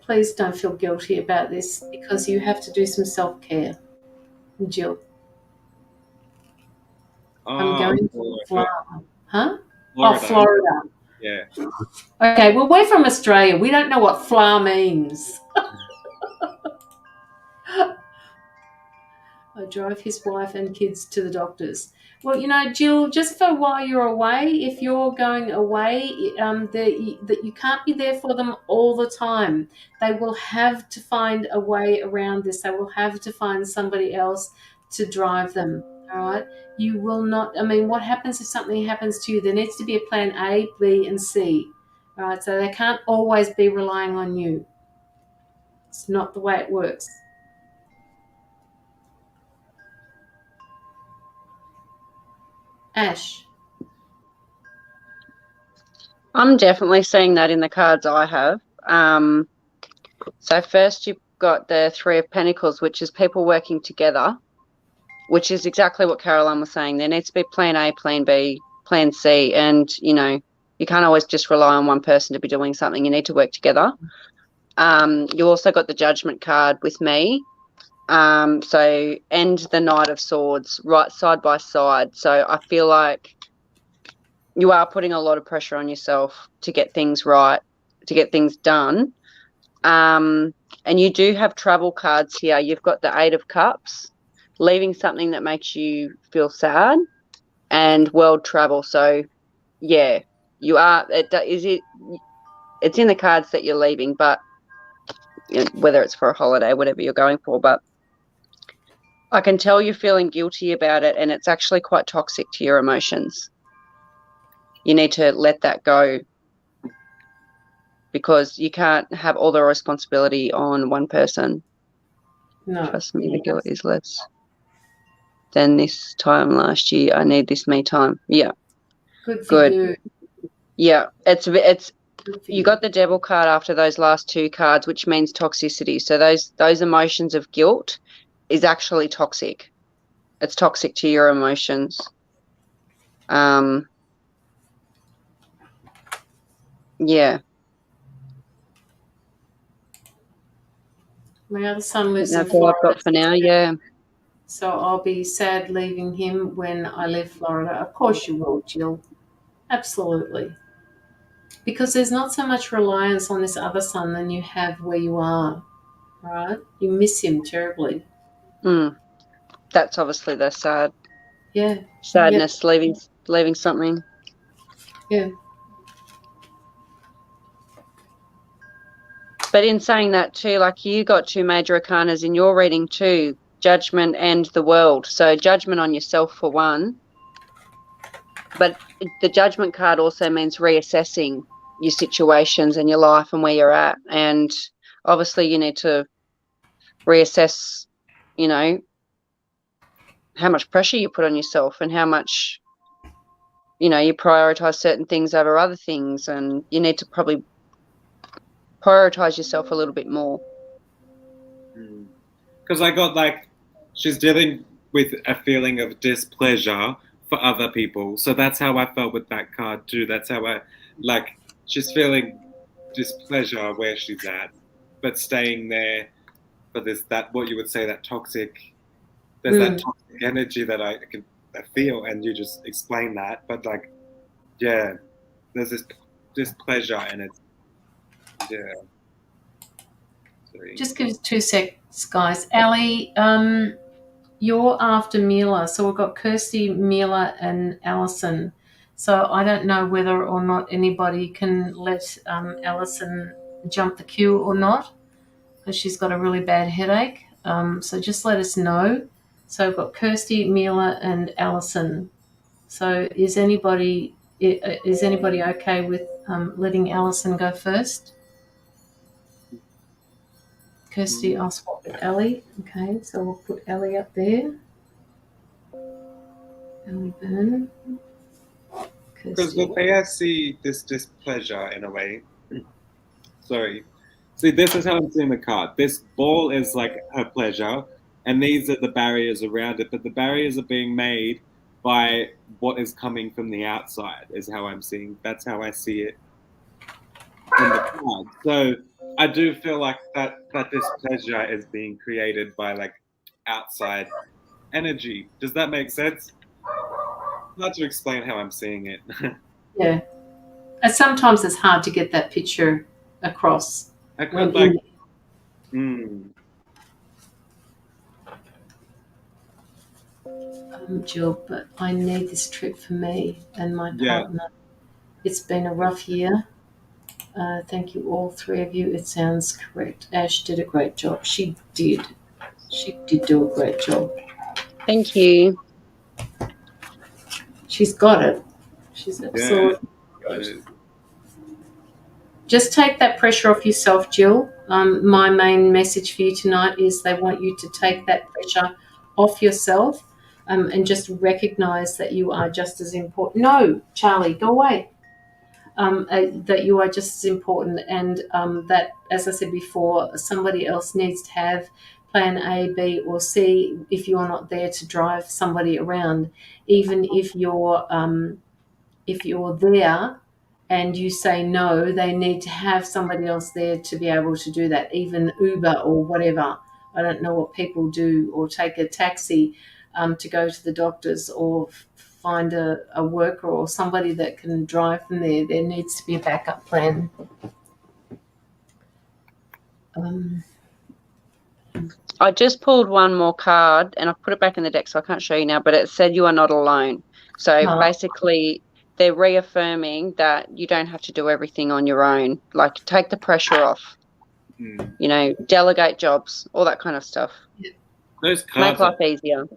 please don't feel guilty about this because you have to do some self-care, Jill. I'm going to Florida. Huh? Florida. Oh, Florida. Yeah. Okay, well, we're from Australia. We don't know what fla means. I drove his wife and kids to the doctors. Well, Jill, just for while you're away, if you're going away, that you can't be there for them all the time. They will have to find a way around this. They will have to find somebody else to drive them, all right? You will not, what happens if something happens to you? There needs to be a plan A, B, and C, all right? So they can't always be relying on you. It's not the way it works. Ash. I'm definitely seeing that in the cards I have. So first you've got the Three of Pentacles, which is people working together, which is exactly what Caroline was saying. There needs to be plan A, plan B, plan C, and, you can't always just rely on one person to be doing something. You need to work together. You also got the Judgment card with me. And the Knight of Swords, right side by side. So I feel like you are putting a lot of pressure on yourself to get things right, to get things done. And you do have travel cards here. You've got the Eight of Cups, leaving something that makes you feel sad, and world travel. So, yeah, you are. It's in the cards that you're leaving, but whether it's for a holiday, whatever you're going for, but I can tell you're feeling guilty about it, and it's actually quite toxic to your emotions. You need to let that go because you can't have all the responsibility on one person. No. Trust me, the guilt is less than this time last year. I need this me time. Yeah. Good for you. Yeah. It's you got the Devil card after those last two cards, which means toxicity. So those emotions of guilt is actually toxic. It's toxic to your emotions. Yeah. My other son lives That's in all Florida. I've got for now, yeah. So I'll be sad leaving him when I leave Florida. Of course you will, Jill. Absolutely. Because there's not so much reliance on this other son than you have where you are, right? You miss him terribly. That's obviously the sadness, Yep. leaving something. Yeah. But in saying that too, like you got two major arcanas in your reading too, Judgment and the World. So Judgment on yourself for one, but the Judgment card also means reassessing your situations and your life and where you're at. And obviously you need to reassess, how much pressure you put on yourself and how much, you prioritize certain things over other things, and you need to probably prioritize yourself a little bit more. Because I got like, she's dealing with a feeling of displeasure for other people. So that's how I felt with that card too. That's how I, like, she's feeling displeasure where she's at, but staying there for that, what you would say, that toxic, there's that toxic energy that I feel, and you just explain that. But like, yeah, there's this displeasure, and it's, yeah. Sorry. Just give us 2 seconds, guys. Ali, you're after Mila. So we've got Kirsty, Mila, and Alison. So I don't know whether or not anybody can let Alison jump the queue or not, because she's got a really bad headache. So just let us know. So we've got Kirsty, Mila, and Alison. So is anybody okay with letting Alison go first? Kirsty, I'll swap with Ellie. Okay, so we'll put Ellie up there. Ellie Byrne. Because the way I see this displeasure in a way, sorry. See, this is how I'm seeing the card. This ball is like her pleasure, and these are the barriers around it. But the barriers are being made by what is coming from the outside, is how I'm seeing. That's how I see it in the card. So I do feel like that displeasure is being created by like outside energy. Does that make sense? Hard to explain how I'm seeing it. Yeah. And sometimes it's hard to get that picture across. I could like, Jill, but I need this trip for me and my Yeah. partner. It's been a rough year. Thank you, all 3 of you. It sounds correct. Ash did a great job. She did. She did do a great job. Thank you. She's got it. She's absolutely got it. Just take that pressure off yourself, Jill. My main message for you tonight is they want you to take that pressure off yourself and just recognize that you are just as important. No, Charlie, go away. That you are just as important, and that, as I said before, somebody else needs to have plan A, B, or C if you're not there to drive somebody around. Even if you're there and you say no, they need to have somebody else there to be able to do that, even Uber or whatever. I don't know what people do, or take a taxi to go to the doctors, or find a worker or somebody that can drive from there. There needs to be a backup plan. I just pulled one more card and I put it back in the deck, so I can't show you now, but it said you are not alone. So basically they're reaffirming that you don't have to do everything on your own. Like, take the pressure off. You know, delegate jobs, all that kind of stuff. Those cards make life easier.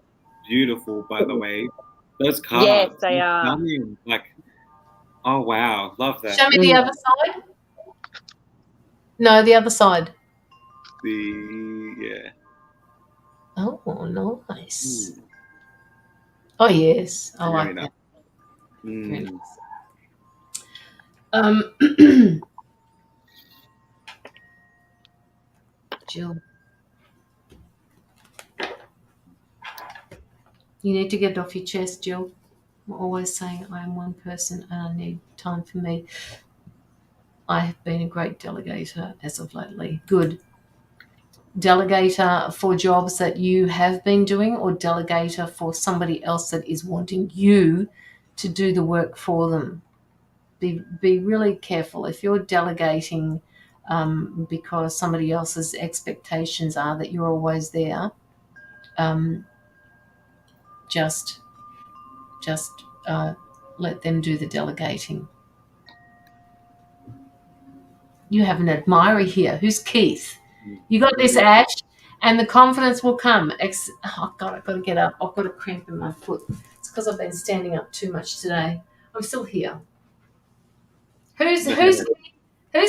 Beautiful, by the way. Those cards. Yes, they are. Like, oh wow, love that. Show me the other side. No, the other side. Yeah. Oh, nice. Oh yes, I like that. Very nice. Jill, you need to get it off your chest, Jill. I'm always saying I am one person and I need time for me. I have been a great delegator as of lately. Good. Delegator for jobs that you have been doing, or delegator for somebody else that is wanting you to do the work for them. Be really careful. If you're delegating because somebody else's expectations are that you're always there, just let them do the delegating. You have an admirer here. Who's Keith? You got this, Ash, and the confidence will come. Oh God, I've got to get up. I've got a cramp in my foot. It's because I've been standing up too much today. I'm still here. Who's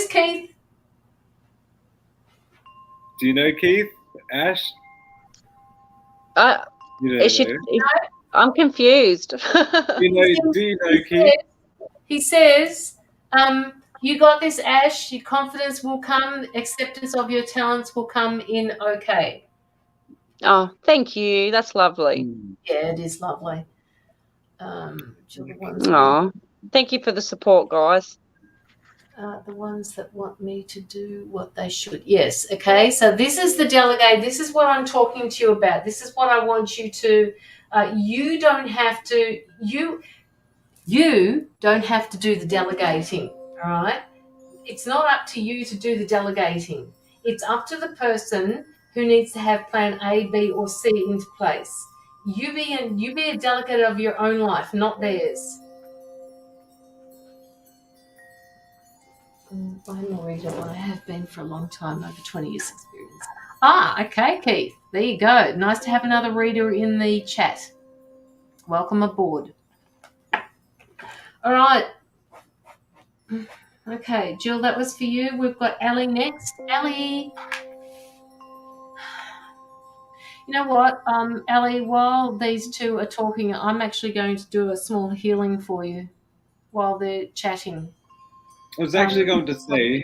Keith? Do you know Keith? Ash? I'm confused. Do you know Keith? He says You got this, Ash. Your confidence will come. Acceptance of your talents will come in okay. Oh, thank you. That's lovely. Yeah, it is lovely. The ones, Oh, thank you for the support, guys. the ones that want me to do what they should. Yes. Okay. So this is the delegate. This is what I'm talking to you about. This is what I want you to. You don't have to. You don't have to do the delegating. All right. It's not up to you to do the delegating. It's up to the person who needs to have plan A, B, or C into place. You be a delegate of your own life, not theirs. I'm a reader, but I have been for a long time, over 20 years experience. Okay, Keith. There you go. Nice to have another reader in the chat. Welcome aboard. All right. Okay, Jill, that was for you. We've got Ellie next. Ellie. You know what, Ellie, while these two are talking, I'm actually going to do a small healing for you while they're chatting. I was actually going to say,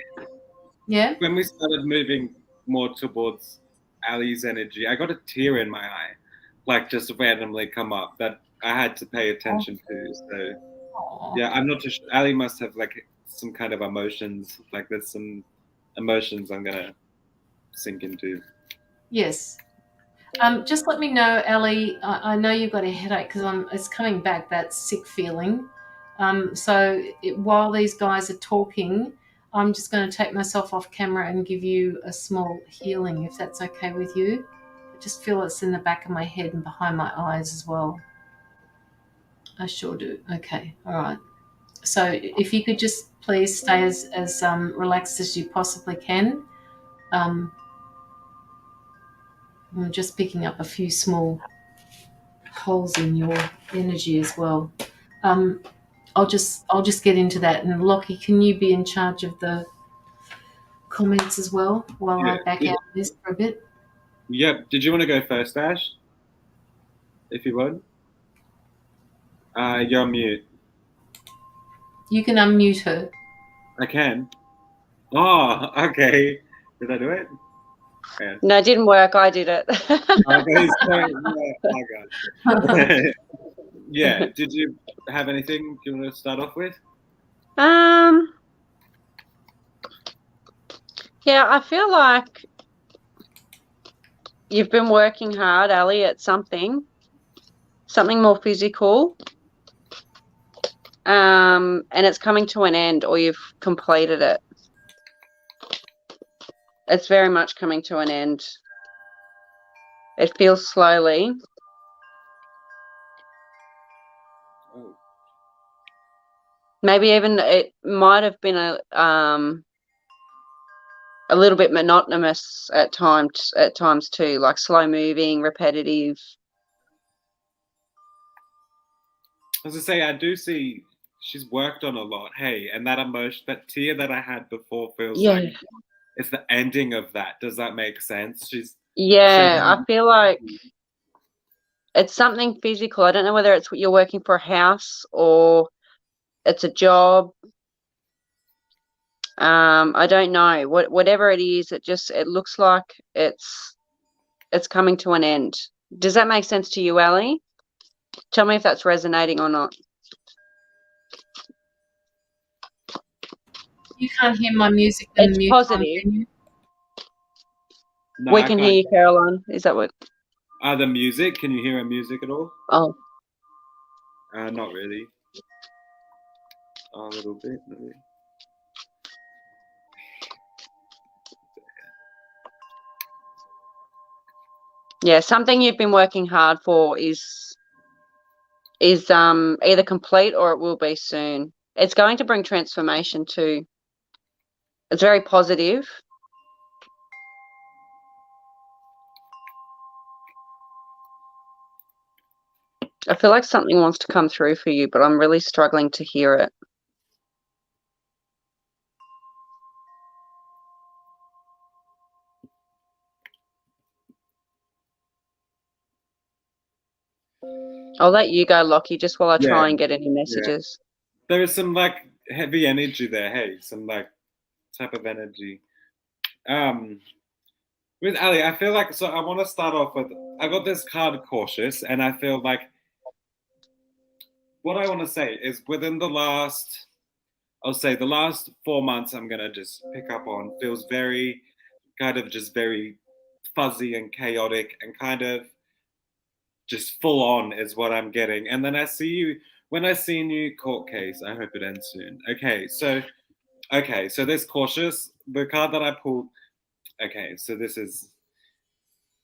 yeah, when we started moving more towards Ali's energy, I got a tear in my eye, like just randomly come up that I had to pay attention to. So yeah, I'm not too sure. Ali must have like some kind of emotions. Like there's some emotions I'm gonna sink into. Yes. Just let me know, Ellie. I know you've got a headache because it's coming back, that sick feeling. While these guys are talking, I'm just going to take myself off camera and give you a small healing, if that's okay with you. I just feel it's in the back of my head and behind my eyes as well. I sure do. Okay. All right. So if you could just please stay as relaxed as you possibly can. I'm just picking up a few small holes in your energy as well. I'll just get into that. And Lockie, can you be in charge of the comments as well while I back out of this for a bit? Yep. Did you want to go first, Ash? If you would. You're on mute. You can unmute her. I can. Oh, okay. Did I do it? Yeah. No, it didn't work. I did it. Okay, oh God. Yeah. Did you have anything you want to start off with? Yeah, I feel like you've been working hard, Ali, at something more physical. And it's coming to an end, or you've completed it. It's very much coming to an end. It feels slowly. Oh. Maybe even it might have been a little bit monotonous at times too, like slow moving, repetitive. As I say, I do see she's worked on a lot. Hey, and that emotion, that tear that I had before feels like it's the ending of that. Does that make sense? I feel like it's something physical. I don't know whether it's you're working for a house or it's a job. I don't know. Whatever it is, it looks like it's coming to an end. Does that make sense to you, Ali? Tell me if that's resonating or not. You can't hear my music. It's positive. No, we can hear you, Caroline. Is that what? The music. Can you hear her music at all? Oh. Not really. A little bit, maybe. Yeah, something you've been working hard for is either complete or it will be soon. It's going to bring transformation too. It's very positive. I feel like something wants to come through for you, but I'm really struggling to hear it. I'll let you go, Lockie, just while I try and get any messages. There is some like heavy energy there. Hey, some like type of energy. With Ali, I feel like, so I want to start off with, I got this card cautious, and I feel like what I want to say is within the last, I'll say the last 4 months, I'm going to just pick up on, feels very kind of just very fuzzy and chaotic and kind of just full on is what I'm getting. And then I see you, when I see you court case, I hope it ends soon. Okay, so this cautious, the card that I pulled, okay, so this is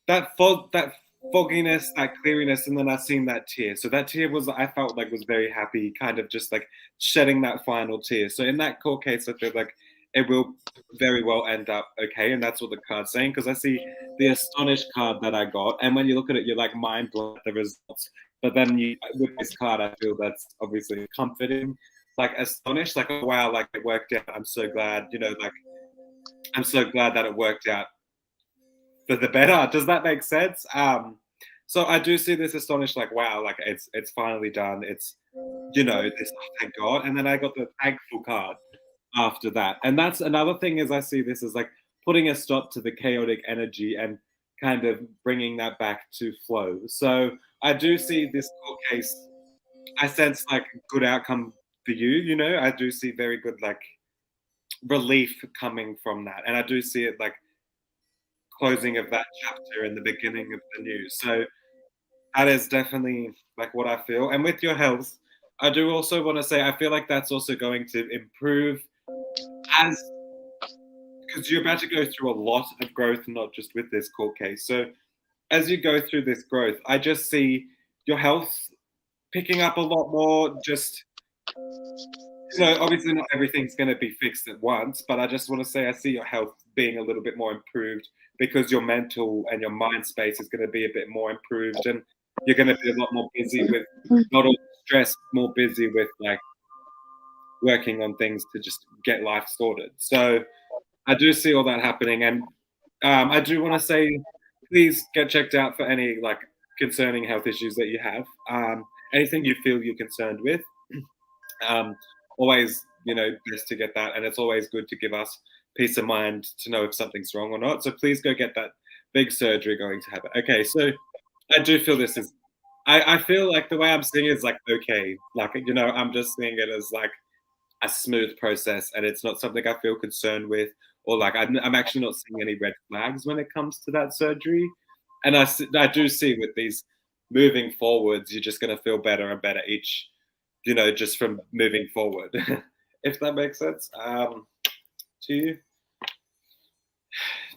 that fogginess, that cleariness, and then I seen that tear. So that tear was, I felt like, was very happy, kind of just like shedding that final tear. So in that court case, I feel like it will very well end up okay, and that's what the card's saying, because I see the astonished card that I got, and when you look at it, you're like mind blown at the results. But then you, with this card, I feel that's obviously comforting, like astonished, like, oh wow, like it worked out. I'm so glad, like I'm so glad that it worked out for the better. Does that make sense? So I do see this astonished, like, wow, like it's finally done. It's this, oh, thank God. And then I got the thankful card after that. And that's another thing, is I see this as like putting a stop to the chaotic energy and kind of bringing that back to flow. So I do see this court case, I sense like good outcome for you, I do see very good like relief coming from that. And I do see it like closing of that chapter and the beginning of the new. So that is definitely like what I feel. And with your health, I do also want to say I feel like that's also going to improve as, because you're about to go through a lot of growth, not just with this court case. So as you go through this growth, I just see your health picking up a lot more. Just, obviously not everything's going to be fixed at once, but I just want to say I see your health being a little bit more improved, because your mental and your mind space is going to be a bit more improved, and you're going to be a lot more busy with not all stress, more busy with like working on things to just get life sorted. So I do see all that happening, and I do want to say, please get checked out for any like concerning health issues that you have. Anything you feel you're concerned with, always, best to get that, and it's always good to give us peace of mind to know if something's wrong or not. So please go get that big surgery going to happen. Okay, so I do feel this is, I feel like the way I'm seeing it is like, okay, like, I'm just seeing it as like a smooth process, and it's not something I feel concerned with, or like I'm actually not seeing any red flags when it comes to that surgery. And I do see with these moving forwards, you're just going to feel better and better each, just from moving forward, if that makes sense. To you,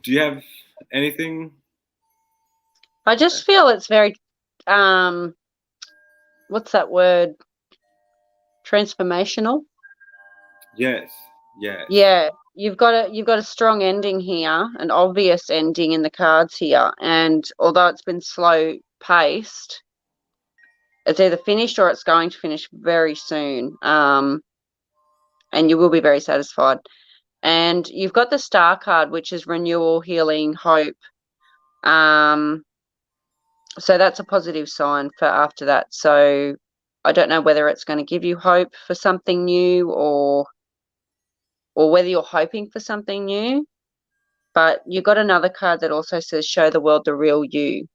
do you have anything? I just feel it's very, what's that word? Transformational. Yes. Yeah, you've got a strong ending here, an obvious ending in the cards here, and although it's been slow paced, it's either finished or it's going to finish very soon. And you will be very satisfied. And you've got the Star card, which is renewal, healing, hope. So that's a positive sign for after that. So I don't know whether it's going to give you hope for something new, or whether you're hoping for something new. But you got another card that also says show the world the real you.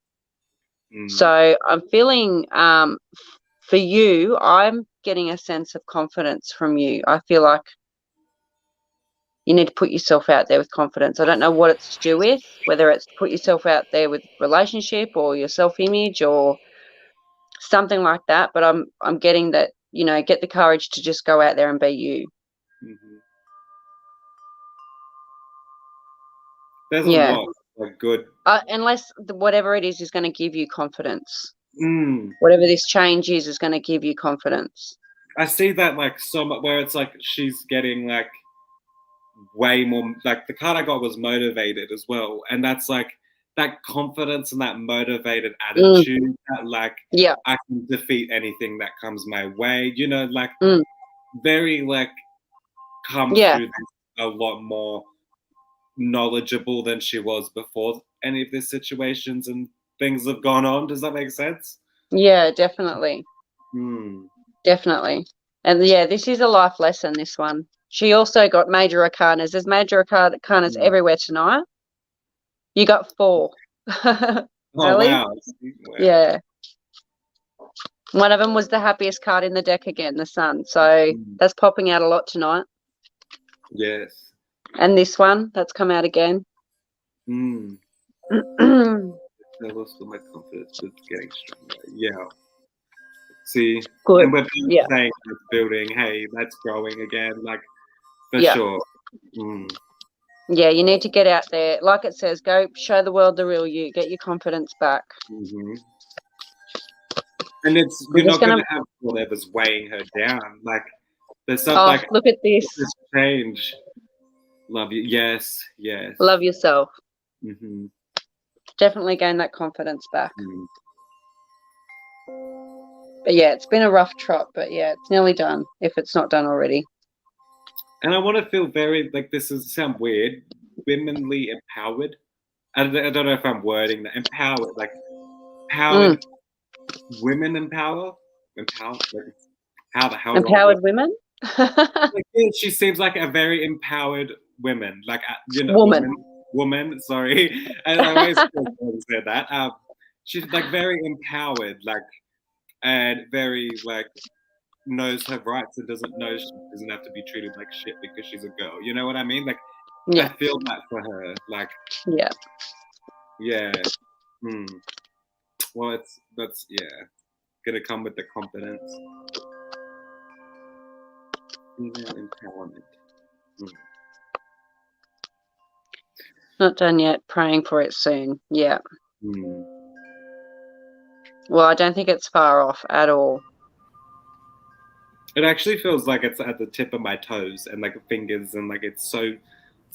So I'm feeling, for you, I'm getting a sense of confidence from you. I feel like you need to put yourself out there with confidence. I don't know what it's to do with, whether it's to put yourself out there with relationship or your self-image or something like that. But I'm getting that, get the courage to just go out there and be you. Mm-hmm. There's a lot of good. Unless whatever it is going to give you confidence. Mm. Whatever this change is going to give you confidence. I see that like so much, where it's like she's getting like way more, like the card I got was motivated as well, and that's like that confidence and that motivated attitude that like I can defeat anything that comes my way, like very like come through this a lot more knowledgeable than she was before any of these situations and things have gone on. Does that make sense? Yeah, definitely. Hmm. Definitely. And yeah, this is a life lesson, this one. She also got major arcanas. There's major arcanas everywhere tonight. You got 4. Oh, Ali? wow. Yeah. One of them was the happiest card in the deck again, the Sun. So that's popping out a lot tonight. Yes. And this one, that's come out again. That was for my confidence is getting stronger. Yeah. See, Good. and we're Yeah. saying that's building. Hey, that's growing again. Like for Yeah. sure. Yeah, you need to get out there. Like it says, go show the world the real you. Get your confidence back. And it's you're not going to have whatever's weighing her down. Like there's something. Like, look at this. Change. Love you. Yes. Yes. Love yourself. Definitely gain that confidence back. But yeah, it's been a rough trot, but yeah, it's nearly done if it's not done already. And I want to feel very, like, this is sound weird, womanly empowered. I don't know if I'm wording that. Empowered, like, empowered women empower? Empower? Like, how the hell? Empowered women? Like, yeah, she seems like a very empowered woman. Like, you know, woman, sorry. I always say that. She's, like, very empowered, like, and very, like, knows her rights and doesn't know she doesn't have to be treated like shit because she's a girl. You know what I mean? Like, I feel that for her. Like, yeah. Well, that's gonna come with the confidence. Female empowerment. Not done yet. Praying for it soon. Yeah. Well, I don't think it's far off at all. It actually feels like it's at the tip of my toes and like fingers and like it's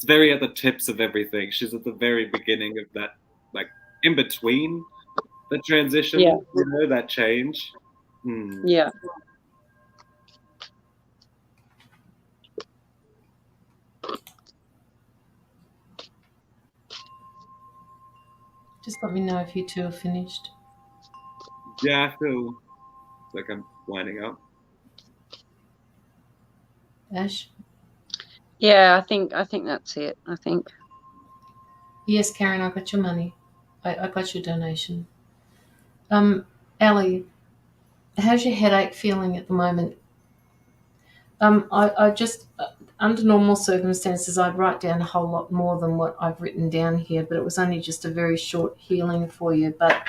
very at the tips of everything. She's at the very beginning of that, like in between the transition, you know, that change. Yeah. Just let me know if you two are finished. Yeah, I feel like I'm winding up. Ash? Yeah, I think that's it. I think. Yes, Karen, I got your money. I got your donation. Ellie, how's your headache feeling at the moment? I just, under normal circumstances, I'd write down a whole lot more than what I've written down here, but it was only just a very short healing for you. But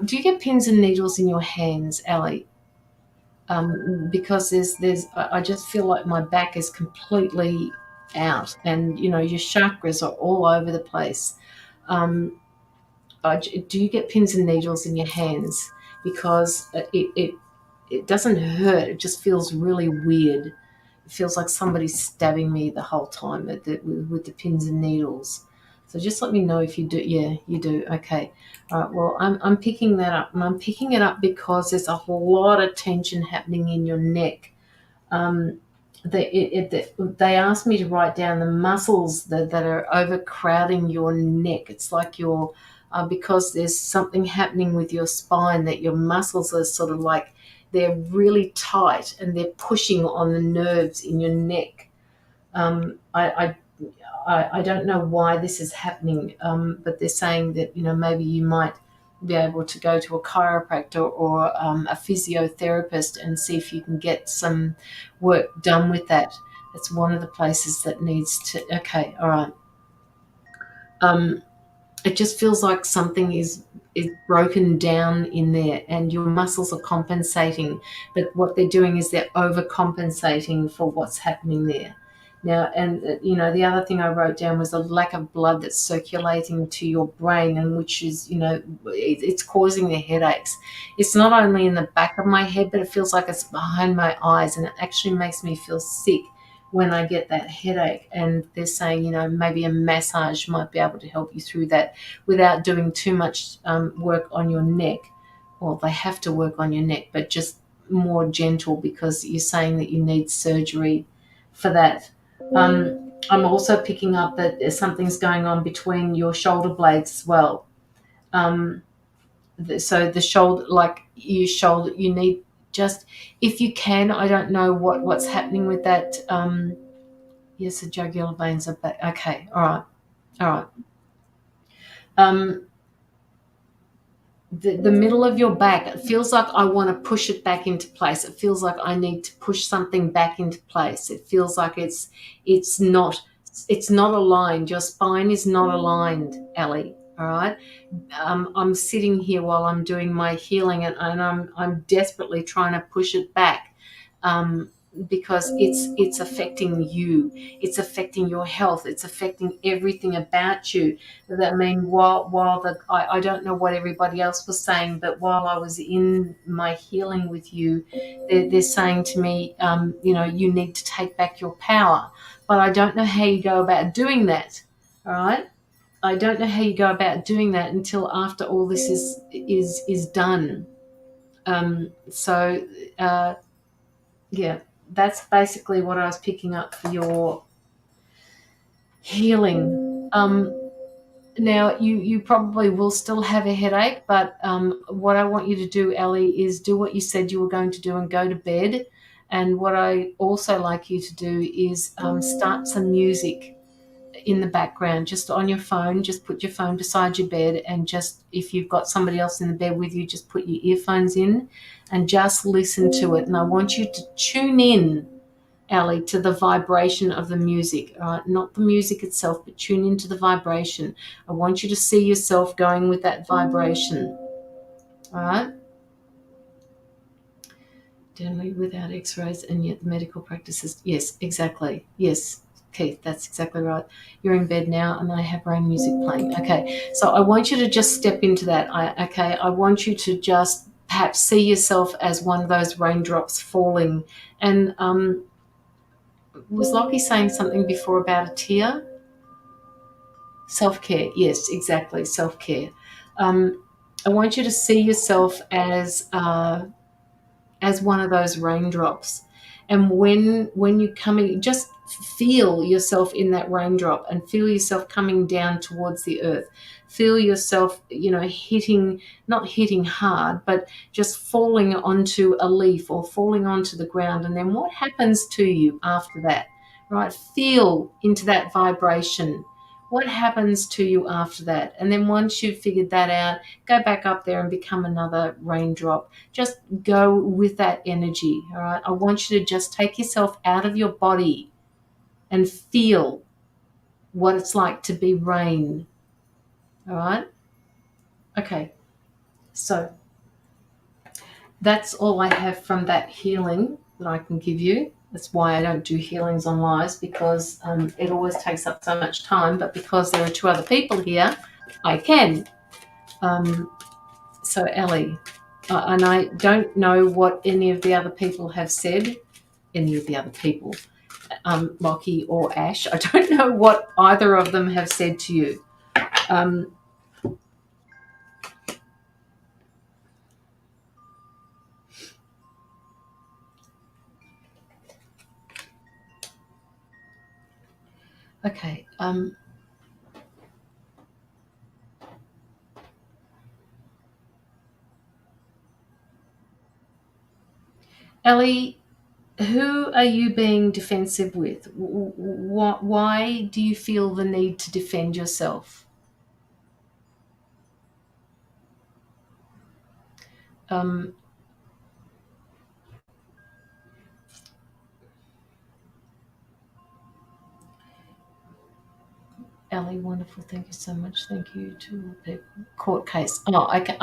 do you get pins and needles in your hands, Ellie? Because I just feel like my back is completely out, and you know your chakras are all over the place. Do you get pins and needles in your hands? Because it doesn't hurt. It just feels really weird. It feels like somebody's stabbing me the whole time with the pins and needles. So just let me know if you do. Yeah, you do. Okay. All right. Well, I'm picking that up, and I'm picking it up because there's a lot of tension happening in your neck. They asked me to write down the muscles that are overcrowding your neck. It's like because there's something happening with your spine that your muscles are sort of like they're really tight and they're pushing on the nerves in your neck. I don't know why this is happening, but they're saying that, you know, maybe you might be able to go to a chiropractor or a physiotherapist and see if you can get some work done with that. It's one of the places that needs to. Okay, all right. It just feels like something is broken down in there, and your muscles are compensating. But what they're doing is they're overcompensating for what's happening there. Now, and you know, the other thing I wrote down was a lack of blood that's circulating to your brain, and which is, you know, it's causing the headaches. It's not only in the back of my head, but it feels like it's behind my eyes, and it actually makes me feel sick when I get that headache. And they're saying, you know, maybe a massage might be able to help you through that without doing too much work on your neck. Well, they have to work on your neck, but just more gentle, because you're saying that you need surgery for that. I'm also picking up that something's going on between your shoulder blades as well. So the shoulder, like your shoulder, you need just if you can, I don't know what's happening with that. Yes, the jugular veins are back. Okay, all right. The middle of your back, it feels like I want to push it back into place. It feels like I need to push something back into place. It feels like it's not aligned. Your spine is not aligned, Ellie. All right. I'm sitting here while I'm doing my healing, and I'm desperately trying to push it back. Because it's affecting you, it's affecting your health, it's affecting everything about you. I mean, while I don't know what everybody else was saying, but while I was in my healing with you, they're saying to me, you need to take back your power. But I don't know how you go about doing that. All right. I don't know how you go about doing that until after all this is done. Yeah, that's basically what I was picking up for your healing. Now, you probably will still have a headache, but what I want you to do, Ellie, is do what you said you were going to do and go to bed. And what I also like you to do is start some music in the background, just on your phone. Just put your phone beside your bed, and just, if you've got somebody else in the bed with you, just put your earphones in and just listen to it. And I want you to tune in, Ellie, to the vibration of the music, all right? Not the music itself, but tune into the vibration. I want you to see yourself going with that vibration, all right? Generally without x-rays, and yet the medical practices, yes, exactly, yes, Keith, that's exactly right. You're in bed now and I have rain music playing. Okay, so I want you to just step into that. I want you to just perhaps see yourself as one of those raindrops falling. And was Lockie saying something before about a tear? Self-care, yes, exactly, self-care. I want you to see yourself as one of those raindrops. And when you're coming, just feel yourself in that raindrop and feel yourself coming down towards the earth. Feel yourself, not hitting hard, but just falling onto a leaf or falling onto the ground. And then what happens to you after that, right? Feel into that vibration. What happens to you after that? And then once you've figured that out, go back up there and become another raindrop. Just go with that energy, all right? I want you to just take yourself out of your body and feel what it's like to be rain, all right? Okay, so that's all I have from that healing that I can give you. That's why I don't do healings on lives, because it always takes up so much time, but because there are two other people here, I can. So Ellie, and I don't know what any of the other people have said, Lockie or Ash. I don't know what either of them have said to you. Okay. Ellie, who are you being defensive with? Why do you feel the need to defend yourself? Ellie, wonderful. Thank you so much. Thank you to all people. Court case. Oh, okay.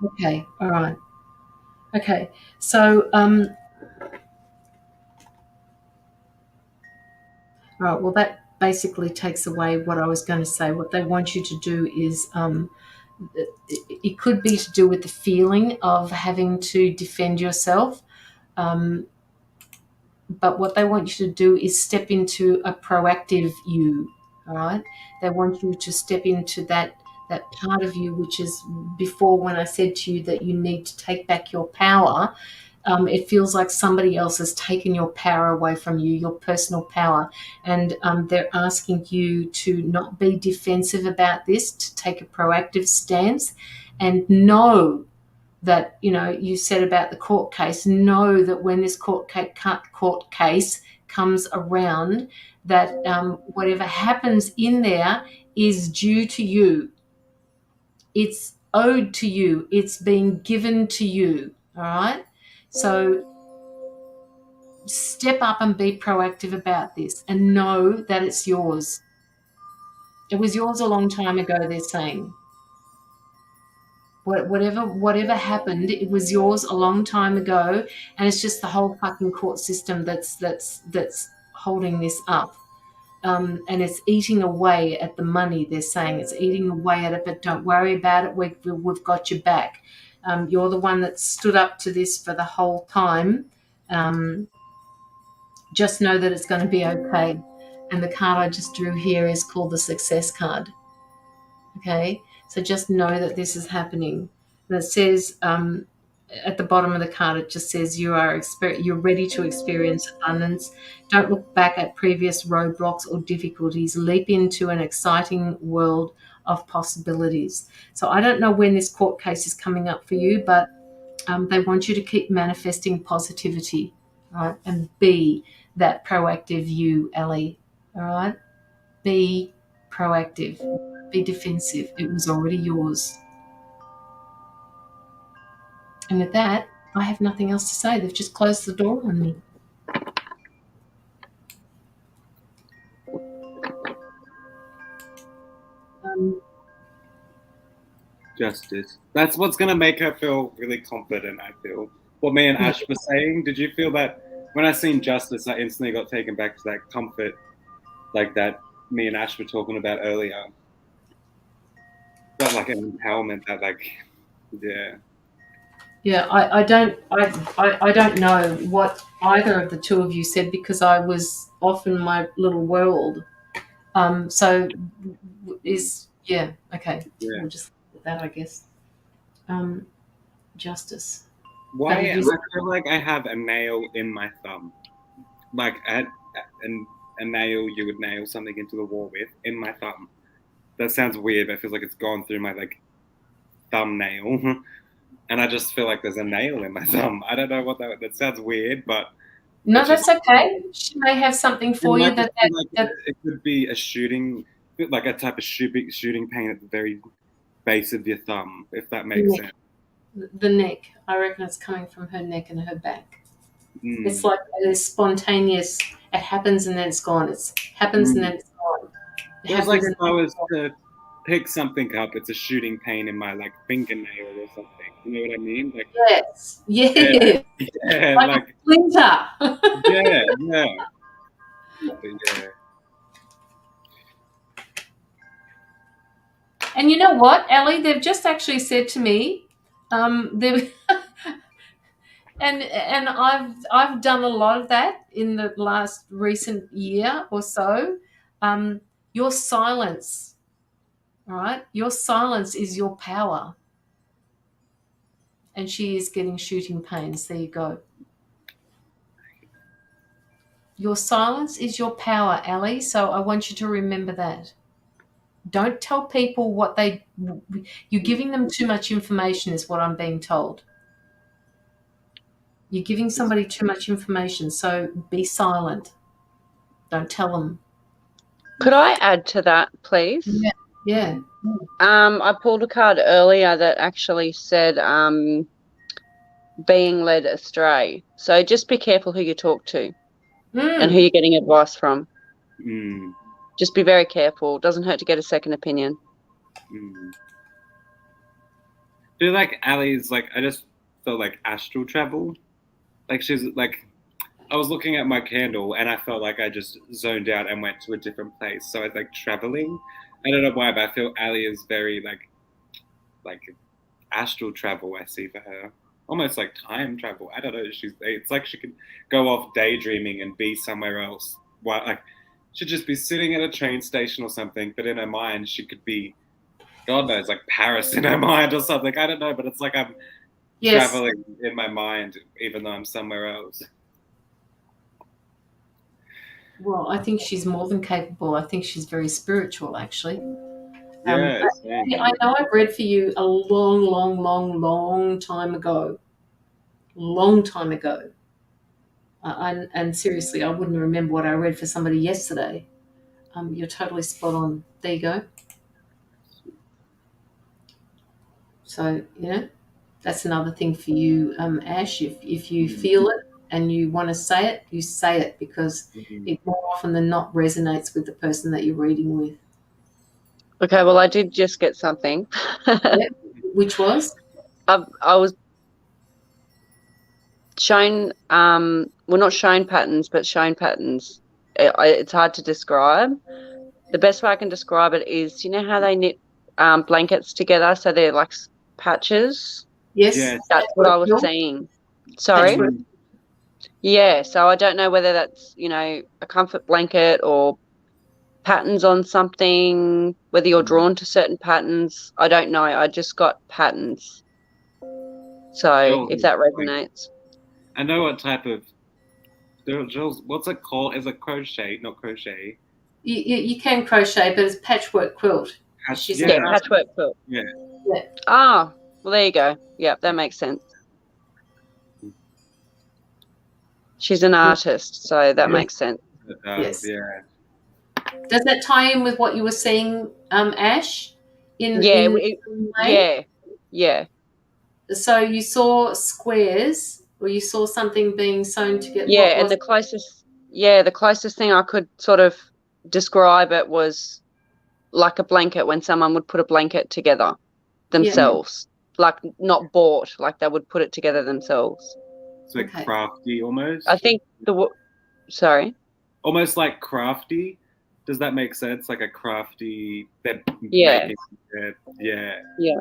Okay. All right. Okay. So, right. Well, that basically takes away what I was going to say. What they want you to do is, it could be to do with the feeling of having to defend yourself. But what they want you to do is step into a proactive you, all right? They want you to step into that part of you, which is before, when I said to you that you need to take back your power. It feels like somebody else has taken your power away from you, your personal power. And they're asking you to not be defensive about this, to take a proactive stance and know that, you know, you said about the court case, know that when this court case comes around, that whatever happens in there is due to you. It's owed to you. It's being given to you. All right? So step up and be proactive about this and know that it's yours. It was yours a long time ago, they're saying. Whatever happened, it was yours a long time ago, and it's just the whole fucking court system that's holding this up. And it's eating away at the money, they're saying. It's eating away at it, but don't worry about it. We've got your back. You're the one that stood up to this for the whole time. Just know that it's going to be okay. And the card I just drew here is called the Success card. Okay? So just know that this is happening. And it says at the bottom of the card, it just says you're ready to experience abundance. Don't look back at previous roadblocks or difficulties. Leap into an exciting world of possibilities. So I don't know when this court case is coming up for you, but they want you to keep manifesting positivity, right? And be that proactive you, Ellie, all right? Be proactive. Be defensive. It was already yours. And with that, I have nothing else to say. They've just closed the door on me. Justice. That's what's going to make her feel really confident, I feel. What me and Ash were saying, did you feel that when I seen Justice, I instantly got taken back to that comfort, like that me and Ash were talking about earlier? Felt like an empowerment that, like, yeah. Yeah, I don't know what either of the two of you said because I was off in my little world. So yeah, okay. Yeah. We'll just look at that, I guess. Justice. Why? I feel like I have a nail in my thumb. Like a nail you would nail something into the wall with in my thumb. That sounds weird, but it feels like it's gone through my like thumbnail. And I just feel like there's a nail in my thumb. I don't know what that sounds weird, but no, that's okay. She may have something for you that it could be a shooting, like a type of shooting pain at the very base of your thumb, if that makes sense. The neck. I reckon it's coming from her neck and her back. It's like a spontaneous. It happens and then it's gone. It happens and then it's gone. It's like if I was to pick something up, it's a shooting pain in my like fingernail or something. You know what I mean? Like, yes. Yeah, like a splinter. yeah. And you know what, Ellie? They've just actually said to me, and I've done a lot of that in the last recent year or so. Your silence, all right? Your silence is your power. And she is getting shooting pains. There you go. Your silence is your power, Ellie. So I want you to remember that. Don't tell people what you're giving them too much information is what I'm being told. You're giving somebody too much information, so be silent. Don't tell them. Could I add to that, please? Yeah. I pulled a card earlier that actually said being led astray. So just be careful who you talk to and who you're getting advice from. Just be very careful. It doesn't hurt to get a second opinion. I feel like Ali's like, I just felt like astral travel. Like she's like, I was looking at my candle and I felt like I just zoned out and went to a different place. So I was like traveling. I don't know why, but I feel Ali is very like astral travel. I see for her, almost like time travel. I don't know. It's like she could go off daydreaming and be somewhere else. Why, like she'd just be sitting at a train station or something, but in her mind she could be, God knows, like Paris in her mind or something. I don't know, but it's like I'm traveling in my mind, even though I'm somewhere else. Well, I think she's more than capable. I think she's very spiritual, actually. Yeah, same. I know I've read for you a long time ago. Long time ago. And seriously, I wouldn't remember what I read for somebody yesterday. You're totally spot on. There you go. So, that's another thing for you, Ash. If you feel it and you want to say it because it more often than not resonates with the person that you're reading with. Okay, well, I did just get something. Yep. Which was? I was shown, well, not shown patterns, but shown patterns. It's hard to describe. The best way I can describe it is, you know how they knit blankets together so they're like patches? Yes. Yes. That's what I was seeing. Sorry? Patchwork. Yeah, so I don't know whether that's, a comfort blanket or patterns on something, whether you're drawn to certain patterns. I don't know. I just got patterns. So if that resonates. I know what type of Jules, what's it called? Is it crochet? Not crochet. You can crochet, but it's patchwork quilt. Patchwork quilt. Yeah. Ah, well, there you go. Yeah, that makes sense. She's an artist, so that makes sense. Yes. Yeah. Does that tie in with what you were saying, Ash? Yeah. So you saw squares, or you saw something being sewn together. Yeah, and the closest thing I could sort of describe it was like a blanket, when someone would put a blanket together themselves, like not bought, like they would put it together themselves. It's like crafty almost. I think sorry. Almost like crafty. Does that make sense? Like a crafty. Yeah. Yeah. Yeah.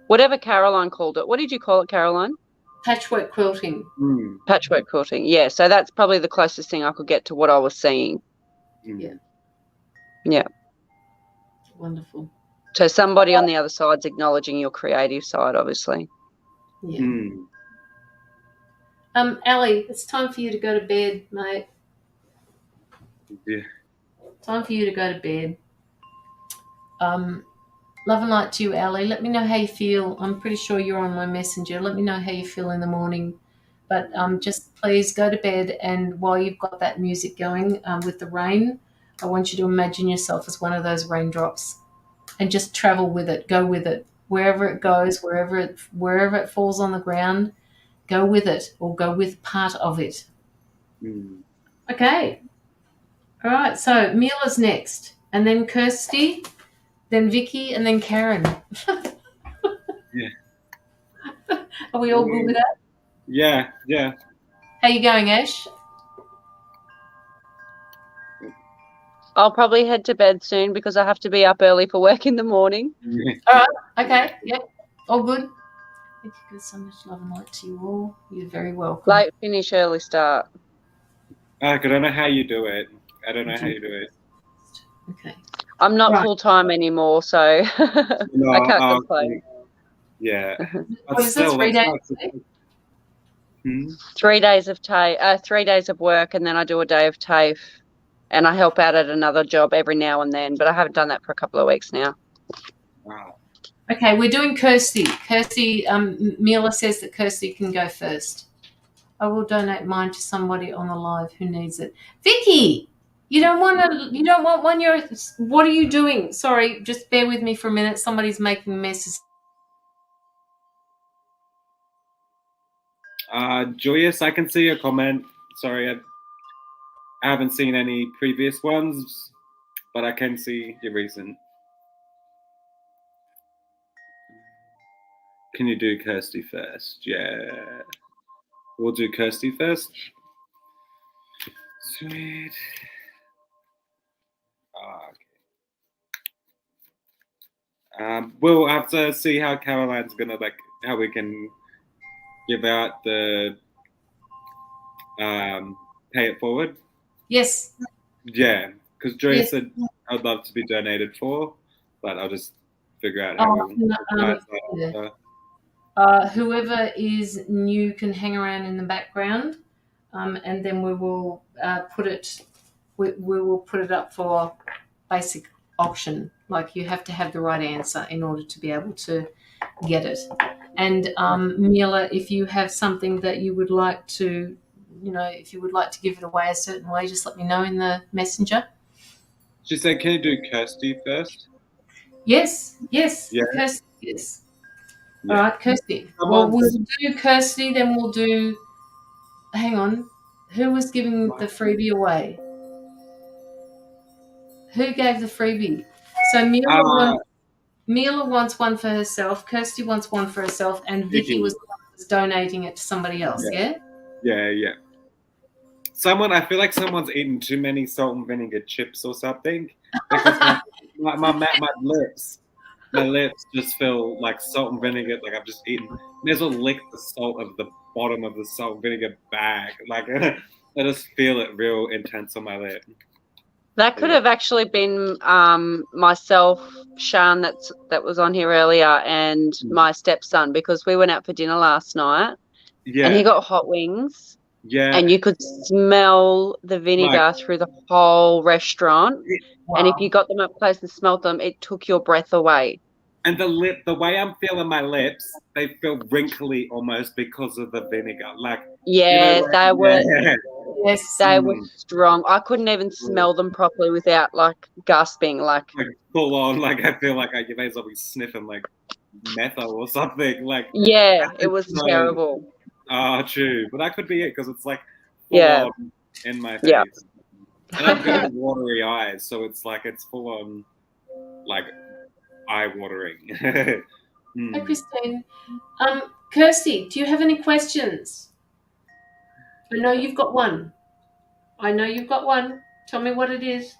Whatever Caroline called it. What did you call it, Caroline? Patchwork quilting. Patchwork quilting. Yeah. So that's probably the closest thing I could get to what I was seeing. Yeah. Yeah. Wonderful. So somebody on the other side's acknowledging your creative side, obviously. Yeah. Ali, it's time for you to go to bed, mate. Yeah. Time for you to go to bed. Love and light to you, Ali. Let me know how you feel. I'm pretty sure you're on my messenger. Let me know how you feel in the morning. But just please go to bed, and while you've got that music going with the rain, I want you to imagine yourself as one of those raindrops and just travel with it. Go with it. Wherever it goes, wherever it falls on the ground, go with it, or go with part of it. Okay. All right. So Mila's next, and then Kirsty, then Vicky, and then Karen. Yeah. Are we all good with that? Yeah. How you going, Ash? I'll probably head to bed soon because I have to be up early for work in the morning. All right. Okay. Yep. All good. Thank you so much. Love and light to you all. You're very welcome. Late finish, early start. I don't know how you do it. Okay. I'm not full time anymore, so No, I can't complain. Yeah. What is it? 3 days? 3 days of 3 days of work, and then I do a day of TAFE, and I help out at another job every now and then, but I haven't done that for a couple of weeks now. Wow. Okay, we're doing Kirsty. Kirsty, Mila says that Kirsty can go first. I will donate mine to somebody on the live who needs it. Vicky, you don't want one. What are you doing? Sorry, just bear with me for a minute. Somebody's making messes. Joyous, I can see your comment. Sorry, I haven't seen any previous ones, but I can see your recent. Can you do Kirsty first? Yeah. We'll do Kirsty first. Sweet. Okay. We'll have to see how Caroline's gonna how we can give out the pay it forward. Yes. Yeah, because Joy said I'd love to be donated for, but I'll just figure out how whoever is new can hang around in the background, and then we will put it. We will put it up for basic auction. Like you have to have the right answer in order to be able to get it. And Mila, if you have something that you would like to, if you would like to give it away a certain way, just let me know in the messenger. She said, "Can you do Kirsty first?" Yes. Yeah. Kirsty, yes. Yeah. All right, Kirsty. Well, we'll do Kirsty, then we'll do. Hang on. Who was giving the freebie away? Who gave the freebie? So Mila wants one for herself, Kirsty wants one for herself, and Vicky was donating it to somebody else, yeah? Yeah. I feel like someone's eaten too many salt and vinegar chips or something. Because my lips just feel like salt and vinegar. Like I've just eaten. May as well lick the salt of the bottom of the salt and vinegar bag. Like I just feel it real intense on my lip. That could have actually been myself, Shan, that was on here earlier, and my stepson, because we went out for dinner last night. Yeah. And he got hot wings. Yeah. And you could smell the vinegar through the whole restaurant. Wow. And if you got them up close and smelled them, it took your breath away. And the way I'm feeling my lips, they feel wrinkly almost because of the vinegar. Like they were strong. I couldn't even smell them properly without like gasping, like full on. Like I feel like you may as well be sniffing like methyl or something. Like it was terrible. True, but that could be it because it's like full on in my face. And I've got watery eyes, so it's like it's full on like eye watering. Hi, Christine. Kirsty, do you have any questions? I know you've got one. Tell me what it is.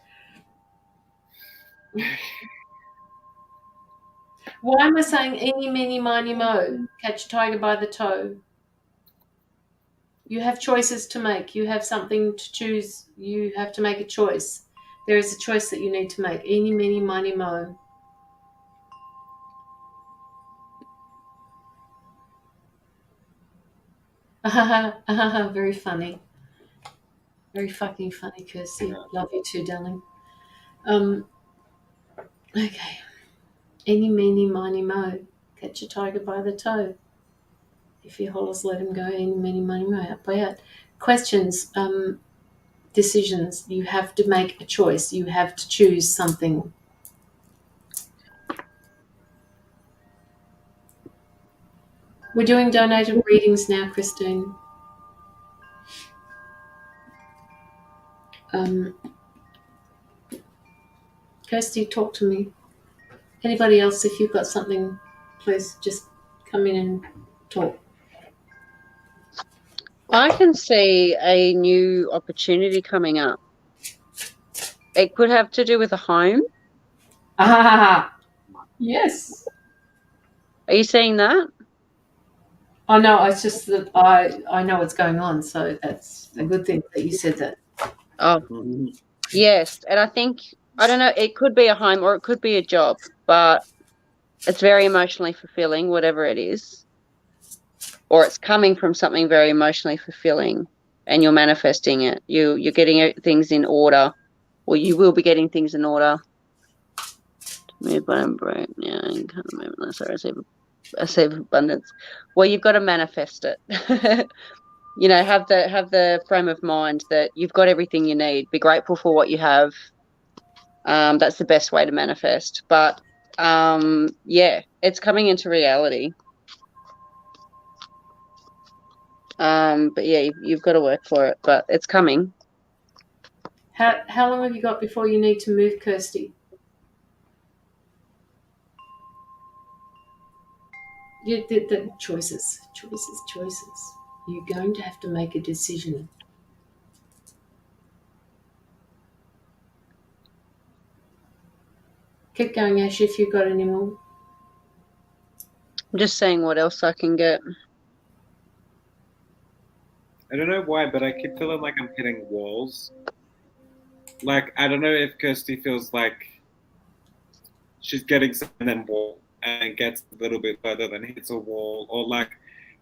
Why am I saying eeny, meeny, miny, mo? Catch a tiger by the toe. You have choices to make. You have something to choose. You have to make a choice. There is a choice that you need to make. Eeny, meeny, miny, mo. Very funny. Very fucking funny, Kirsty. Love you too, darling. Okay. Eeny, meeny, miny, mo. Catch a tiger by the toe. If you hollers, let him go. Eeny, meeny, miny, mo. Out by out. Questions. Decisions. You have to make a choice. You have to choose something. We're doing donated readings now, Christine. Kirsty, talk to me. Anybody else, if you've got something, please just come in and talk. I can see a new opportunity coming up. It could have to do with a home. Yes. Are you seeing that? Oh, no, it's just that I know what's going on, so that's a good thing that you said that. Oh, yes. And I think, I don't know, it could be a home or it could be a job, but it's very emotionally fulfilling, whatever it is. Or it's coming from something very emotionally fulfilling and you're manifesting it. You're getting things in order, or you will be getting things in order. Move by break. Yeah, you can't move unless I receive abundance. Well, you've got to manifest it. Have the frame of mind that you've got everything you need. Be grateful for what you have. That's the best way to manifest. But it's coming into reality. But yeah, you've got to work for it, but it's coming. How long have you got before you need to move, Kirsty? The choices. You're going to have to make a decision. Keep going, Ash, if you've got any more. I'm just saying what else I can get. I don't know why, but I keep feeling like I'm hitting walls. Like, I don't know if Kirsty feels like she's getting something and then wall and gets a little bit further than hits a wall, or like,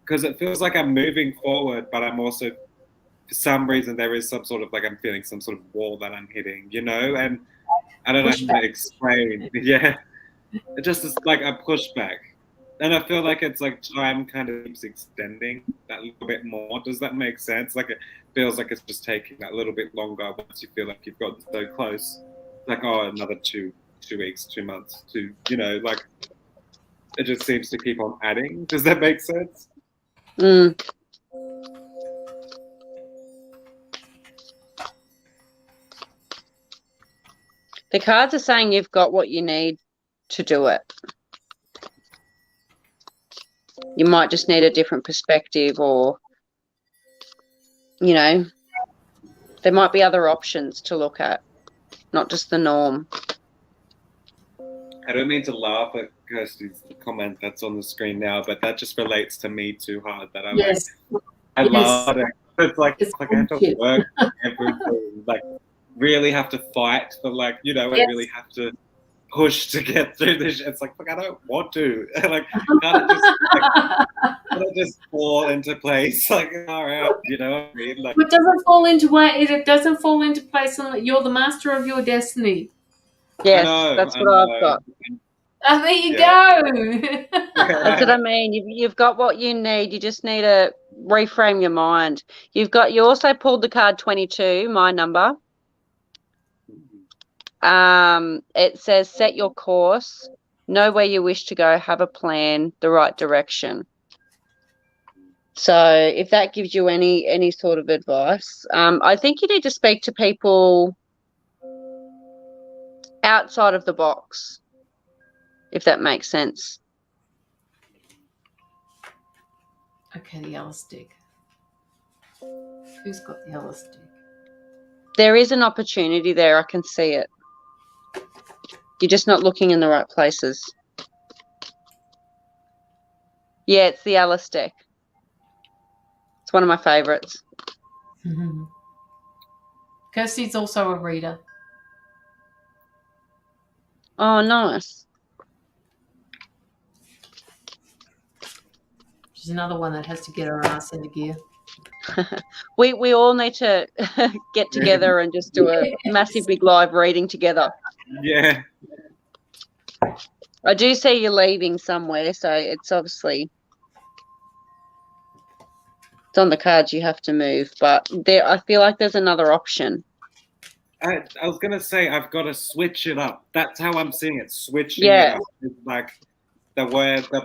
because it feels like I'm moving forward, but I'm also, for some reason, there is some sort of like I'm feeling some sort of wall that I'm hitting, and I don't know how Pushback. to explain. Yeah, it just is like a pushback, and I feel like it's like time kind of keeps extending that little bit more. Does that make sense? Like it feels like it's just taking that little bit longer once you feel like you've gotten so close. Like, oh, another 2 weeks, 2 months, like it just seems to keep on adding. Does that make sense? Mm. The cards are saying you've got what you need to do it. You might just need a different perspective, or, there might be other options to look at, not just the norm. I don't mean to laugh at Kirsty's comment that's on the screen now, but that just relates to me too hard. That I Yes. I Yes. love it. It's like It's I have to bullshit. work everything, like really have to fight for I Yes. really have to push to get through this. It's like I don't want to. Like can't it just fall into place? Like all right, you know what I mean? Like It doesn't fall into it doesn't fall into place unless you're the master of your destiny. Yes, I that's know. what I've got. Oh, there you Yeah. go. That's what I mean. You've got what you need. You just need to reframe your mind. You also pulled the card 22, my number. It says set your course, know where you wish to go, have a plan, the right direction. So if that gives you any sort of advice, I think you need to speak to people outside of the box, if that makes sense. Okay, the yellow stick. Who's got the yellow stick? There is an opportunity there. I can see it. You're just not looking in the right places. Yeah, it's the Alice deck. It's one of my favorites. Mm-hmm. Kirsty's also a reader. Oh, nice. She's another one that has to get her ass into gear. We all need to get together and just do a massive big live reading together. Yeah. I do see you leaving somewhere, so it's obviously it's on the cards you have to move, but I feel like there's another option. I was gonna say I've got to switch it up. That's how I'm seeing it. Switching Yeah. it up. It's like the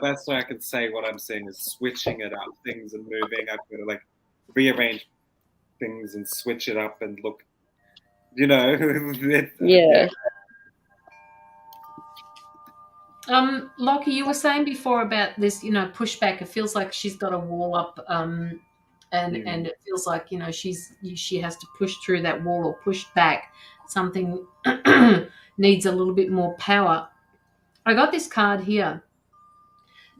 best way I can say what I'm seeing is switching it up. Things and moving. I've got to rearrange things and switch it up and look. Yeah. Lockie, you were saying before about this, pushback. It feels like she's got a wall up, and it feels like she has to push through that wall or push back. Something needs a little bit more power. I got this card here,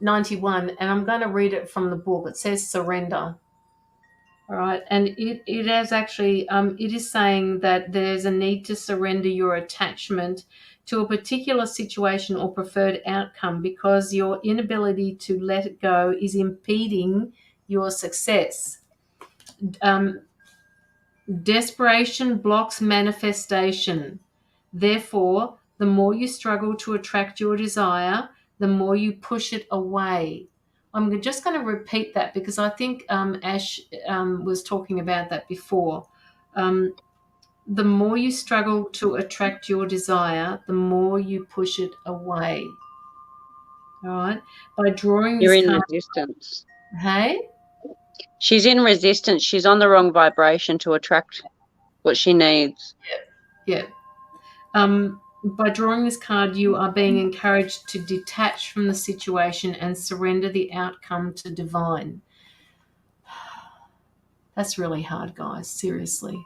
91, and I'm going to read it from the book. It says surrender. All right, and it has actually it is saying that there's a need to surrender your attachment to a particular situation or preferred outcome because your inability to let it go is impeding your success. Desperation blocks manifestation. Therefore, the more you struggle to attract your desire, the more you push it away. I'm just going to repeat that because I think Ash was talking about that before. The more you struggle to attract your desire, the more you push it away. All right? By drawing this You're in card, resistance. hey? She's in resistance. She's on the wrong vibration to attract what she needs. Yeah. By drawing this card, you are being encouraged to detach from the situation and surrender the outcome to divine. That's really hard, guys. Seriously.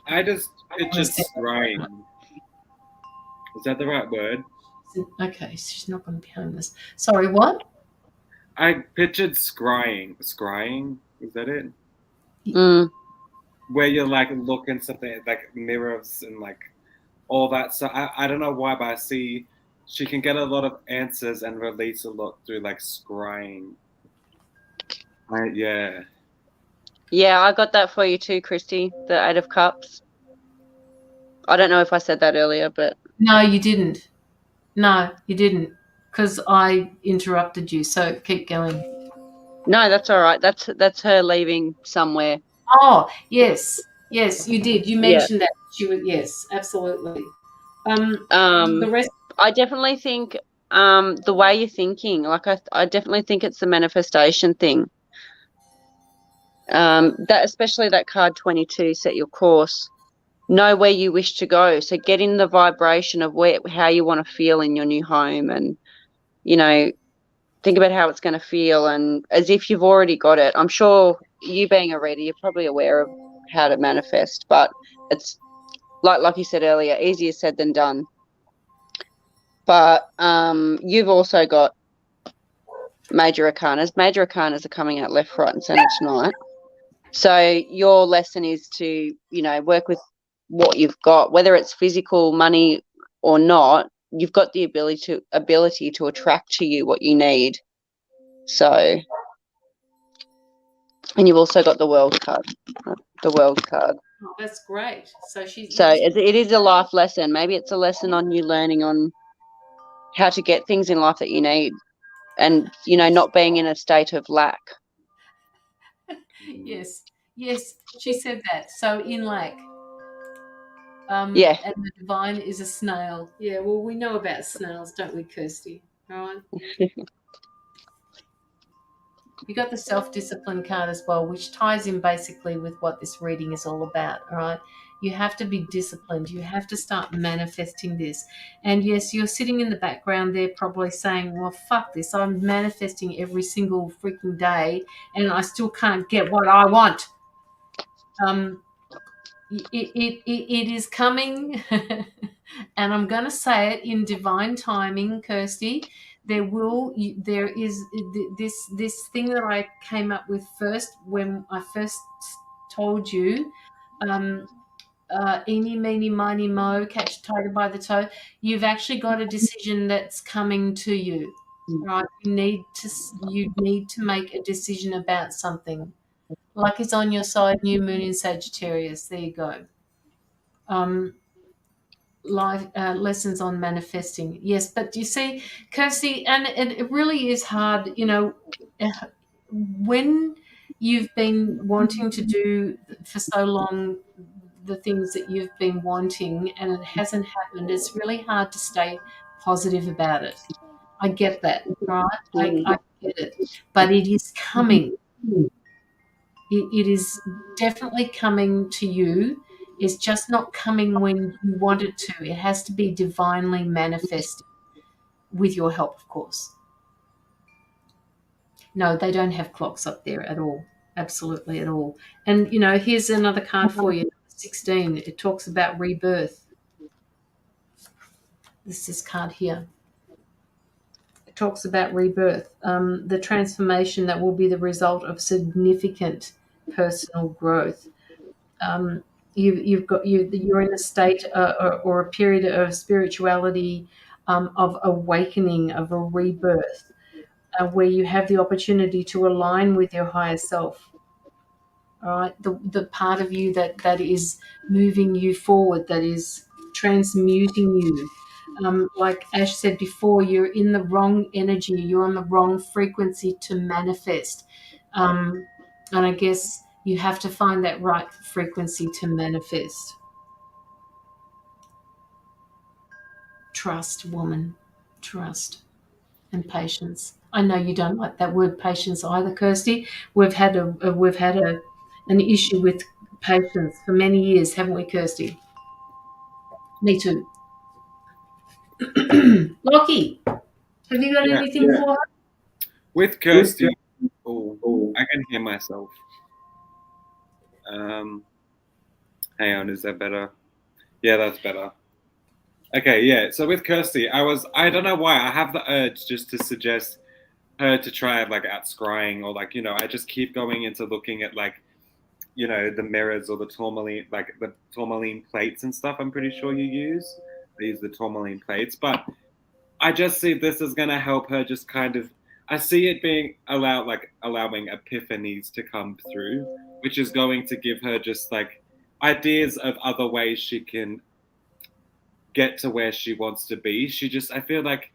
It's just scrying. Is that the right word? Okay, she's not going to be homeless. Sorry, what? I pictured scrying. Scrying? Is that it? Mm. Where you're looking something like mirrors and all that. So I don't know why, but I see she can get a lot of answers and release a lot through scrying. Yeah. Yeah, I got that for you too, Christy. The 8 of Cups. I don't know if I said that earlier, but No, you didn't. No, you didn't, because I interrupted you. So keep going. no, that's all right. That's her leaving somewhere. Oh, yes, yes, you did. You Yeah. mentioned that she was. Yes, absolutely. The Um, rest. I definitely think the way you're thinking, like I definitely think it's the manifestation thing. That especially that card 22, set your course. Know where you wish to go. So get in the vibration of how you want to feel in your new home, and think about how it's going to feel, and as if you've already got it. I'm sure you being a reader, you're probably aware of how to manifest, but it's like you said earlier, easier said than done. But you've also got major arcanas. Major arcanas are coming out left, right, and centre tonight. So your lesson is to, work with what you've got, whether it's physical, money, or not. You've got the ability to attract to you what you need. So, and you've also got the world card. The world card. Oh, that's great. So So it is a life lesson. Maybe it's a lesson on you learning on how to get things in life that you need, and not being in a state of lack. Yes, yes, she said that. So in lack. Yeah. And the divine is a snail. Yeah, well, we know about snails, don't we, Kirsty? All right. You got the self-discipline card as well, which ties in basically with what this reading is all about. All right. You have to be disciplined. You have to start manifesting this. And yes, you're sitting in the background there probably saying, well, fuck this. I'm manifesting every single freaking day and I still can't get what I want. It is coming, and I'm going to say it in divine timing, Kirsty. There is this thing that I came up with first when I first told you, eeny, meeny, miny, mo, catch a tiger by the toe. You've actually got a decision that's coming to you, right? You need to make a decision about something. Luck is on your side, new moon in Sagittarius. There you go. Life lessons on manifesting. Yes, but you see, Kirsty, and it really is hard, when you've been wanting to do for so long the things that you've been wanting and it hasn't happened, it's really hard to stay positive about it. I get that, right? I get it. But it is coming. It is definitely coming to you. It's just not coming when you want it to. It has to be divinely manifested with your help, of course. No, they don't have clocks up there at all. Absolutely at all. And, here's another card for you, 16. It talks about rebirth. This card here. It talks about rebirth, the transformation that will be the result of significant personal growth. You're in a state or a period of spirituality, of awakening, of a rebirth, where you have the opportunity to align with your higher self. All right, the part of you that is moving you forward, that is transmuting you. Like Ash said before, you're in the wrong energy. You're on the wrong frequency to manifest. And I guess you have to find that right frequency to manifest. Trust, woman. Trust and patience. I know you don't like that word patience either, Kirsty. We've had an issue with patience for many years, haven't we, Kirsty? Me too. Lockie, have you got anything for her? With Kirsty, I can hear myself. Hang on, is that better? Yeah, that's better. Okay, yeah. So with Kirsty, I don't know why, I have the urge just to suggest her to try out scrying, or I just keep going into looking at the mirrors or the tourmaline plates and stuff. I'm pretty sure you use. I use the tourmaline plates, but I just see this is going to help her just kind of, I see it being allowing epiphanies to come through, which is going to give her just ideas of other ways she can get to where she wants to be. I feel like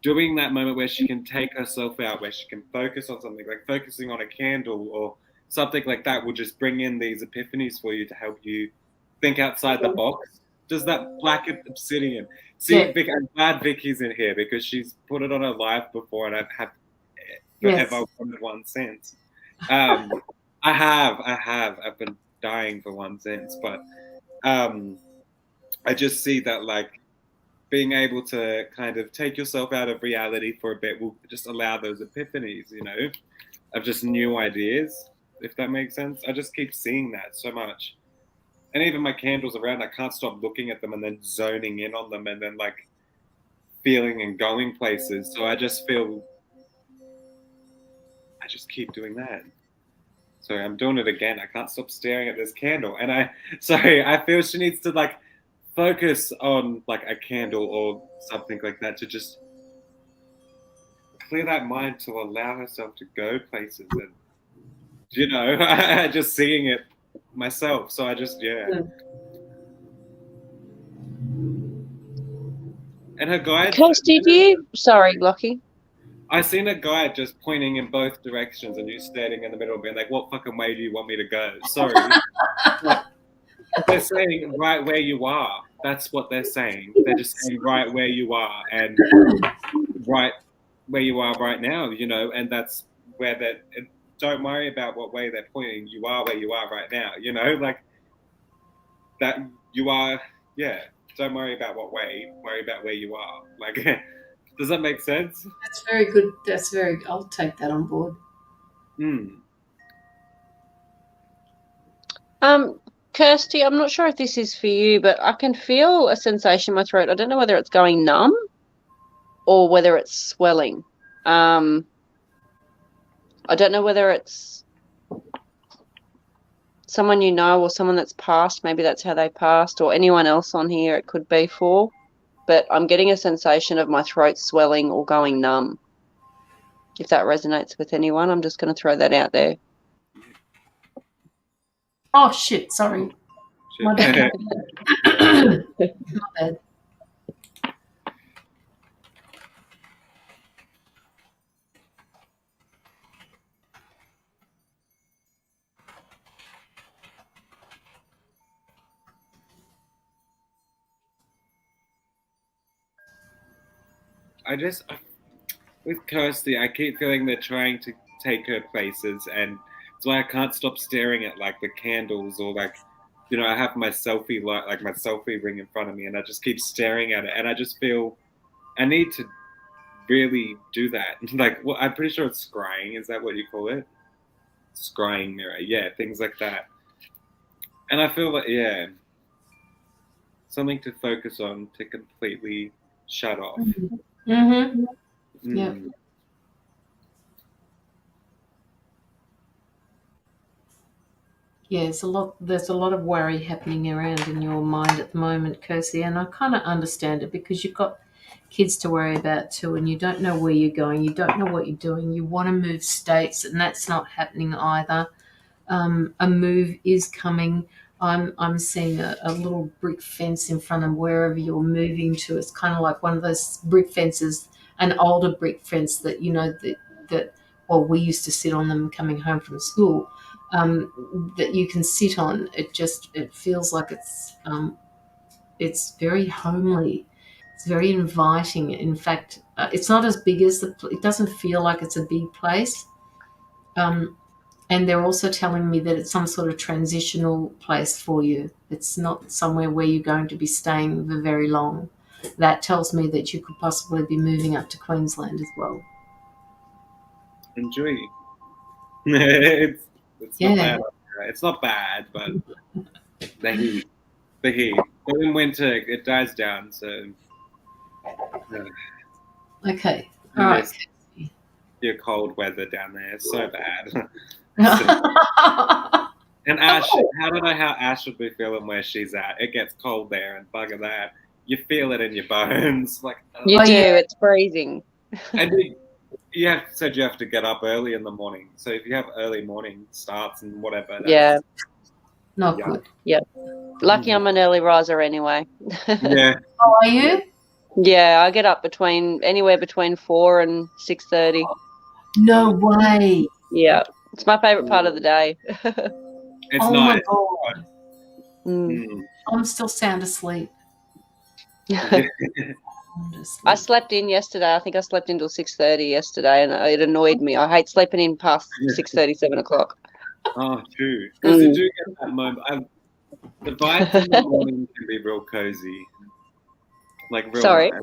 doing that moment where she can take herself out, where she can focus on something, like focusing on a candle or something like that, will just bring in these epiphanies for you to help you think outside the box. Does that black obsidian? See, Yeah. Vic, I'm glad Vicky's in here because she's put it on her live before, and I've had forever wanted one since. I have. I've been dying for one since, but I just see that, like, being able to kind of take yourself out of reality for a bit will just allow those epiphanies, you know, of just new ideas, if that makes sense. I just keep seeing that so much. And even my candles around, I can't stop looking at them and then zoning in on them and then, like, feeling and going places. So I just keep doing that. Sorry, I'm doing it again. I can't stop staring at this candle. And I feel she needs to, like, focus on, like, a candle or something like that to just clear that mind, to allow herself to go places. And, you know, just seeing it myself. So I just, And her guide. Kirsty, sorry, Lockie. I seen a guide just pointing in both directions and you standing in the middle being like, what fucking way do you want me to go? Sorry. They're saying right where you are. That's what they're saying. They're just saying right where you are and right where you are right now, you know, and that's where that. Don't worry about what way they're pointing. You are where you are right now, you know, like that you are, Don't worry about what way, worry about where you are. Like, does that make sense? That's very good. I'll take that on board. Kirsty, I'm not sure if this is for you, but I can feel a sensation in my throat. I don't know whether it's going numb or whether it's swelling. I don't know whether it's someone you know or someone that's passed. Maybe that's how they passed, or anyone else on here it could be for. But I'm getting a sensation of my throat swelling or going numb. If that resonates with anyone, I'm just going to throw that out there. Oh, shit, sorry. My bad. My bad. With Kirsty, I keep feeling they're trying to take her places, and it's why I can't stop staring at, like, the candles, or, like, you know, I have my selfie light, like my selfie ring in front of me, and I just keep staring at it, and I just feel I need to really do that. Like, well, I'm pretty sure it's scrying. Is that what you call it? Scrying mirror. Yeah, things like that. And I feel like, something to focus on, to completely shut off. Mm-hmm. Yeah. Yeah, there's a lot of worry happening around in your mind at the moment, Kirsty, and I kind of understand it because you've got kids to worry about too, and you don't know where you're going, you don't know what you're doing, you want to move states, and that's not happening either. A move is coming. I'm seeing a little brick fence in front of wherever you're moving to. It's kind of like one of those brick fences, an older brick fence that, you know, that we used to sit on them coming home from school. That you can sit on. It feels like it's very homely. It's very inviting. In fact, it's not as big as it doesn't feel like it's a big place. And they're also telling me that it's some sort of transitional place for you. It's not somewhere where you're going to be staying for very long. That tells me that you could possibly be moving up to Queensland as well. Enjoy. It's not bad. It's not bad, but the heat. But in winter, it dies down. So okay, all right. Your cold weather down there is so bad. And Ash, I don't know how Ash would be feeling where she's at. It gets cold there, and bugger that, you feel it in your bones. Like, you do. It's freezing. And you said you have to get up early in the morning. So if you have early morning starts and whatever, Not Yeah. good. Lucky I'm an early riser anyway. Yeah. Oh, are you? Yeah, I get up anywhere between 4 and 6:30. No way. Yeah, it's my favorite part of the day. It's Oh nice. my God. Mm. I'm still sound asleep. Yeah. I slept in yesterday. I think I slept until 6:30 yesterday, and it annoyed me. I hate sleeping in past 6:30, 7 o'clock. Oh, true. Because you do get that moment. The vibes in the morning can be real cozy, like real Sorry. nice.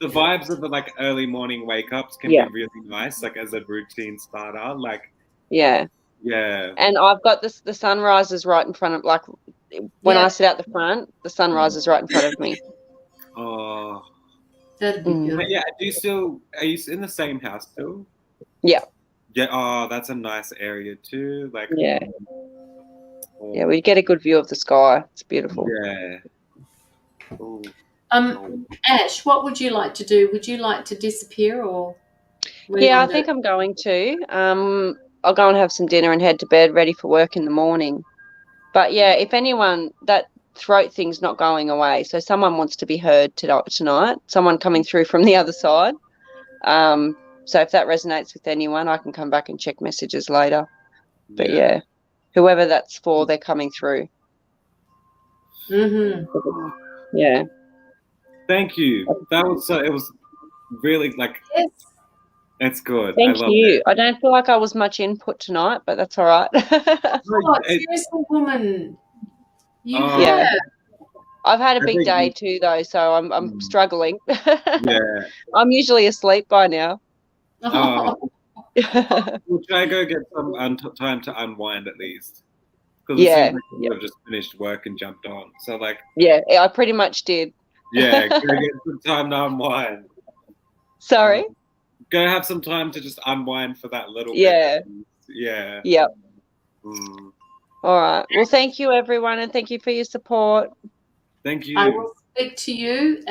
The vibes of the like early morning wake ups can Yeah. be really nice, like as a routine starter. Like, Yeah. yeah. And I've got the sunrises right in front of, like, when I sit out the front, the sunrise is right in front of me. Oh. That'd be beautiful. But yeah, are you in the same house still? Yeah. Yeah. Oh, that's a nice area too. Like, Yeah. oh, Yeah, we get a good view of the sky. It's beautiful. yeah. Ooh. Ash, what would you like to do? Would you like to disappear or? Yeah, I think I'm going to. I'll go and have some dinner and head to bed, ready for work in the morning. But yeah, if anyone, that throat thing's not going away, so someone wants to be heard tonight, someone coming through from the other side. So if that resonates with anyone, I can come back and check messages later. But yeah, whoever that's for, they're coming through. Mm-hmm. Yeah. Thank you. That was it was really like Yes. it's good. Thank I love you. it. I don't feel like I was much input tonight, but that's all right. Oh, seriously, woman. You Yeah. have. I've had a I big think day too, though, so I'm struggling. Yeah. I'm usually asleep by now. We'll try to go get some time to unwind at least. Because it Yeah. seems like you have just finished work and jumped on. So like, Yeah, I pretty much did. yeah, go get some time to unwind. Sorry? Go have some time to just unwind for that little Yeah. bit. Yeah. Yep. Mm. All right. Well, thank you, everyone, and thank you for your support. Thank you. I will speak to you.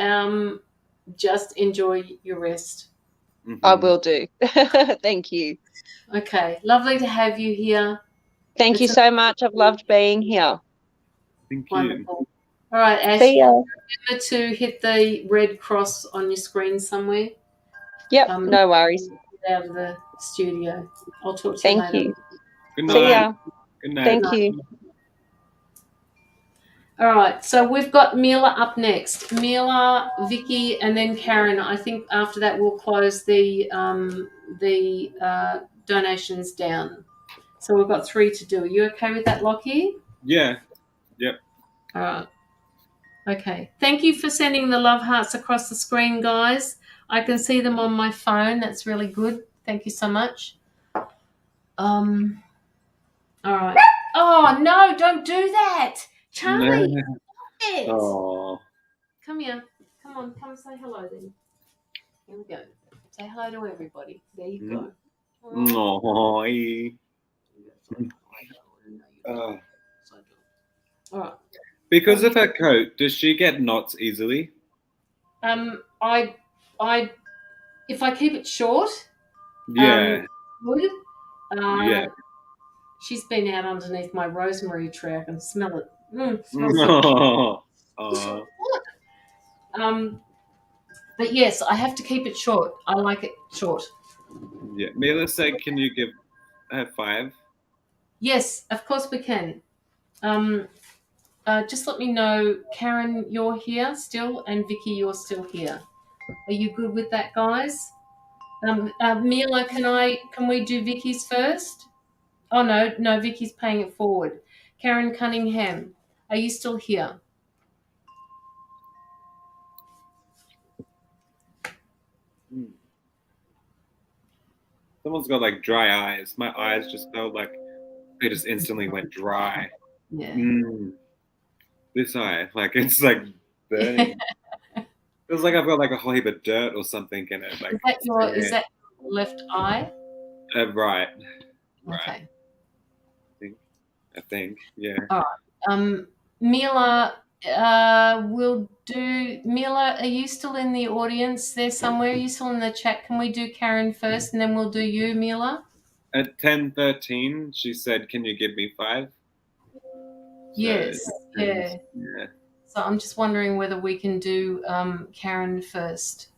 Just enjoy your rest. I will do. Thank you. Okay. Lovely to have you here. Thank you so much. I've loved being here. Thank you. Wonderful. All right, Ash. See ya. Remember to hit the red cross on your screen somewhere. Yep. No worries. Get out of the studio. I'll talk to you Thank later. you. Good night. See ya. Good night. Thank you. All right, so we've got Mila up next. Mila, Vicky, and then Karen. I think after that we'll close the donations down. So we've got 3 to do. Are you okay with that, Lockie? Yeah. Yep. All right. Okay. Thank you for sending the love hearts across the screen, guys. I can see them on my phone. That's really good. Thank you so much. All right. Oh no! Don't do that, Charlie. Oh. Come here. Come on. Come say hello then. Here we go. Say hello to everybody. There you go. Oh. All right. Because of her coat, does she get knots easily? I, if I keep it short, Yeah. good. Yeah. She's been out underneath my rosemary tree. I can smell it. Oh. But yes, I have to keep it short. I like it short. Yeah. Mila said, can you give her 5? Yes, of course we can. Just let me know, Karen, you're here still, and Vicky, you're still here. Are you good with that, guys? Mila, can we do Vicky's first? Oh no, Vicky's paying it forward. Karen Cunningham, are you still here? Someone's got like dry eyes. My eyes just felt like they just instantly went dry. Yeah. This eye, like it's like burning. Feels like I've got like a whole heap of dirt or something in it. Like Is that your left eye? Right. Okay. I think. Yeah. All right. Mila, Mila, are you still in the audience there somewhere? Are you still in the chat? Can we do Karen first and then we'll do you, Mila? At 10:13, she said, "Can you give me 5?" Yes, yeah. Yeah. So I'm just wondering whether we can do Karen first.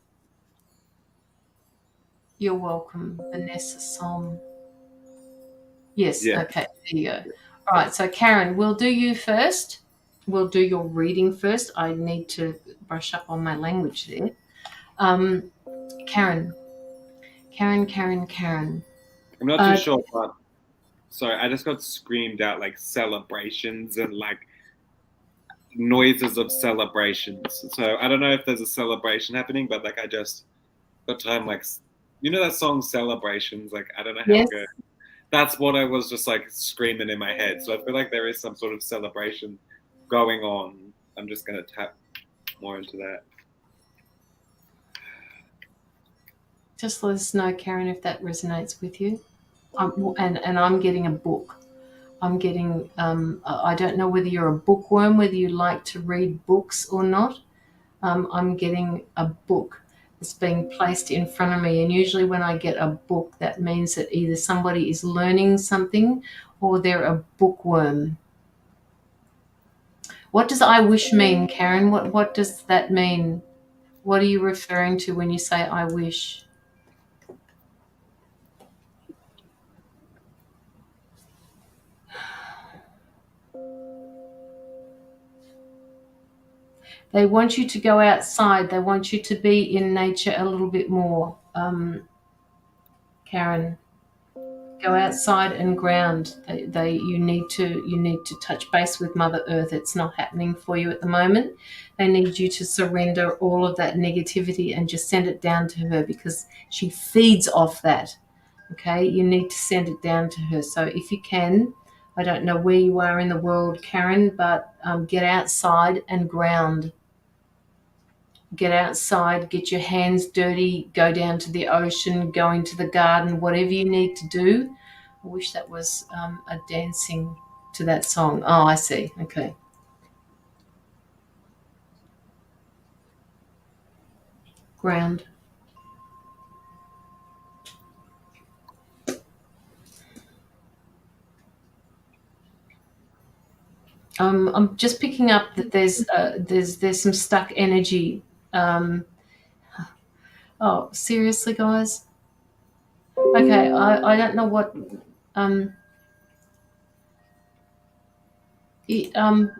You're welcome, Vanessa Som. Yes, Yeah. okay, there you go. All right, so Karen, we'll do you first. We'll do your reading first. I need to brush up on my language there. Karen. I'm not too sure, but sorry, I just got screamed out like celebrations and like noises of celebrations. So I don't know if there's a celebration happening, but like I just got time like you know that song Celebrations? Like I don't know how Yes. it goes. That's what I was just like screaming in my head. So I feel like there is some sort of celebration going on. I'm just gonna tap more into that. Just let us know, Karen, if that resonates with you. And I'm getting a book. I'm getting, I don't know whether you're a bookworm, whether you like to read books or not. I'm getting a book that's being placed in front of me. And usually when I get a book, that means that either somebody is learning something or they're a bookworm. What does I wish mean, Karen? What does that mean? What are you referring to when you say I wish? They want you to go outside. They want you to be in nature a little bit more, Karen. Go outside and ground. You need to touch base with Mother Earth. It's not happening for you at the moment. They need you to surrender all of that negativity and just send it down to her because she feeds off that. Okay, you need to send it down to her. So if you can, I don't know where you are in the world, Karen, but get outside and ground. Get outside, get your hands dirty, go down to the ocean, go into the garden, whatever you need to do. I wish that was a dancing to that song. Oh, I see. Okay. Ground. I'm just picking up that there's some stuck energy. Oh, seriously, guys? Okay, I don't know what.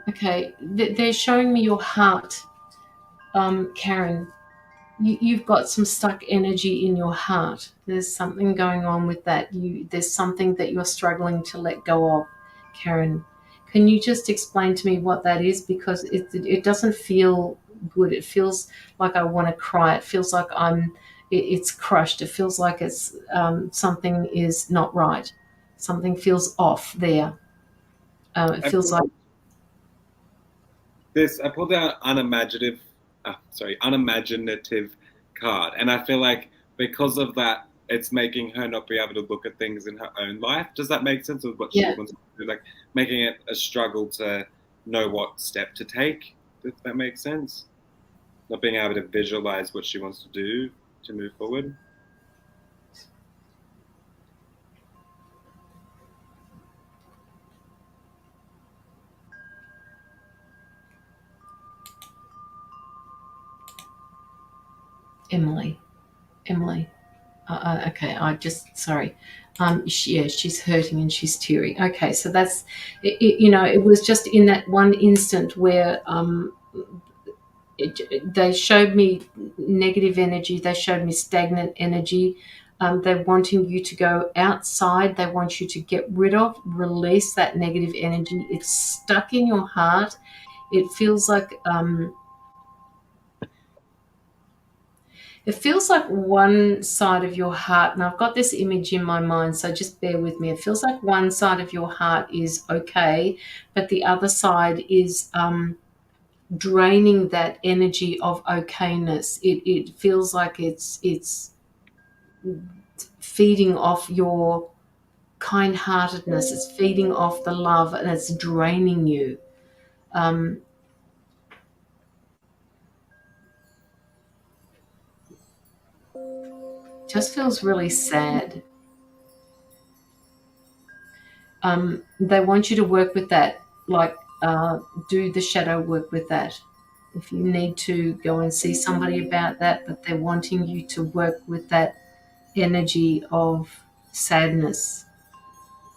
Okay, they're showing me your heart, Karen. You've got some stuck energy in your heart. There's something going on with that. There's something that you're struggling to let go of, Karen. Can you just explain to me what that is? Because it doesn't feel good. It feels like I want to cry. It feels like it's crushed. It feels like it's something is not right. Something feels off there. It feels like This I pulled out unimaginative card, and I feel like because of that it's making her not be able to look at things in her own life. Does that make sense of what she wants to do? Like making it a struggle to know what step to take. Does that make sense? Not being able to visualize what she wants to do to move forward. Emily. Okay, sorry. She's hurting and she's teary. Okay, so that's, it was just in that one instant where they showed me negative energy. They showed me stagnant energy. They're wanting you to go outside. They want you to get rid of, release that negative energy. It's stuck in your heart. It feels like one side of your heart, and I've got this image in my mind, so just bear with me. It feels like one side of your heart is okay, but the other side is draining that energy of okayness. It feels like it's feeding off your kind-heartedness. It's feeding off the love, and it's draining you. Just feels really sad. They want you to work with that, like do the shadow work with that. If you need to go and see somebody about that, but they're wanting you to work with that energy of sadness.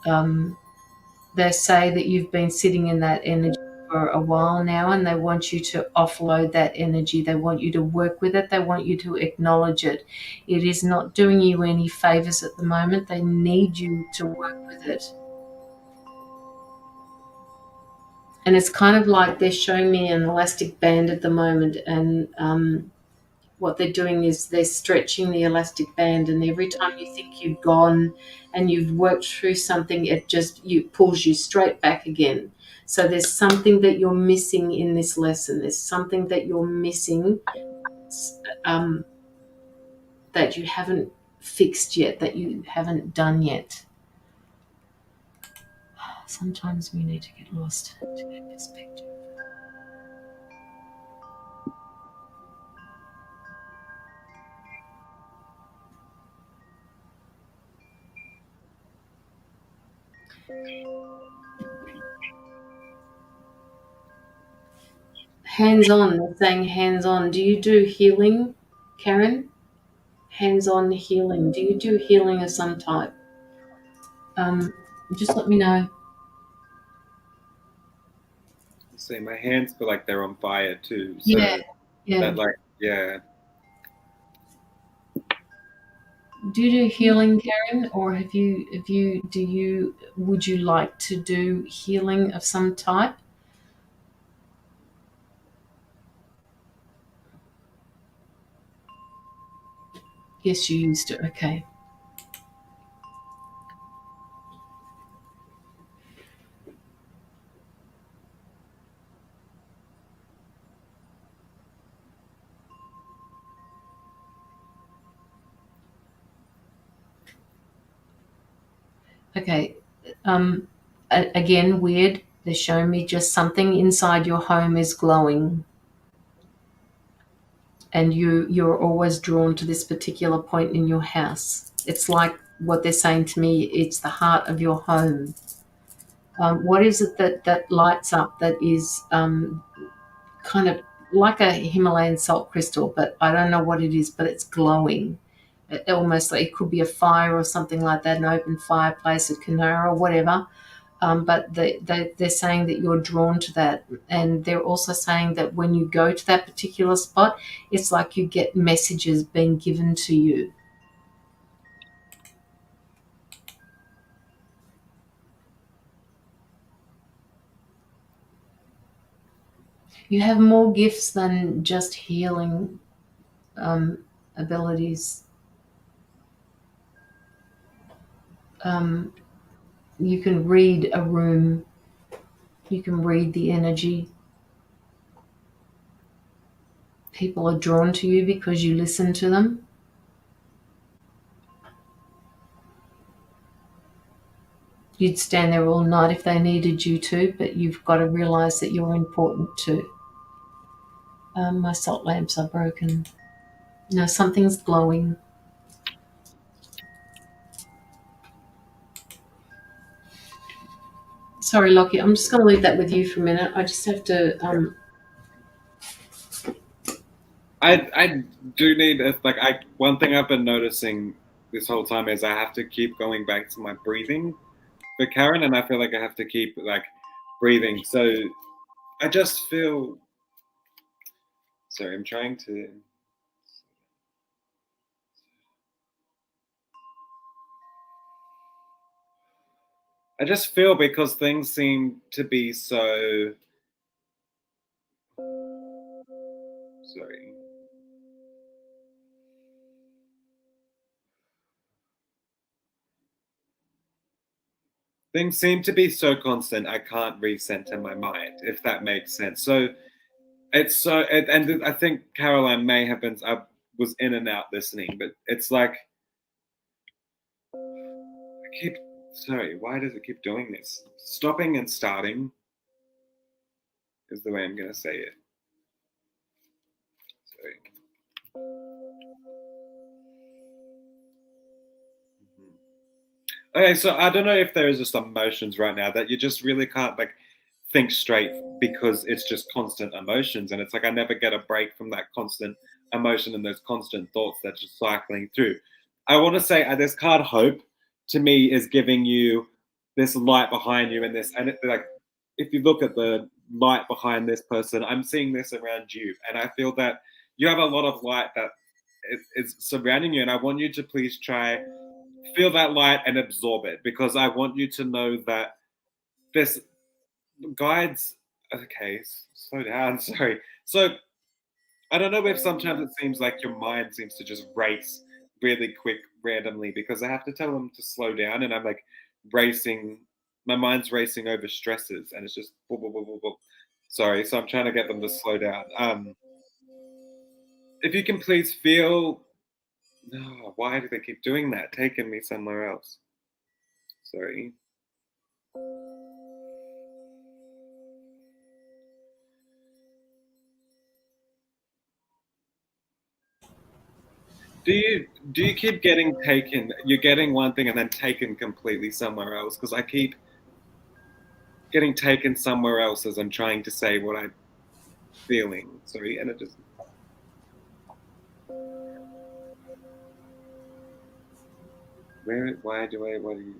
They say that you've been sitting in that energy for a while now, and they want you to offload that energy. They want you to work with it. They want you to acknowledge it. It is not doing you any favors at the moment. They need you to work with it. And it's kind of like they're showing me an elastic band at the moment, and what they're doing is they're stretching the elastic band, and every time you think you've gone and you've worked through something, it just pulls you straight back again. So there's something that you're missing in this lesson. There's something that you're missing, that you haven't fixed yet, that you haven't done yet. Sometimes we need to get lost to get perspective. Hands-on, they're saying hands-on. Do you do healing, Karen? Hands-on healing. Do you do healing of some type? Just let me know. See, my hands feel like they're on fire too. So Yeah. that, like, yeah. Do you do healing, Karen, or would you like to do healing of some type? Yes, you used to. Okay. Okay. Again, weird. They're showing me just something inside your home is glowing, and you're always drawn to this particular point in your house. It's like what they're saying to me. It's the heart of your home. What is it that lights up? That is kind of like a Himalayan salt crystal, but I don't know what it is. But it's glowing. Almost like it could be a fire or something like that, an open fireplace, a Canara, or whatever. But they're saying that you're drawn to that. And they're also saying that when you go to that particular spot, it's like you get messages being given to you. You have more gifts than just healing abilities. You can read a room. You can read the energy. People are drawn to you because you listen to them. You'd stand there all night if they needed you to, but you've got to realize that you're important too. My salt lamps are broken. No, something's glowing. Sorry, Lockie, I'm just going to leave that with you for a minute. I just have to... I do need one thing I've been noticing this whole time is I have to keep going back to my breathing for Karen, and I feel like I have to keep breathing. So I just feel. Sorry, I'm trying to. I just feel because things seem to be so. Sorry. Things seem to be so constant, I can't recenter my mind, if that makes sense. So it's so, and I think Caroline may have been, I was in and out listening, but it's like, sorry, why does it keep doing this? Stopping and starting is the way I'm going to say it. Sorry. Okay, so I don't know if there is just emotions right now that you just really can't think straight because it's just constant emotions, and it's like I never get a break from that constant emotion and those constant thoughts that's just cycling through. I want to say this card hope to me is giving you this light behind you, and this, and like if you look at the light behind this person, I'm seeing this around you, and I feel that you have a lot of light that is surrounding you, and I want you to please try feel that light and absorb it, because I want you to know that this guides. Okay, slow down. Sorry. So I don't know if sometimes it seems like your mind seems to just race really quick randomly, because I have to tell them to slow down, and I'm like racing. My mind's racing over stresses, and it's just boop, boop, boop, boop, boop. Sorry. So I'm trying to get them to slow down. If you can please feel. No, why do they keep doing that? Taking me somewhere else. Sorry. Do you keep getting taken? You're getting one thing and then taken completely somewhere else? Because I keep getting taken somewhere else as I'm trying to say what I'm feeling. Sorry, and it just. Why do I? What do you?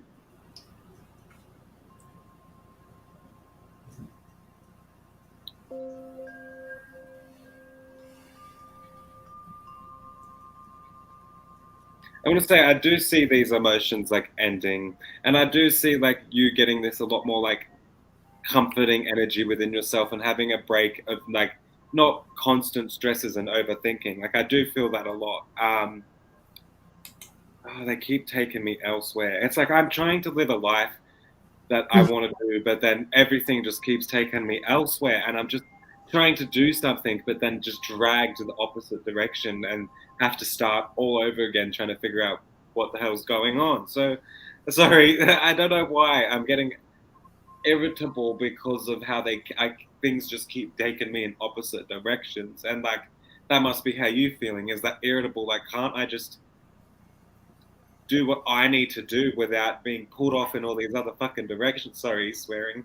I want to say I do see these emotions like ending, and I do see like you getting this a lot more like comforting energy within yourself and having a break of like not constant stresses and overthinking. Like I do feel that a lot. Oh, they keep taking me elsewhere. It's like I'm trying to live a life that I want to do, but then everything just keeps taking me elsewhere, and I'm just trying to do something, but then just dragged to the opposite direction and have to start all over again, trying to figure out what the hell's going on. So, sorry, I don't know why I'm getting irritable because of how things just keep taking me in opposite directions, and like that must be how you feeling. Is that irritable? Like, can't I just do what I need to do without being pulled off in all these other fucking directions? Sorry, swearing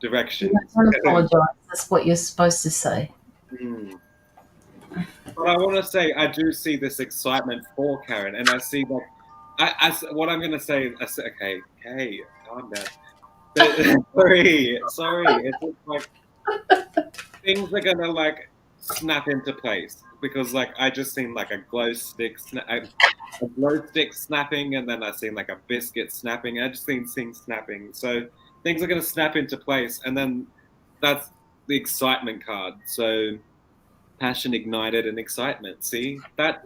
directions. Don't apologise. That's what you're supposed to say. But I want to say I do see this excitement for Karen, and I see like what I'm going to say. Okay, calm down. Sorry. It's just like things are gonna like snap into place, because like I just seen like a glow stick snapping, and then I seen like a biscuit snapping. I just seen things snapping, so things are gonna snap into place, and then that's the excitement card. So passion ignited and excitement. See that?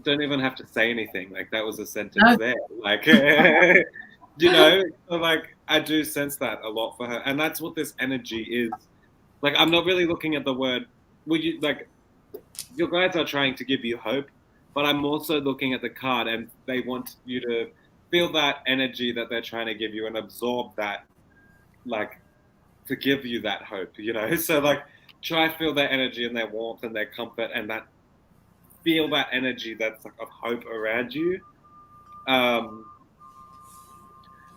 Don't even have to say anything. Like that was a sentence there. Like you know, so like I do sense that a lot for her, and that's what this energy is. Like I'm not really looking at the word. Well, you like your guides are trying to give you hope, but I'm also looking at the card, and they want you to feel that energy that they're trying to give you and absorb that, like to give you that hope. You know, so like try feel their energy and their warmth and their comfort, and that feel that energy that's like of hope around you.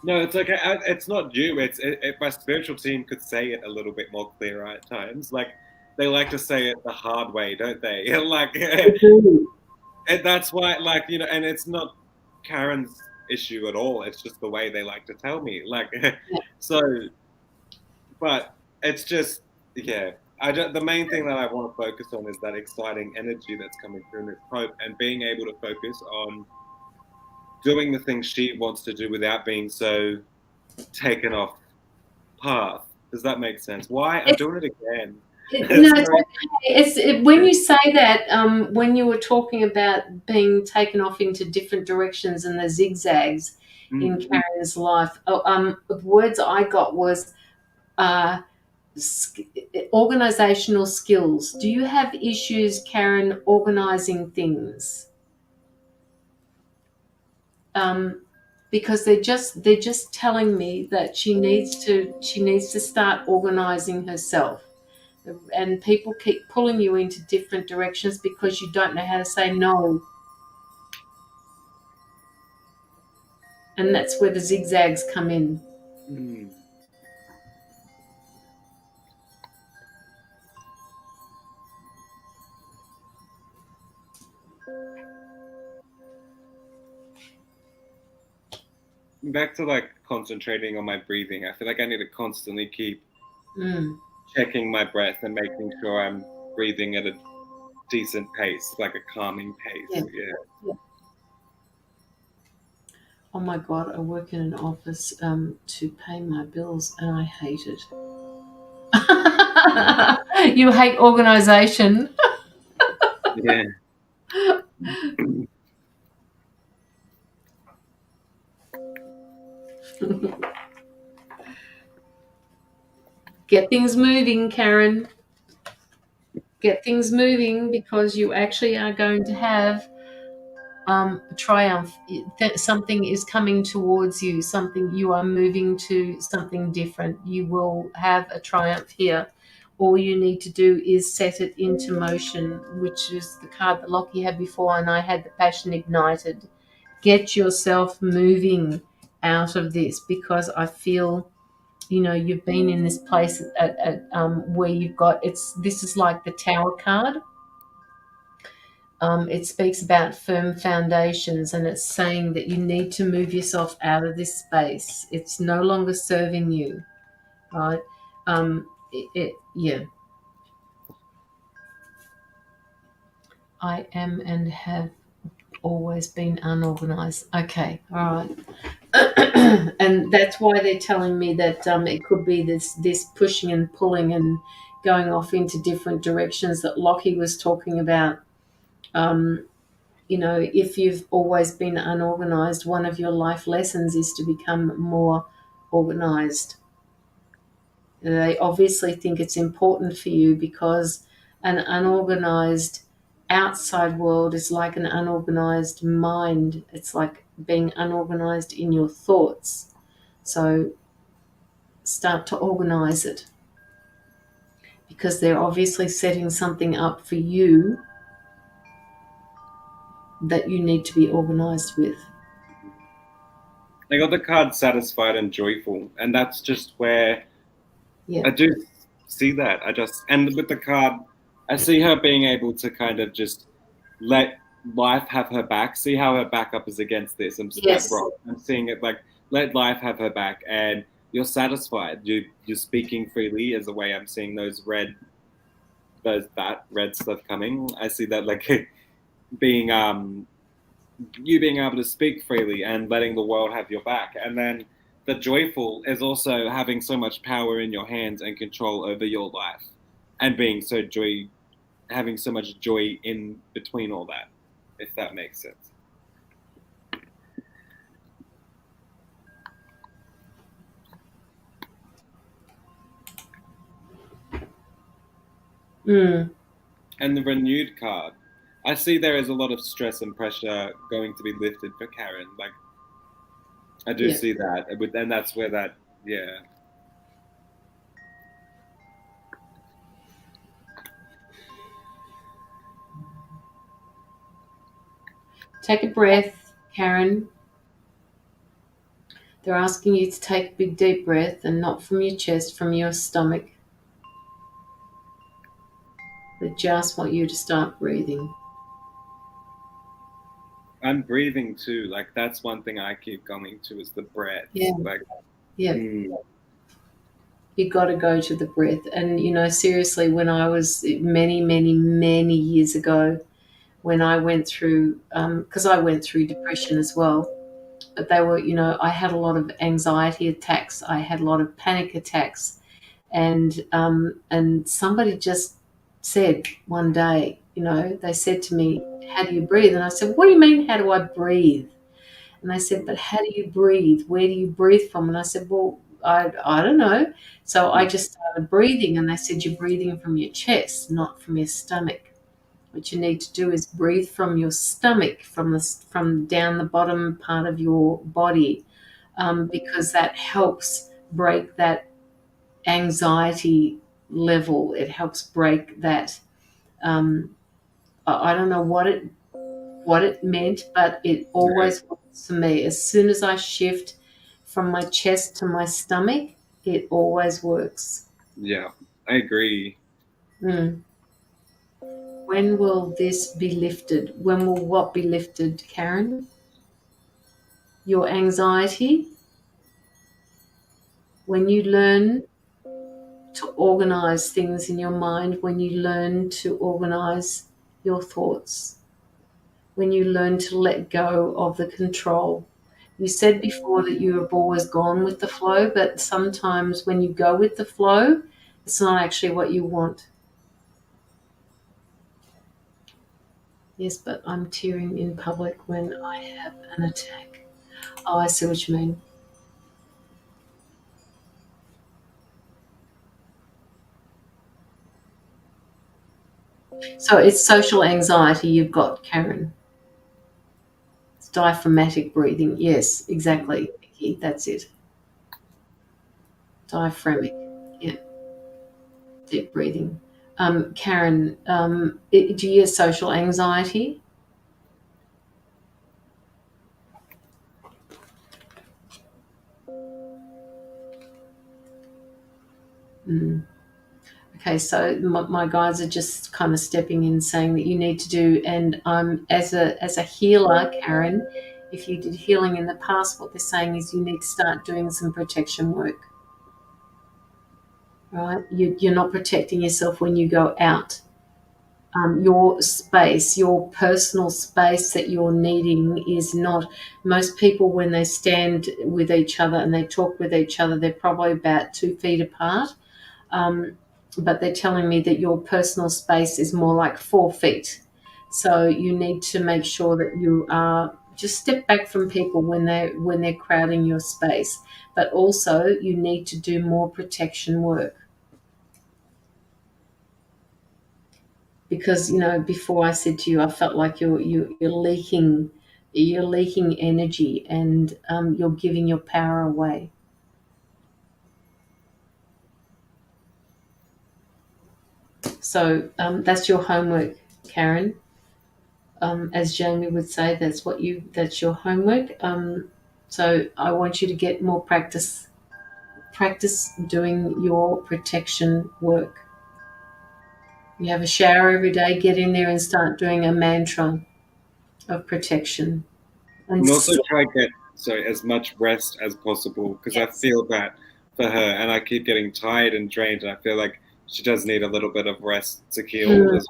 No, it's okay. It's not you. My spiritual team could say it a little bit more clearer at times. Like they like to say it the hard way, don't they? Like, and that's why, like you know, and it's not Karen's issue at all. It's just the way they like to tell me. Like, so, but it's just yeah. The main thing that I want to focus on is that exciting energy that's coming through, and this hope, and being able to focus on doing the things she wants to do without being so taken off path. Does that make sense? Why? I'm doing it again. No, it's okay. When you say that, when you were talking about being taken off into different directions and the zigzags in Karen's life, the words I got was organizational skills. Do you have issues, Karen, organizing things? Because they're just telling me that she needs to start organizing herself, and people keep pulling you into different directions because you don't know how to say no, and that's where the zigzags come in. back to like concentrating on my breathing. I feel like I need to constantly keep checking my breath and making sure I'm breathing at a decent pace, like a calming pace. Yeah. Oh my God, I work in an office to pay my bills and I hate it. You hate organization. Yeah. Get things moving, Karen. Get things moving because you actually are going to have triumph. That something is coming towards you, something you are moving to, something different. You will have a triumph here. All you need to do is set it into motion, which is the card that Lockie had before, and I had the passion ignited. Get yourself moving out of this because I feel, you've been in this place at where you've got this is like the Tower card. It speaks about firm foundations, and it's saying that you need to move yourself out of this space. It's no longer serving you, right? Yeah. I am and have always been unorganized. Okay, all right. And that's why they're telling me that it could be this pushing and pulling and going off into different directions that Lockie was talking about. If you've always been unorganized, one of your life lessons is to become more organized. They obviously think it's important for you because an unorganized outside world is like an unorganized mind. It's like being unorganized in your thoughts. So start to organize it because they're obviously setting something up for you that you need to be organized with. I got the card satisfied and joyful, and that's just where I do see that. And with the card, I see her being able to kind of just let life have her back. See how her backup is against this. I'm seeing it like let life have her back, and you're satisfied. You're speaking freely, is the way I'm seeing that red stuff coming. I see that like being you being able to speak freely and letting the world have your back, and then the joyful is also having so much power in your hands and control over your life, and being having so much joy in between all that, if that makes sense. And the renewed card, I see there is a lot of stress and pressure going to be lifted for Karen. Like, I do see that, and that's where that, Take a breath, Karen. They're asking you to take a big deep breath, and not from your chest, from your stomach. They just want you to start breathing. I'm breathing too. Like, that's one thing I keep going to is the breath. Yeah. Like, You got to go to the breath. And, seriously, when I was many, many, many years ago, when I went through, because I went through depression as well, but they were, I had a lot of anxiety attacks. I had a lot of panic attacks. And somebody just said one day, they said to me, how do you breathe? And I said, what do you mean, how do I breathe? And they said, but how do you breathe? Where do you breathe from? And I said, well, I don't know. So I just started breathing, and they said, you're breathing from your chest, not from your stomach. What you need to do is breathe from your stomach, from down the bottom part of your body, because that helps break that anxiety level. It helps break that. I don't know what it meant, but it always works for me. As soon as I shift from my chest to my stomach, it always works. Yeah, I agree. When will this be lifted? When will what be lifted, Karen? your anxiety, when you learn to organize things in your mind, when you learn to organize your thoughts, when you learn to let go of the control. You said before that you have always gone with the flow, but sometimes when you go with the flow, it's not actually what you want. Yes, but I'm tearing in public when I have an attack. Oh, I see what you mean. So it's social anxiety you've got, Karen. It's diaphragmatic breathing. Yes, exactly, Vicky. That's it. Diaphragmic. Yeah, deep breathing. Karen, do you get social anxiety? Mm. Okay, so my guides are just kind of stepping in, saying that you need to do, and as a healer, Karen, if you did healing in the past, what they're saying is you need to start doing some protection work. Right? You're not protecting yourself when you go out. Your space, your personal space that you're needing is not. Most people, when they stand with each other and they talk with each other, they're probably about 2 feet apart. But they're telling me that your personal space is more like 4 feet. So you need to make sure that you are just step back from people when they're crowding your space. But also you need to do more protection work. Because before I said to you, I felt like you're leaking energy, and you're giving your power away. So that's your homework, Karen. As Jamie would say, that's your homework. So I want you to get more practice doing your protection work. You have a shower every day, get in there and start doing a mantra of protection. And also try to get as much rest as possible, because Yes. I feel that for her, and I keep getting tired and drained, and I feel like she does need a little bit of rest to heal as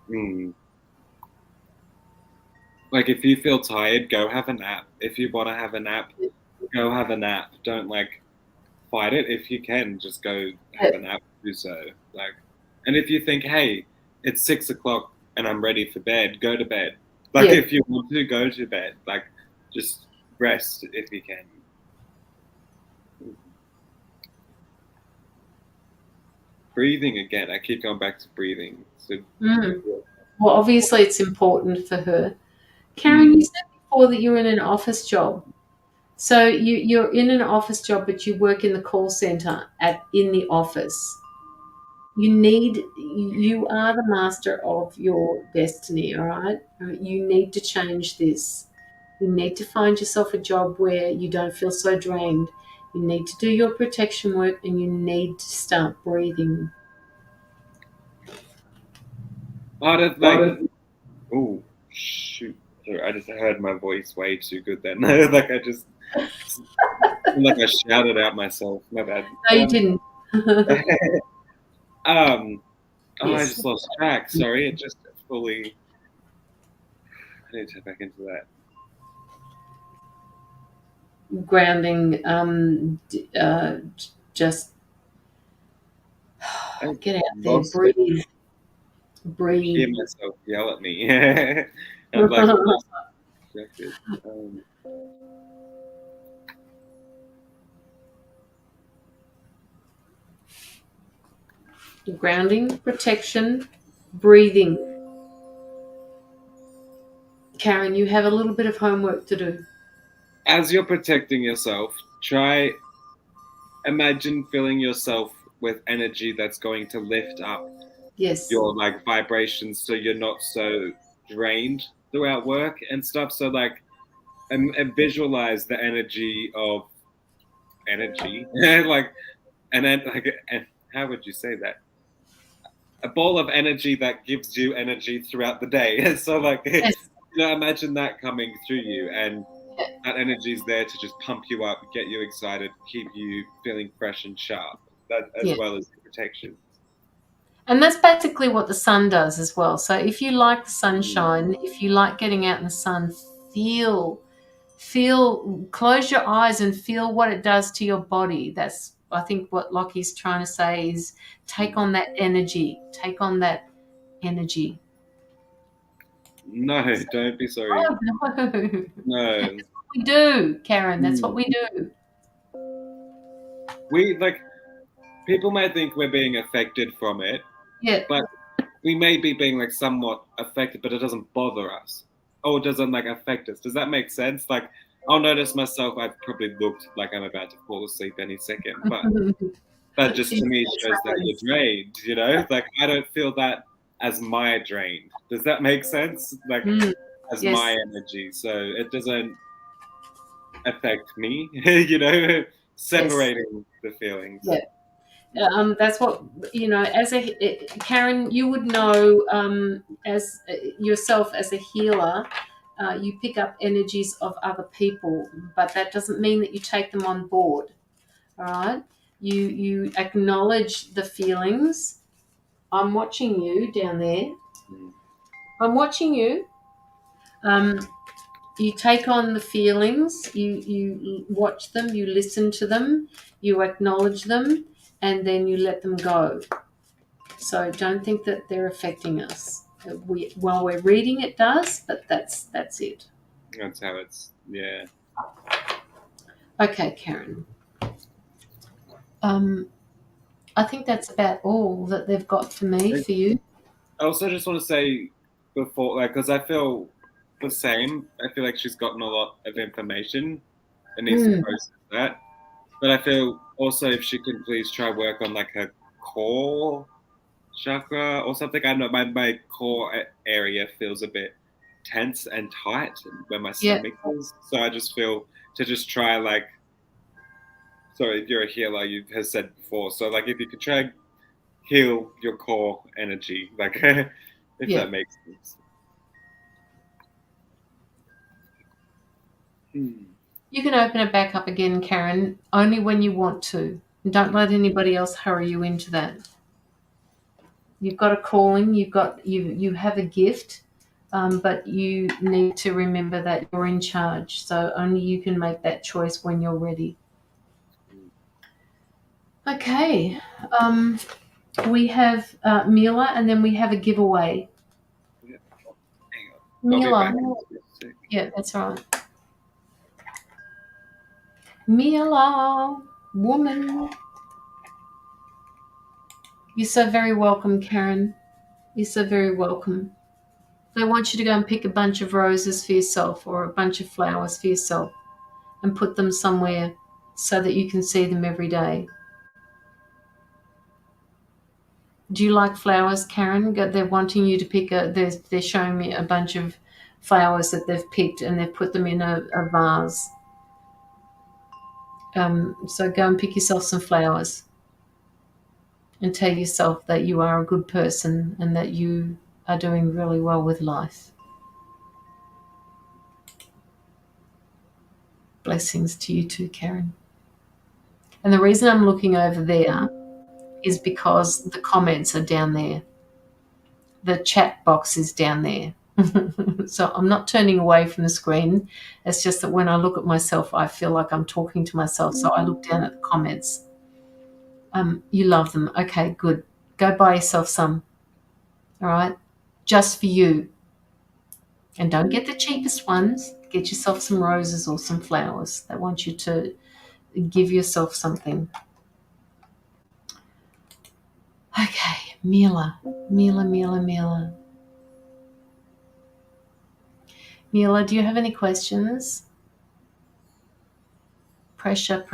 well. Like, if you feel tired, go have a nap. If you want to have a nap, go have a nap. Don't fight it. If you can, just go have a nap. Do so. And if you think, hey, it's 6 o'clock and I'm ready for bed, go to bed. If you want to, go to bed. Just rest if you can. Breathing again. I keep going back to breathing. Well, obviously it's important for her. Karen, you said before that you're in an office job. So you're in an office job, but you work in the call center in the office. You are the master of your destiny, all right? You need to change this. You need to find yourself a job where you don't feel so drained. You need to do your protection work, and you need to start breathing. Oh, shoot. Sorry, I just heard my voice way too good then. I shouted out myself. My bad. No, you didn't. I just lost track. Sorry, it just fully. I need to get back into that. Grounding, just get out there, breathe. I hear myself yell at me. I'm distracted. Grounding, protection, breathing. Karen, you have a little bit of homework to do. As you're protecting yourself, imagine filling yourself with energy that's going to lift up your vibrations, so you're not so drained throughout work and stuff. So and visualize the energy of energy, and how would you say that? A ball of energy that gives you energy throughout the day. So imagine that coming through you, and that energy is there to just pump you up, get you excited, keep you feeling fresh and sharp, that as well as protection. And that's basically what the sun does as well. So if you like the sunshine, if you like getting out in the sun, feel, close your eyes and feel what it does to your body. That's, I think, what Lockie's trying to say is take on that energy. Take on that energy. No, don't be sorry. Oh, no. No. That's what we do, Karen. That's what we do. We, like, people may think we're being affected from it. Yeah. But we may be being, like, somewhat affected, but it doesn't bother us. Or it doesn't, like, affect us. Does that make sense? Like, I'll notice myself, I've probably looked like I'm about to fall asleep any second. But that just, to me, shows that you're drained, you know? Like, I don't feel that as my drain. Does that make sense? Like, as my energy. So it doesn't affect me, you know? Separating the feelings. Yeah. That's what, you know, as Karen, you would know, as yourself as a healer, you pick up energies of other people, but that doesn't mean that you take them on board. All right, you acknowledge the feelings. I'm watching you down there. I'm watching you. You take on the feelings. You watch them. You listen to them. You acknowledge them. And then you let them go. So don't think that they're affecting us. While we're reading, it does, but that's it. That's how it's, yeah. Okay, Karen. I think that's about all that they've got for me, for you. I also just want to say before, like, because I feel the same. I feel like she's gotten a lot of information and needs to process that. But I feel also if she could please try work on, like, her core chakra or something. I don't know, my core area feels a bit tense and tight where my stomach is. So I just feel to just try, like, sorry, if you're a healer, you have said before. So, like, if you could try heal your core energy, like, if that makes sense. You can open it back up again, Karen, only when you want to. Don't let anybody else hurry you into that. You've got a calling, you have a gift, but you need to remember that you're in charge. So only you can make that choice when you're ready. Okay. We have Mila, and then we have a giveaway. Mila. Yeah, that's right. Mila, woman. You're so very welcome, Karen. You're so very welcome. I want you to go and pick a bunch of roses for yourself or a bunch of flowers for yourself and put them somewhere so that you can see them every day. Do you like flowers, Karen? They're wanting you to pick they're showing me a bunch of flowers that they've picked and they've put them in a vase. So go and pick yourself some flowers and tell yourself that you are a good person and that you are doing really well with life. Blessings to you too, Karen. And the reason I'm looking over there is because the comments are down there. The chat box is down there. So I'm not turning away from the screen. It's just that when I look at myself, I feel like I'm talking to myself. So I look down at the comments. You love them. Okay, good. Go buy yourself some. All right? Just for you. And don't get the cheapest ones. Get yourself some roses or some flowers. They want you to give yourself something. Okay, Mila. Mila. Mila, do you have any questions? Pressure.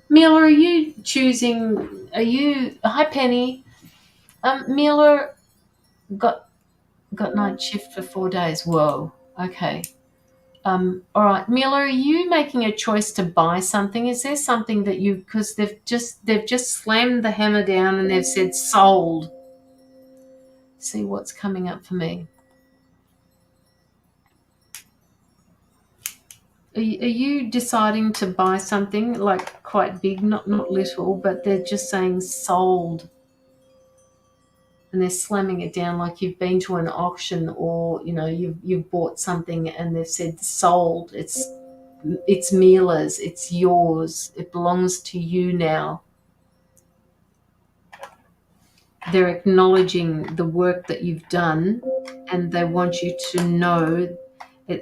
Mila, hi Penny. Mila got night shift for 4 days. Whoa. Okay. All right, Mila, are you making a choice to buy something? Is there something that you, because they've just slammed the hammer down and they've said sold. See what's coming up for me. Are you deciding to buy something like quite big, not little, but they're just saying sold, and they're slamming it down like you've been to an auction, or you've bought something and they've said sold. It's Mila's, it's yours, it belongs to you now. They're acknowledging the work that you've done, and they want you to know it.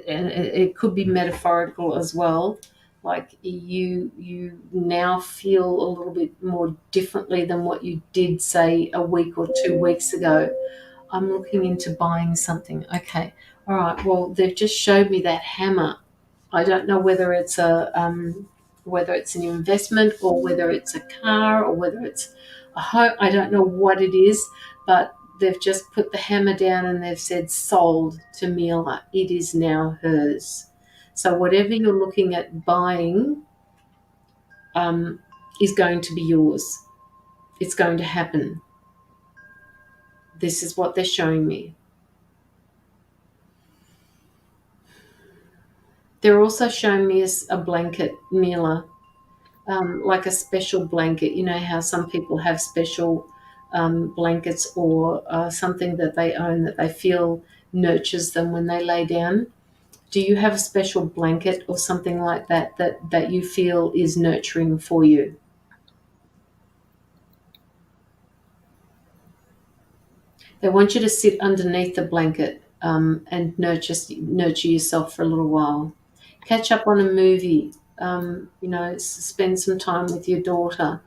And it could be metaphorical as well, like you now feel a little bit more differently than what you did, say, a week or 2 weeks ago. I'm looking into buying something. Okay, all right, well, they've just showed me that hammer. I don't know whether it's whether it's an investment, or whether it's a car, or whether it's a home. I don't know what it is, but they've just put the hammer down and they've said sold to Mila. It is now hers. So whatever you're looking at buying is going to be yours. It's going to happen. This is what they're showing me. They're also showing me a blanket, Mila, like a special blanket. You know how some people have special blankets, or something that they own that they feel nurtures them when they lay down. Do you have a special blanket or something like that that you feel is nurturing for you? They want you to sit underneath the blanket and nurture yourself for a little while. Catch up on a movie. Spend some time with your daughter.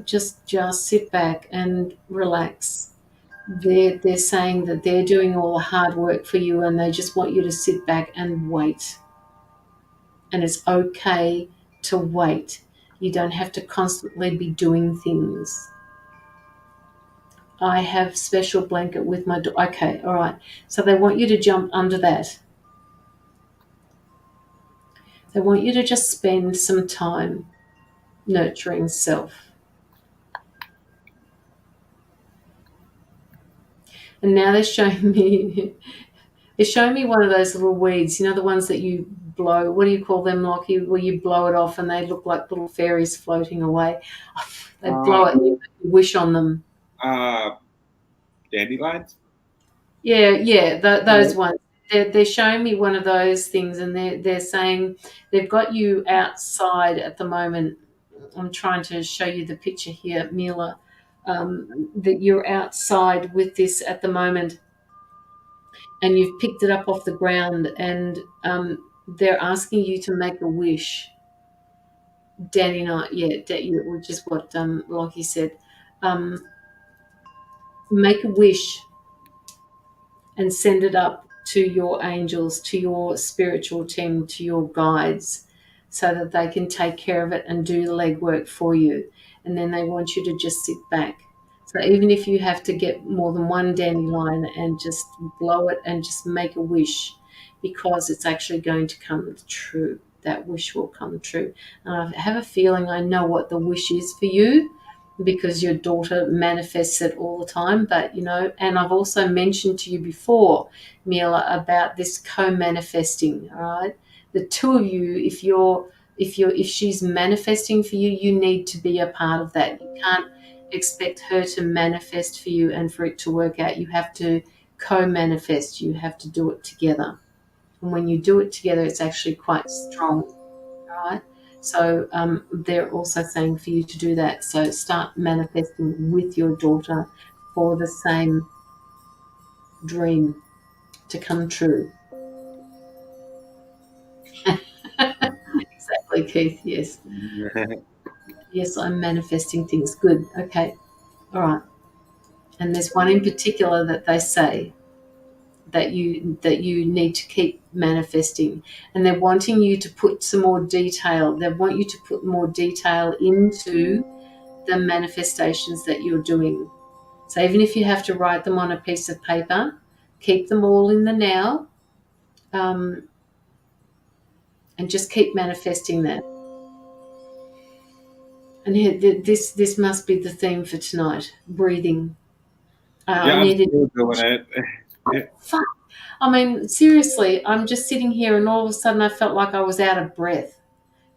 Just sit back and relax. They're saying that they're doing all the hard work for you, and they just want you to sit back and wait. And it's okay to wait. You don't have to constantly be doing things. I have special blanket with my daughter. Okay, all right. So they want you to jump under that. They want you to just spend some time nurturing self. And now they're showing me one of those little weeds, the ones that you blow. What do you call them, Lockie? Where you blow it off and they look like little fairies floating away. They blow it and you wish on them. Dandelions? Yeah, those ones. They're showing me one of those things, and they're saying they've got you outside at the moment. I'm trying to show you the picture here, Mila, that you're outside with this at the moment, and you've picked it up off the ground, and they're asking you to make a wish. Danny Knight, which is what Lockie said. Make a wish and send it up to your angels, to your spiritual team, to your guides, so that they can take care of it and do the legwork for you. And then they want you to just sit back. So even if you have to get more than one dandelion and just blow it and just make a wish, because it's actually going to come true. That wish will come true. And I have a feeling I know what the wish is for you, because your daughter manifests it all the time. But and I've also mentioned to you before, Mila, about this co-manifesting. All right, the two of you, if she's manifesting for you, you need to be a part of that. You can't expect her to manifest for you and for it to work out. You have to co-manifest. You have to do it together, and when you do it together, it's actually quite strong. All right. So they're also saying for you to do that. So start manifesting with your daughter for the same dream to come true. Exactly, Keith. Yes. Yes, I'm manifesting things. Good. Okay. All right. And there's one in particular that they say that you need to keep manifesting, and they're wanting you to put some more detail. They want you to put more detail into the manifestations that you're doing. So even if you have to write them on a piece of paper, keep them all in the now. and just keep manifesting that. And this must be the theme for tonight. Breathing. Yeah, I I'm needed. still doing it. Fuck. I mean, seriously, I'm just sitting here, and all of a sudden, I felt like I was out of breath,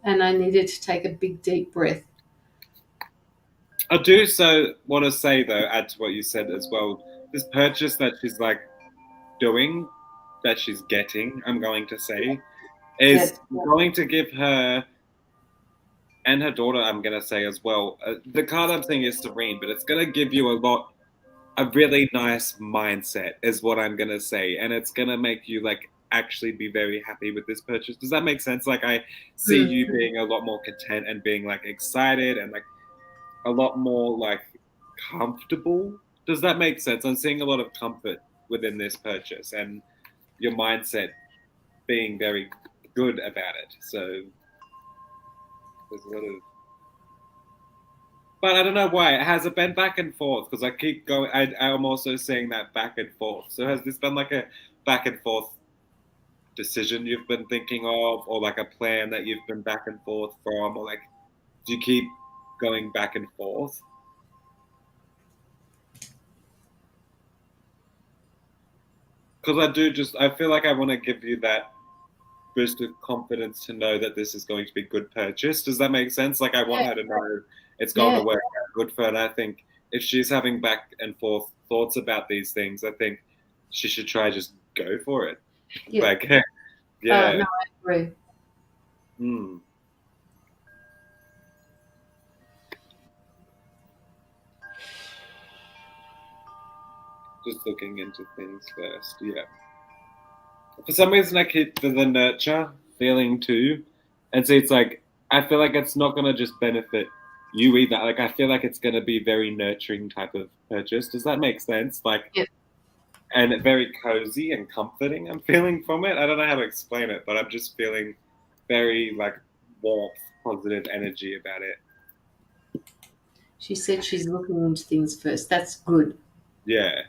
and I needed to take a big, deep breath. I do so want to say though, add to what you said as well. This purchase that she's like doing, that she's getting, I'm going to say, is going to give her and her daughter, I'm going to say as well. The card I'm saying is serene, but it's going to give you a really nice mindset, is what I'm going to say. And it's going to make you like actually be very happy with this purchase. Does that make sense? Like, I see you being a lot more content and being like excited and like a lot more like comfortable. Does that make sense? I'm seeing a lot of comfort within this purchase and your mindset being very good about it. So there's a lot of, but I don't know why. Has it been back and forth? Because I keep going. I'm also seeing that back and forth. So has this been like a back and forth decision you've been thinking of, or like a plan that you've been back and forth from, or like do you keep going back and forth? Because I feel like I want to give you that boost of confidence to know that this is going to be good purchase. Does that make sense? Like, I want her to know it's going to work out good for her. And I think if she's having back and forth thoughts about these things, I think she should try just go for it. Yeah. Like, yeah. No, I agree. Just looking into things first, yeah. For some reason, I keep the nurture feeling too, and so it's like I feel like it's not gonna just benefit you either. Like I feel like it's gonna be very nurturing type of purchase. Does that make sense? Like, and very cozy and comforting. I'm feeling from it. I don't know how to explain it, but I'm just feeling very like warmth, positive energy about it. She said she's looking into things first. That's good. Yeah.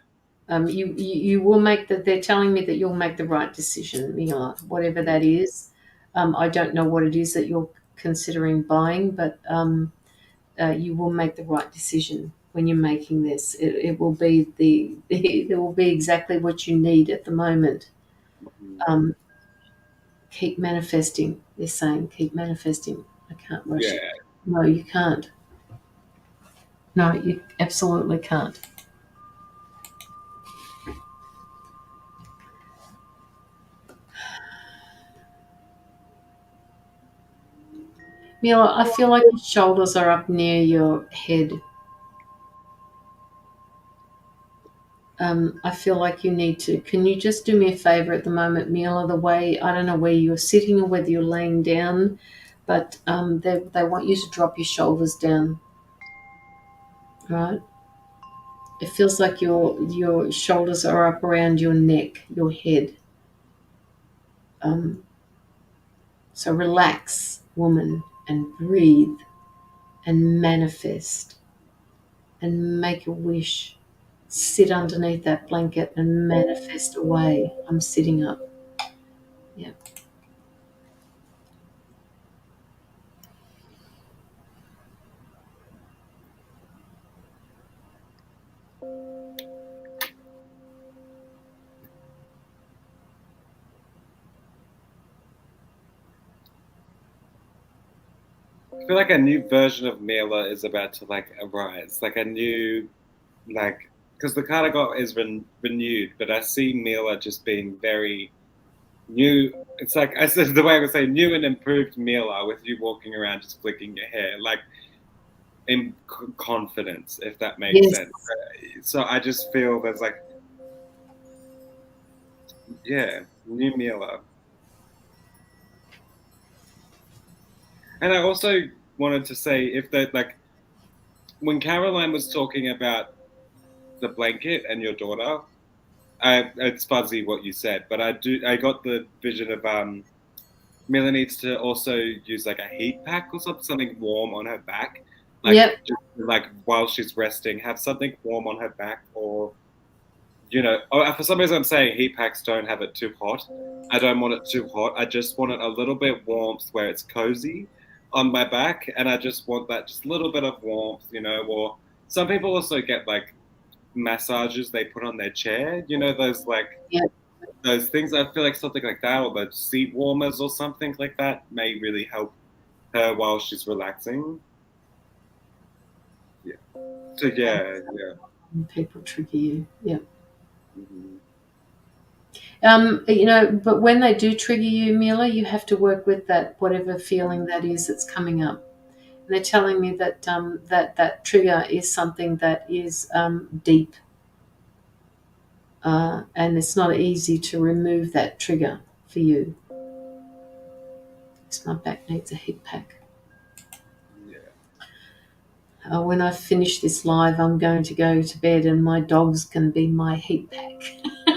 You will make that. They're telling me that you'll make the right decision, Mila, whatever that is. I don't know what it is that you're considering buying, but you will make the right decision when you're making this. It will be it will be exactly what you need at the moment. Keep manifesting. They're saying keep manifesting. I can't rush it. No, you can't. No, you absolutely can't. Mila, I feel like your shoulders are up near your head. I feel like you need to. Can you just do me a favor at the moment, Mila? The way, I don't know where you're sitting or whether you're laying down, but they want you to drop your shoulders down. Right? It feels like your shoulders are up around your neck, your head. So relax, woman, and breathe and manifest and make a wish. Sit underneath that blanket and manifest away. I'm sitting up. Yeah. I feel like a new version of Mila is about to like arise, like a new, like, because the card I got is renewed, but I see Mila just being very new. It's like I said, the way I would say new and improved Mila with you walking around just flicking your hair, like in confidence, if that makes sense. So I just feel there's like, yeah, new Mila. And I also wanted to say if that like when Caroline was talking about the blanket and your daughter, it's fuzzy what you said, but I got the vision of Mila needs to also use like a heat pack or something warm on her back, like just like while she's resting, have something warm on her back or you know, for some reason I'm saying heat packs don't have it too hot. I don't want it too hot. I just want it a little bit warmth where it's cozy on my back, and I just want that just little bit of warmth, you know. Or some people also get like massages they put on their chair, you know, those like Yeah. those things. I feel like something like that, or the seat warmers or something like that, may really help her while she's relaxing. Yeah. So yeah. When people trigger you. Yeah. Mm-hmm. You know, but when they do trigger you, Mila, you have to work with that, whatever feeling that is that's coming up. And they're telling me that that trigger is something that is deep, and it's not easy to remove that trigger for you. My back needs a heat pack. Yeah. When I finish this live, I'm going to go to bed, and my dogs can be my heat pack. They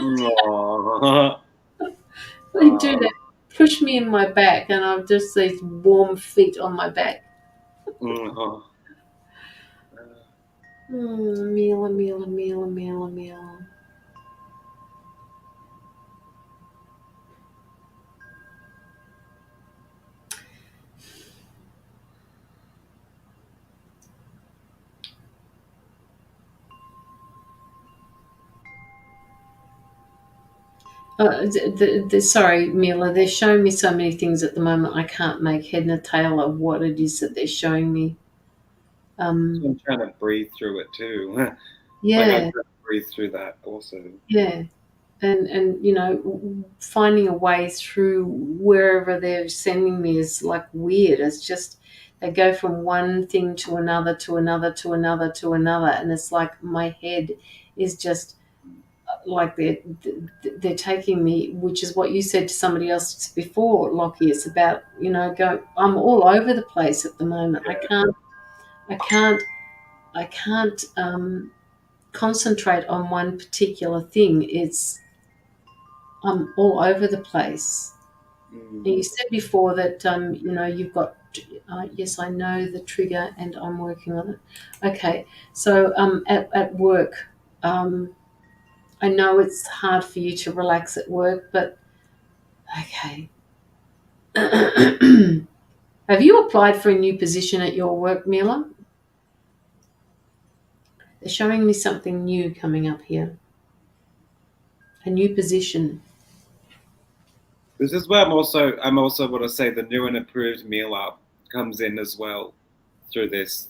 do that. Push me in my back, and I've just these warm feet on my back. Mila, Mila, Mila, Mila, Mila. Sorry, Mila, they're showing me so many things at the moment. I can't make head and a tail of what it is that they're showing me. So I'm trying to breathe through it too. Yeah. Like I'm trying to breathe through that also. Yeah. And you know, finding a way through wherever they're sending me is like weird. It's just they go from one thing to another to another to another to another, and it's like my head is just like they're taking me, which is what you said to somebody else before, Lockie. It's about, you know, I'm all over the place at the moment. I can't concentrate on one particular thing. I'm all over the place. And you said before that you know, you've got yes, I know the trigger and I'm working on it. Okay, so at work, I know it's hard for you to relax at work, but okay. Have you applied for a new position at your work, Mila? They're showing me something new coming up here. A new position. This is where I'm also want to say the new and improved meal up comes in as well through this,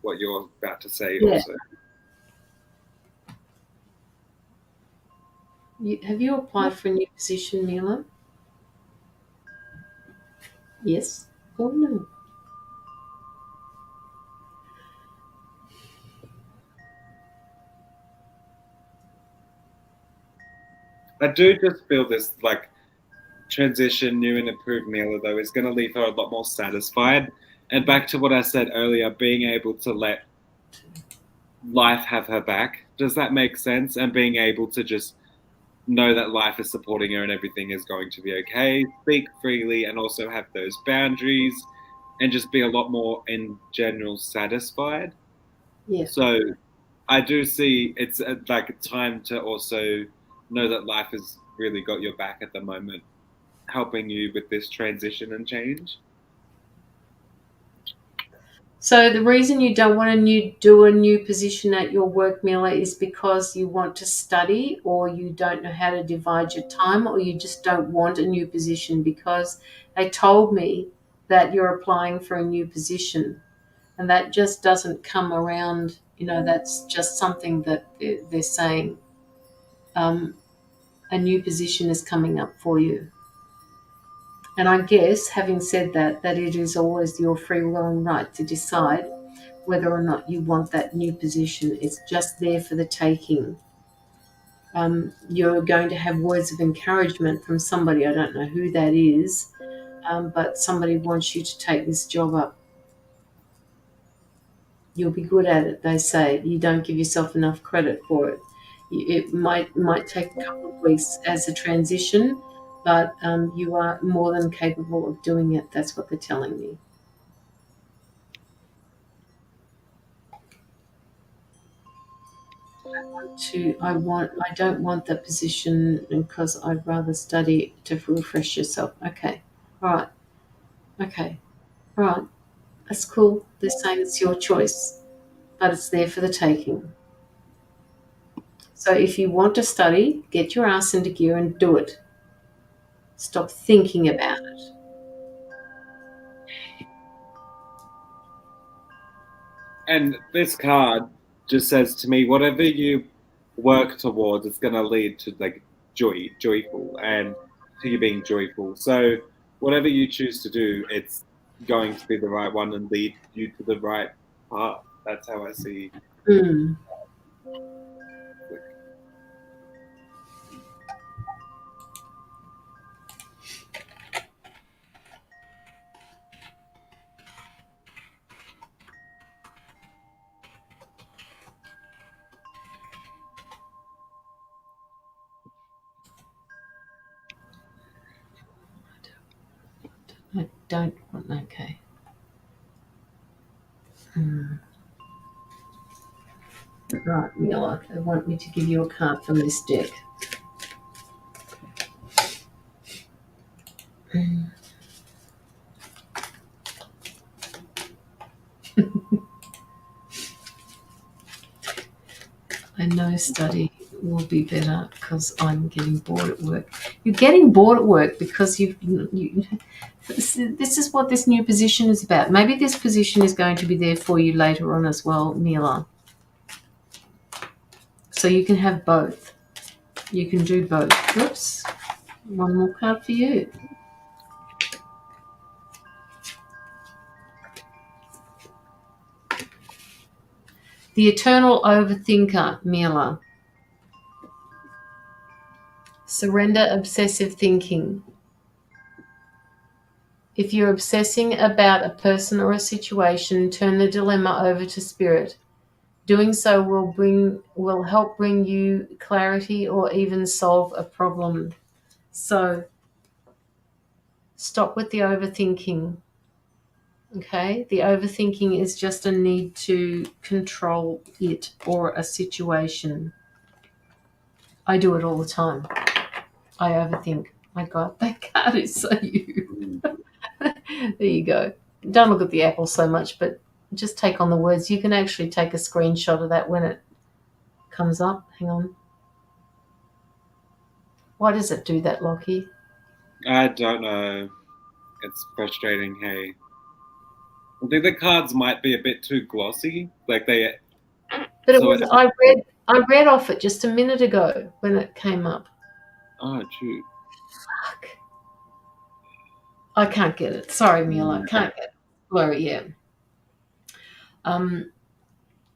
what you're about to say also. Have you applied for a new position, Mila? Yes or no? I do just feel this like transition, new and improved Mila though is going to leave her a lot more satisfied. And back to what I said earlier, being able to let life have her back. Does that make sense? And being able to just know that life is supporting her and everything is going to be okay, speak freely, and also have those boundaries, and just be a lot more in general satisfied. Yeah. So I do see it's like a time to also know that life has really got your back at the moment, helping you with this transition and change. So the reason you don't want to do a new position at your work, Mila, is because you want to study, or you don't know how to divide your time, or you just don't want a new position because they told me that you're applying for a new position, and that just doesn't come around. You know, that's just something that they're saying. A new position is coming up for you. And I guess, having said that, that it is always your free will and right to decide whether or not you want that new position. It's just there for the taking. You're going to have words of encouragement from somebody. I don't know who that is, but somebody wants you to take this job up. You'll be good at it, they say. You don't give yourself enough credit for it. It might take a couple of weeks as a transition, but you are more than capable of doing it. That's what they're telling me. I don't want the position because I'd rather study to refresh yourself. Okay. All right. Okay. All right. That's cool. They're saying it's your choice, but it's there for the taking. So if you want to study, get your ass into gear and do it. Stop thinking about it. And this card just says to me, whatever you work towards, it's going to lead to like joyful, and to you being joyful. So whatever you choose to do, it's going to be the right one and lead you to the right path. That's how I see. Mm. I don't want, okay. Right, Mila, they want me to give you a card from this deck. I know study will be better because I'm getting bored at work. You're getting bored at work because this is what this new position is about. Maybe this position is going to be there for you later on as well, Mila. So you can have both. You can do both. Oops. One more card for you. The eternal overthinker, Mila. Surrender obsessive thinking. If you're obsessing about a person or a situation, turn the dilemma over to spirit. Doing so will help bring you clarity or even solve a problem. So stop with the overthinking. Okay? The overthinking is just a need to control it or a situation. I do it all the time. I overthink. My God, that card is so you. There you go. Don't look at the apple so much, but just take on the words. You can actually take a screenshot of that when it comes up. Hang on. Why does it do that, Lockie? I don't know. It's frustrating. Hey, I think the cards might be a bit too glossy. Like they. But it So was. I read off it just a minute ago when it came up. Oh, true. Fuck. I can't get it. Sorry, Mila. I can't get it. Blurry, yeah. I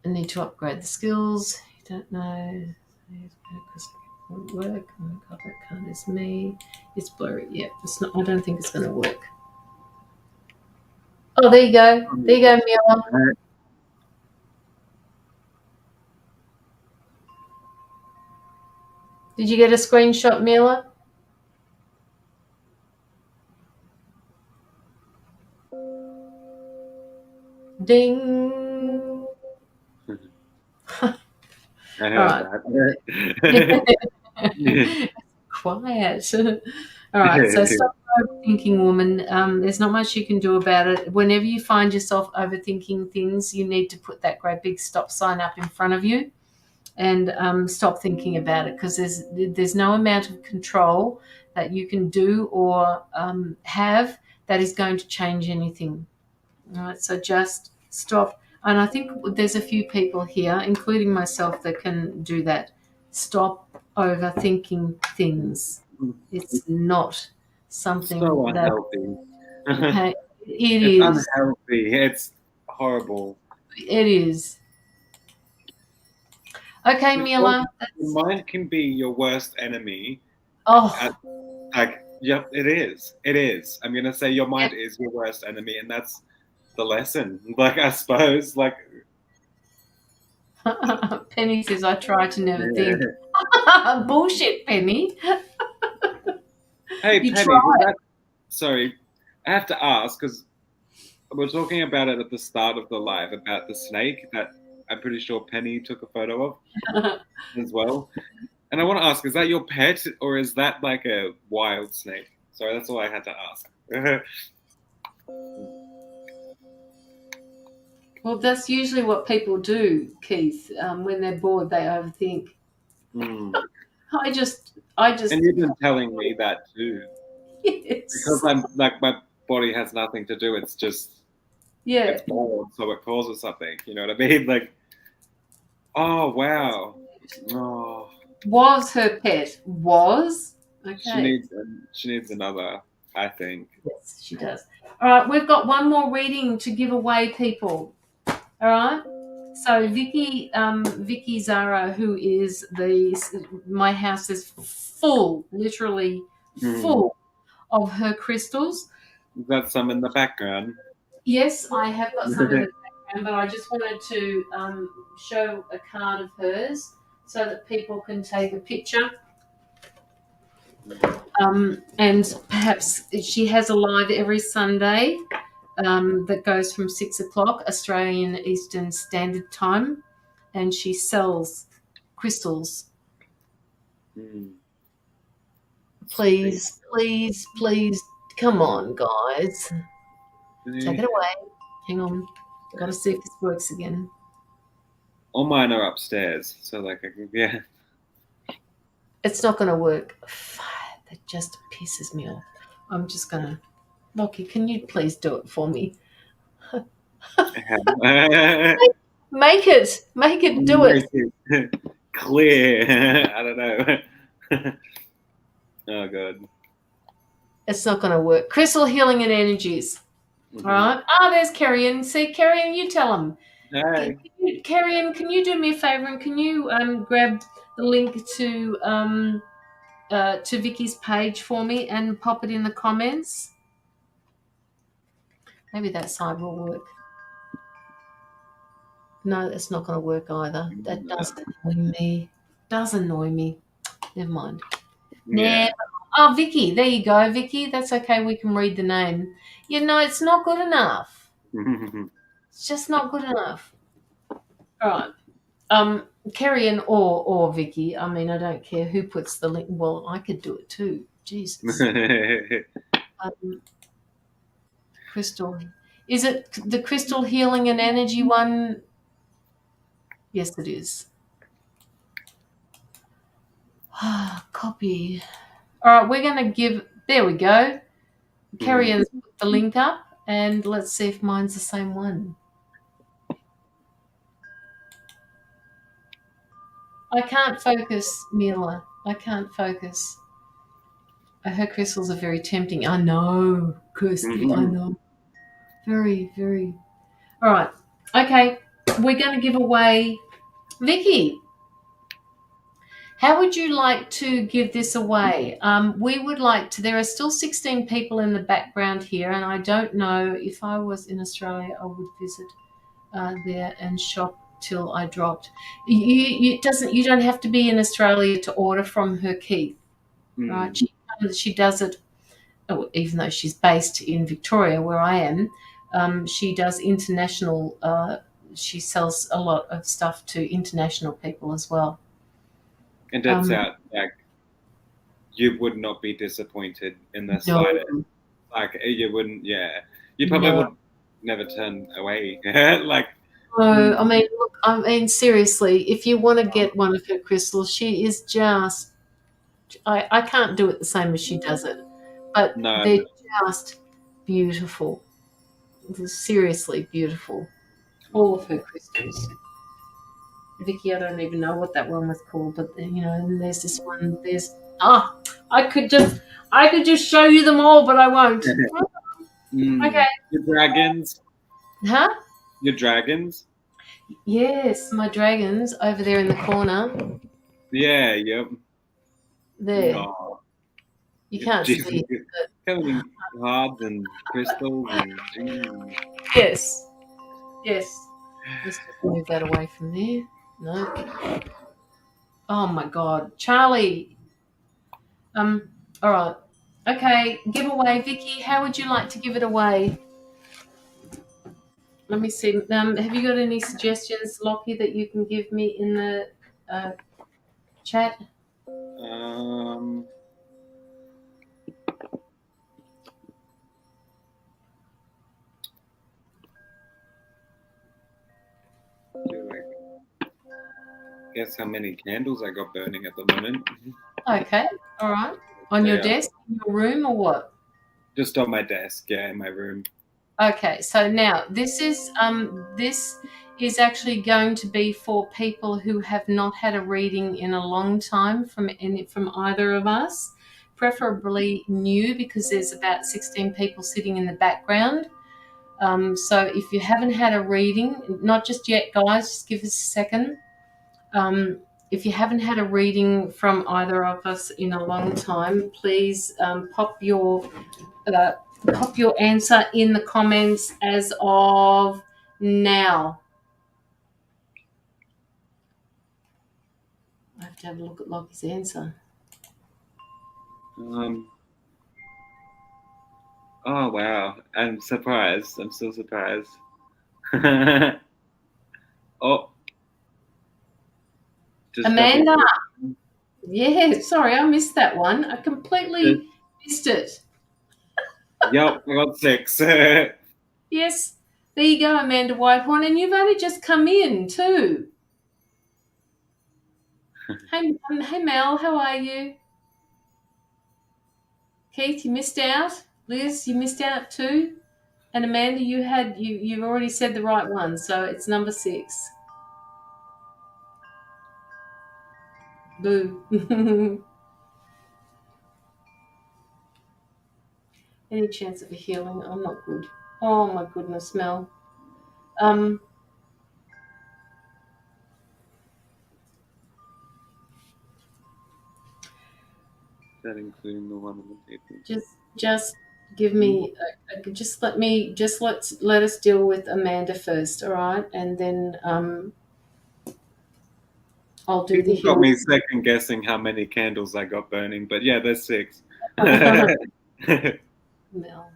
need to upgrade the skills. You don't know. Because it won't work. Oh my God, that card is me. It's blurry. Yeah, it's not. I don't think it's going to work. Oh, there you go. There you go, Mila. Did you get a screenshot, Mila? Ding. I heard that. Quiet. All right, so stop overthinking, woman. There's not much you can do about it. Whenever you find yourself overthinking things, you need to put that great big stop sign up in front of you and stop thinking about it, because there's no amount of control that you can do or have that is going to change anything. All right, so just stop. And I think there's a few people here, including myself, that can do that. Stop overthinking things. It's not something So that unhealthy. it It's is. unhealthy. It's horrible. It is. Okay, Mila. Your mind can be your worst enemy. Oh, Yep, it is. It is. I'm gonna say your mind is your worst enemy, and that's the lesson. Like, I suppose, like. Penny says, I try to never think. Bullshit, Penny. Hey, You Penny. Sorry, I have to ask, because we're talking about it at the start of the live about the snake that I'm pretty sure Penny took a photo of as well. And I want to ask, is that your pet or is that like a wild snake? Sorry, that's all I had to ask. Well, that's usually what people do, Keith. When they're bored, they overthink. I just. And you've been telling me that too. Yes. Because I'm like, my body has nothing to do. It's just, Yeah. it's bored, so it causes something. You know what I mean? Like, oh wow. Oh. Was her pet? Was. Okay. She needs another, I think. Yes, she does. All right, we've got one more reading to give away, people. All right. So Vicky Zara, who is my house is full, literally full of her crystals. You've got some in the background. Yes, I have got some in the background, but I just wanted to show a card of hers so that people can take a picture. And perhaps she has a live every Sunday that goes from 6 o'clock Australian Eastern Standard Time, and she sells crystals. Please, please, please, come on, guys. Take it away. Hang on. Got to see if this works again. All mine are upstairs, so like I can, yeah. It's not going to work. That just pisses me off. I'm just going to... Lockie, can you please do it for me? Make it, do it. Clear. I don't know. Oh, God. It's not going to work. Crystal healing and energies. All right. There's Kerrian. See, Kerrian, you tell him. Hey. Kerrian, can you do me a favor and can you grab the link to Vicky's page for me and pop it in the comments? Maybe that side will work. No, that's not going to work either. That does annoy me. Does annoy me. Never mind. Yeah. Oh, Vicky. There you go, Vicky. That's okay. We can read the name. You know, it's not good enough. It's just not good enough. All right. Kerrian or Vicky. I mean, I don't care who puts the link. Well, I could do it too. Jesus. Crystal. Is it the crystal healing and energy one? Yes, it is. Copy. All right, we're going to give... There we go. Kerrian's put the link up, and let's see if mine's the same one. I can't focus, Mila. I can't focus. Her crystals are very tempting. I know, Kirsty, I know. Very, very. All right. Okay, we're going to give away... Vicky, how would you like to give this away? We would like to... There are still 16 people in the background here, and I don't know if I was in Australia, I would visit there and shop till I dropped. You don't have to be in Australia to order from her, Keith. Right? She does it, even though she's based in Victoria, where I am. She does international. She sells a lot of stuff to international people as well. And that's out. Like, you would not be disappointed in the slightest. Like, you wouldn't. Yeah, you probably would never turn away. Like. No, I mean, seriously, if you want to get one of her crystals, she is just... I can't do it the same as she does it, but they're just beautiful. They're seriously beautiful. All of her crystals. Vicky, I don't even know what that one was called, but and there's this one. I could just show you them all, but I won't. Okay. Your dragons. Huh? Your dragons? Yes, my dragons over there in the corner. Yeah, yep. There. Oh. You can't see it. Covered cards and crystals and... Yes. Yes. Let's just move that away from there. No. Oh my God. Charlie. All right. Okay, giveaway. Vicky, how would you like to give it away? Let me see. Have you got any suggestions, Lockie, that you can give me in the chat? Guess how many candles I got burning at the moment. Okay, all right. On your desk, in your room, or what? Just on my desk, yeah, in my room. Okay, so now this is actually going to be for people who have not had a reading in a long time from either of us, preferably new, because there's about 16 people sitting in the background. So if you haven't had a reading, not just yet, guys, just give us a second. If you haven't had a reading from either of us in a long time, please pop your answer in the comments as of now. I have to have a look at Lockie's answer. Oh wow, I'm surprised. I'm still surprised. Oh, Amanda. Yeah, sorry, I missed that one. I completely missed it. Yep, I got 6. Yes, there you go, Amanda Whitehorn, and you've only just come in too. Hey Mel, how are you? Keith, you missed out. Liz, you missed out too. And Amanda, you've already said the right one, so it's number 6. Boo. Any chance of a healing? I'm not good. Oh my goodness, Mel. That including the one on the table. Just give me. Let us deal with Amanda first, all right? And then I'll do the healing. Got me second guessing how many candles I got burning, but yeah, there's 6. Mel.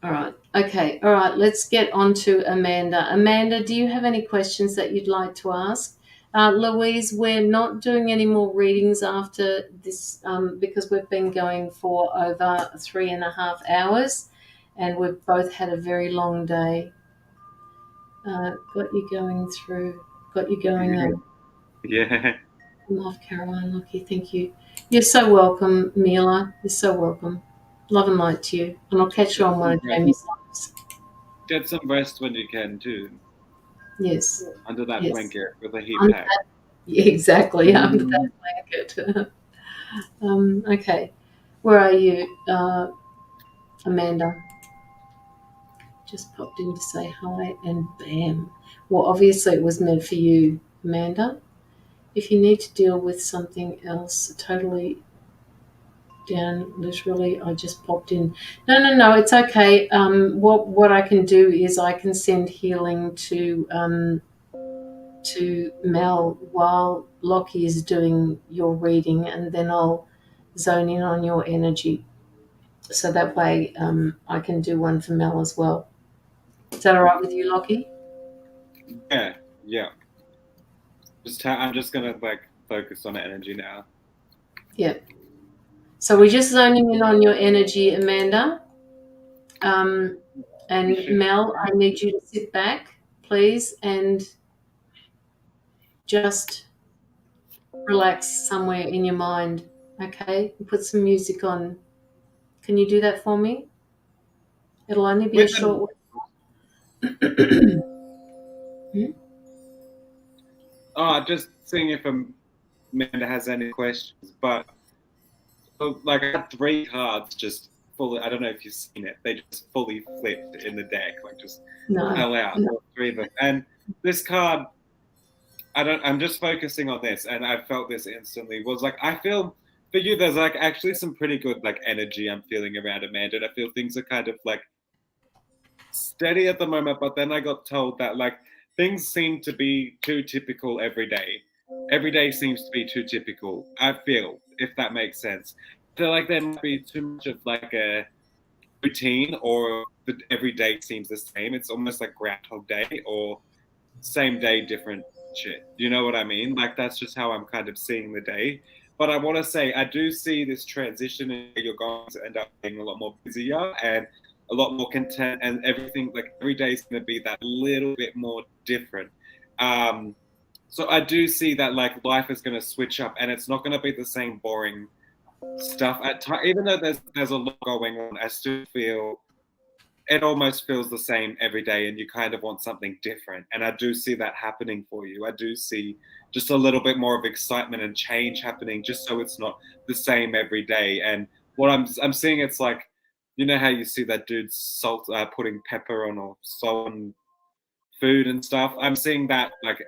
All right. Okay. All right. Let's get on to Amanda. Amanda, do you have any questions that you'd like to ask? Louise, we're not doing any more readings after this because we've been going for over 3.5 hours and we've both had a very long day. Got you going on. Yeah. Love Caroline, Lucky, thank you. You're so welcome, Mila. You're so welcome. Love and light to you. And I'll catch you on one of Jamie's lives. Get some rest when you can too. Yes. Under that blanket with a heat pack. Yeah, exactly. Under that blanket. Okay. Where are you, Amanda? Just popped in to say hi and bam. Well, obviously it was meant for you, Amanda. If you need to deal with something else, totally down, literally, I just popped in. No, it's okay. What I can do is I can send healing to Mel while Lockie is doing your reading, and then I'll zone in on your energy. So that way I can do one for Mel as well. Is that all right with you, Lockie? Yeah. I'm just going to focus on energy now. Yeah. So we're just zoning in on your energy, Amanda. And Mel, I need you to sit back, please, and just relax somewhere in your mind, okay? Put some music on. Can you do that for me? It'll only be a short Just seeing if Amanda has any questions, but I had 3 cards just fully. I don't know if you've seen it. They just fully flipped in the deck, fell out. No. 3 of them. And this card, I'm just focusing on this, and I felt this instantly. Was I feel for you, there's actually some pretty good energy I'm feeling around Amanda, and I feel things are kind of steady at the moment. But then I got told that things seem to be too typical every day. Every day seems to be too typical. I feel, if that makes sense. I feel like there might be too much of routine or every day seems the same. It's almost like Groundhog Day or same day, different shit. You know what I mean? Like that's just how I'm kind of seeing the day. But I want to say I do see this transition, and you're going to end up being a lot more busier and a lot more content, and everything. Like every day is going to be that little bit more different. So I do see that like life is going to switch up, and it's not going to be the same boring stuff at time. Even though there's a lot going on, I still feel it almost feels the same every day, and you kind of want something different. And I do see that happening for you. I do see just a little bit more of excitement and change happening, just so it's not the same every day. And what I'm seeing, it's like, you know how you see that dude putting pepper on or salt on food and stuff. I'm seeing that like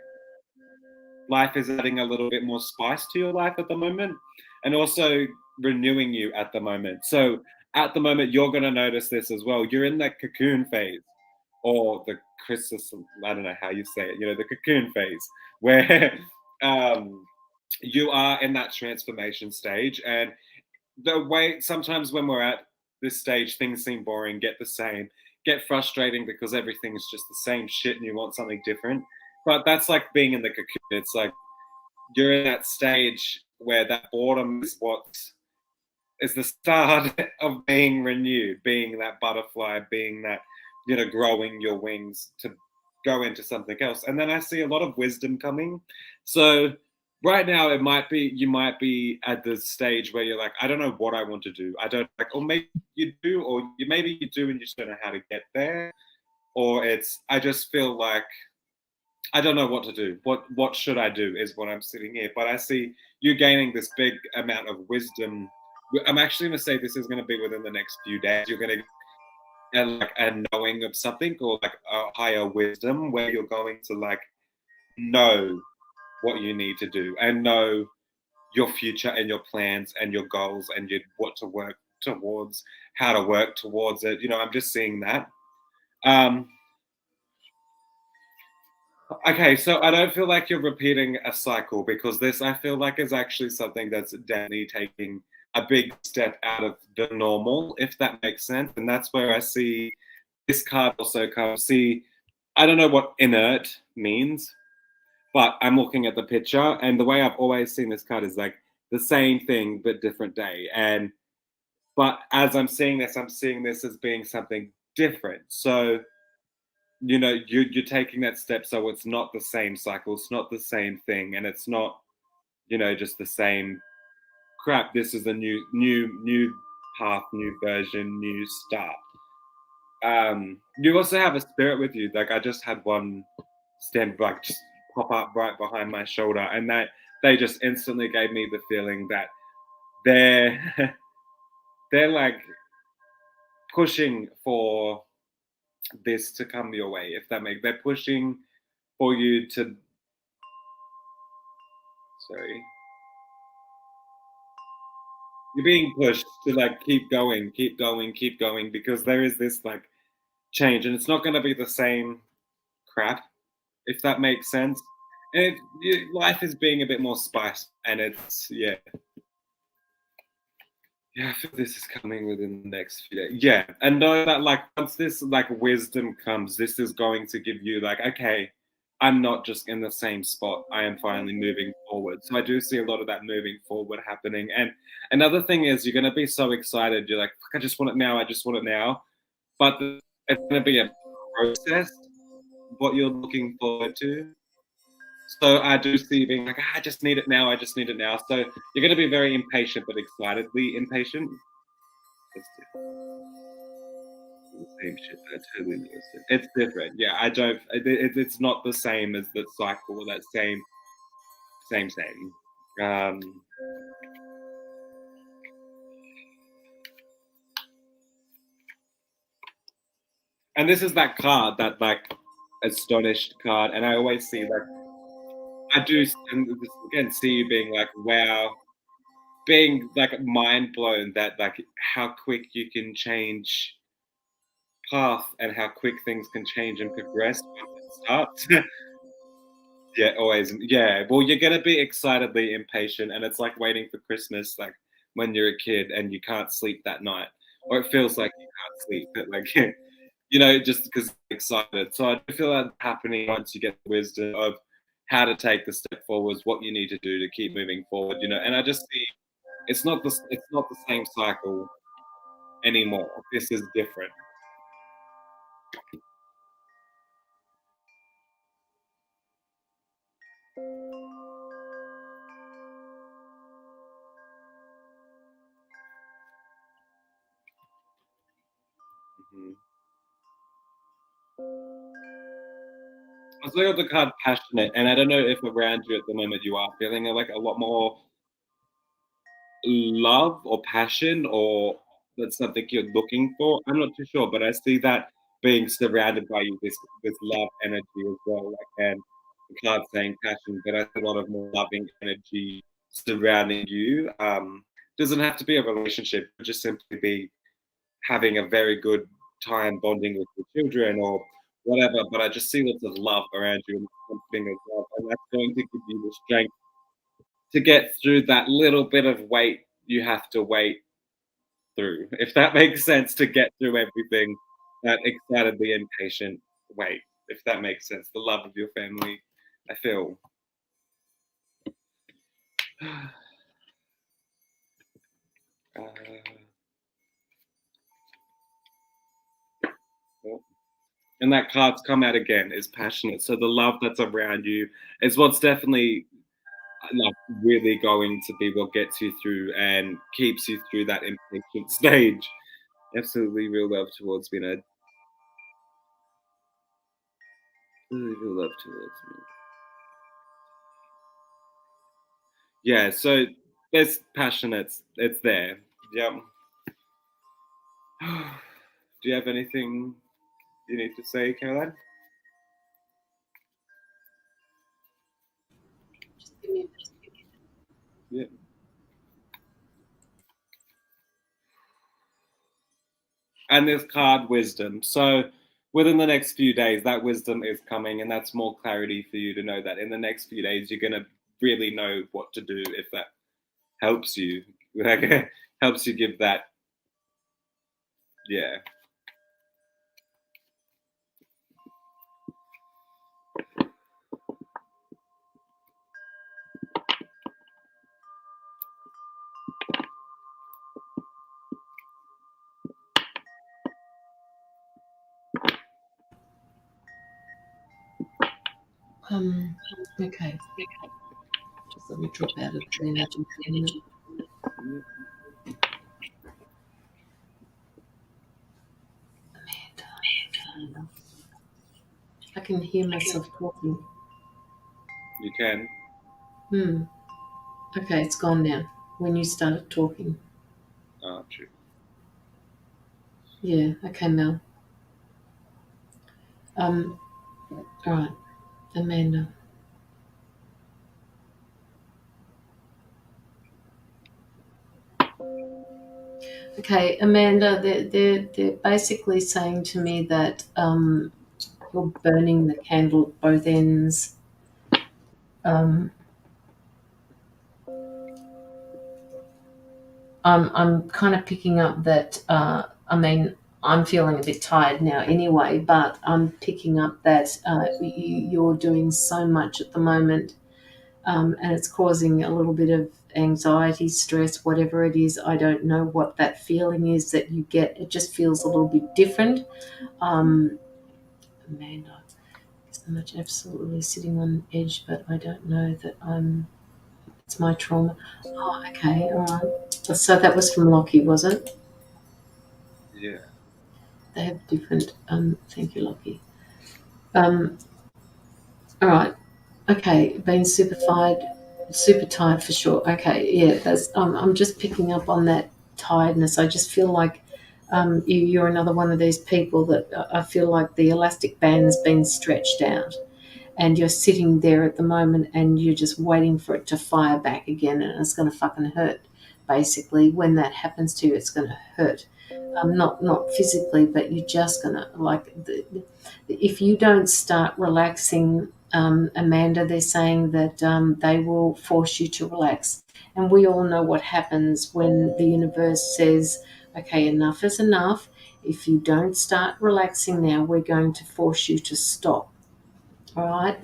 life is adding a little bit more spice to your life at the moment, and also renewing you at the moment. So at the moment, you're going to notice this as well. You're in that cocoon phase, or the chrysalis, I don't know how you say it, the cocoon phase, where you are in that transformation stage. And the way sometimes when we're at this stage, things seem boring, get the same, get frustrating because everything's just the same shit and you want something different. But that's like being in the cocoon. It's like you're in that stage where that boredom is what is the start of being renewed, being that butterfly, being that, growing your wings to go into something else. And then I see a lot of wisdom coming. So right now you might be at the stage where you're like, I don't know what I want to do. I don't like, or maybe you do, or maybe you do and you just don't know how to get there. Or I just feel like I don't know what to do. What should I do is what I'm sitting here. But I see you gaining this big amount of wisdom. I'm actually going to say this is going to be within the next few days. You're going to get like a knowing of something, or like a higher wisdom, where you're going to like know what you need to do and know your future and your plans and your goals and what to work towards, how to work towards it. I'm just seeing that. Okay, so I don't feel like you're repeating a cycle, because this I feel like is actually something that's definitely taking a big step out of the normal, if that makes sense. And that's where I see this card also comes. See, I don't know what inert means, but I'm looking at the picture, and the way I've always seen this card is like the same thing but different day. But as I'm seeing this as being something different. So you're taking that step, so it's not the same cycle, it's not the same thing, and it's not just the same crap. This is a new path, new version, new start. You also have a spirit with you. Like I just had one stand like just pop up right behind my shoulder, and that they just instantly gave me the feeling that they're they're like pushing for this to come your way, if that makes. They're pushing for you to you're being pushed to like keep going, because there is this like change, and it's not going to be the same crap, if that makes sense. And life is being a bit more spiced, and it's I feel this is coming within the next few days. Yeah, and know that like once this like wisdom comes, this is going to give you like, okay, I'm not just in the same spot. I am finally moving forward. So I do see a lot of that moving forward happening. And another thing is you're going to be so excited. You're like, I just want it now. I just want it now. But it's going to be a process, what you're looking forward to. So I do see you being like, I just need it now. I just need it now. So you're going to be very impatient, but excitedly impatient. It's the same shit. I totally noticed it. It's different. Yeah, I don't. It's not the same as the cycle. That same. And this is that card, that like astonished card, and I always see like. I do, and again, see you being like, wow, being like mind blown that like how quick you can change path and how quick things can change and progress once it starts. Yeah, always. Yeah, well, you're gonna be excitedly impatient, and it's like waiting for Christmas, like when you're a kid and you can't sleep that night, or it feels like you can't sleep. But like, just because you're excited. So I do feel that happening once you get the wisdom of how to take the step forwards, what you need to do to keep moving forward. And I just see it's not the same cycle anymore. This is different. Mhm. I was looking at the card passionate, and I don't know if around you at the moment you are feeling like a lot more love or passion, or that's something you're looking for. I'm not too sure, but I see that being surrounded by you, this love energy as well. Like, and the card saying passion, but I see a lot of more loving energy surrounding you. Doesn't have to be a relationship, but just simply be having a very good time bonding with your children or whatever. But I just see lots of love around you and something as well, and that's going to give you the strength to get through that little bit of wait you have to wait through, if that makes sense, to get through everything, that excitedly impatient wait, if that makes sense. The love of your family, I feel. Uh, well, and that card's come out again is passionate. So the love that's around you is what's definitely like really going to be what gets you through and keeps you through that impatient stage. Absolutely real love towards me. And really real love towards me. Yeah, so there's passion. It's there. Yep. Do you have anything you need to say, Caroline? Just give me a minute. Yeah. And this card, wisdom. So within the next few days, that wisdom is coming, and that's more clarity for you to know that in the next few days, you're gonna really know what to do if that helps you. Like, helps you give that. Yeah. Okay. Just let me drop out of the energy for a minute. Amanda. I can hear myself talking. You can. Okay, it's gone now. When you started talking. Oh, true. Yeah, okay, Mel. All right, Amanda. Okay, Amanda, they're basically saying to me that you're burning the candle at both ends. I'm kind of picking up that. I'm feeling a bit tired now anyway, but I'm picking up that you're doing so much at the moment, and it's causing a little bit of anxiety, stress, whatever it is. I don't know what that feeling is that you get. It just feels a little bit different. Amanda, so much absolutely sitting on edge, but I don't know that it's my trauma. Oh, okay, all right. So that was from Lockie, was it? Yeah. They have different. Thank you, Lockie. All right. Okay, being super tired for sure. Okay, yeah. That's. I'm just picking up on that tiredness. I just feel like you're another one of these people that I feel like the elastic band's been stretched out, and you're sitting there at the moment, and you're just waiting for it to fire back again, and it's going to fucking hurt. Basically, when that happens to you, it's going to hurt. Not physically, but you're just gonna if you don't start relaxing, Amanda. They're saying that they will force you to relax, and we all know what happens when the universe says Okay, enough is enough. If you don't start relaxing now, we're going to force you to stop. All right?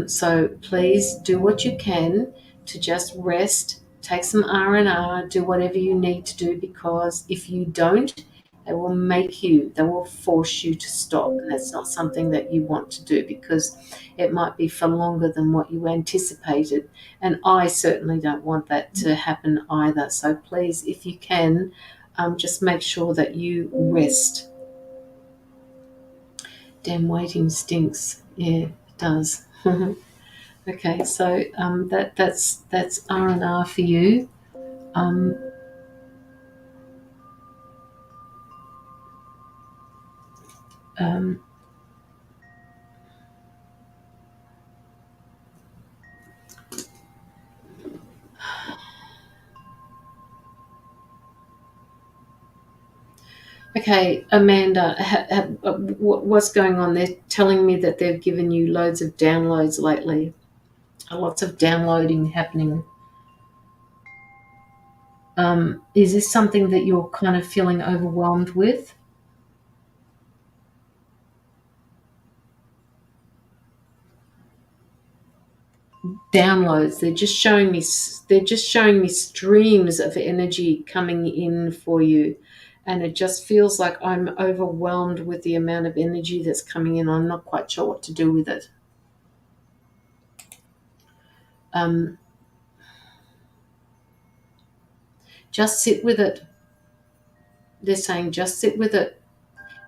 So please do what you can to just rest, take some R&R, do whatever you need to do, because if you don't, they will force you to stop. And that's not something that you want to do, because it might be for longer than what you anticipated. And I certainly don't want that to happen either. So please, if you can, just make sure that you rest. Damn waiting stinks. Yeah, it does. Okay, so that's R&R for you. Um, um, okay, Amanda, what's going on? They're telling me that they've given you loads of downloads lately. Lots of downloading happening. Is this something that you're kind of feeling overwhelmed with? Downloads. They're just showing me. They're just showing me streams of energy coming in for you, and it just feels like I'm overwhelmed with the amount of energy that's coming in. I'm not quite sure what to do with it. Just sit with it. They're saying just sit with it.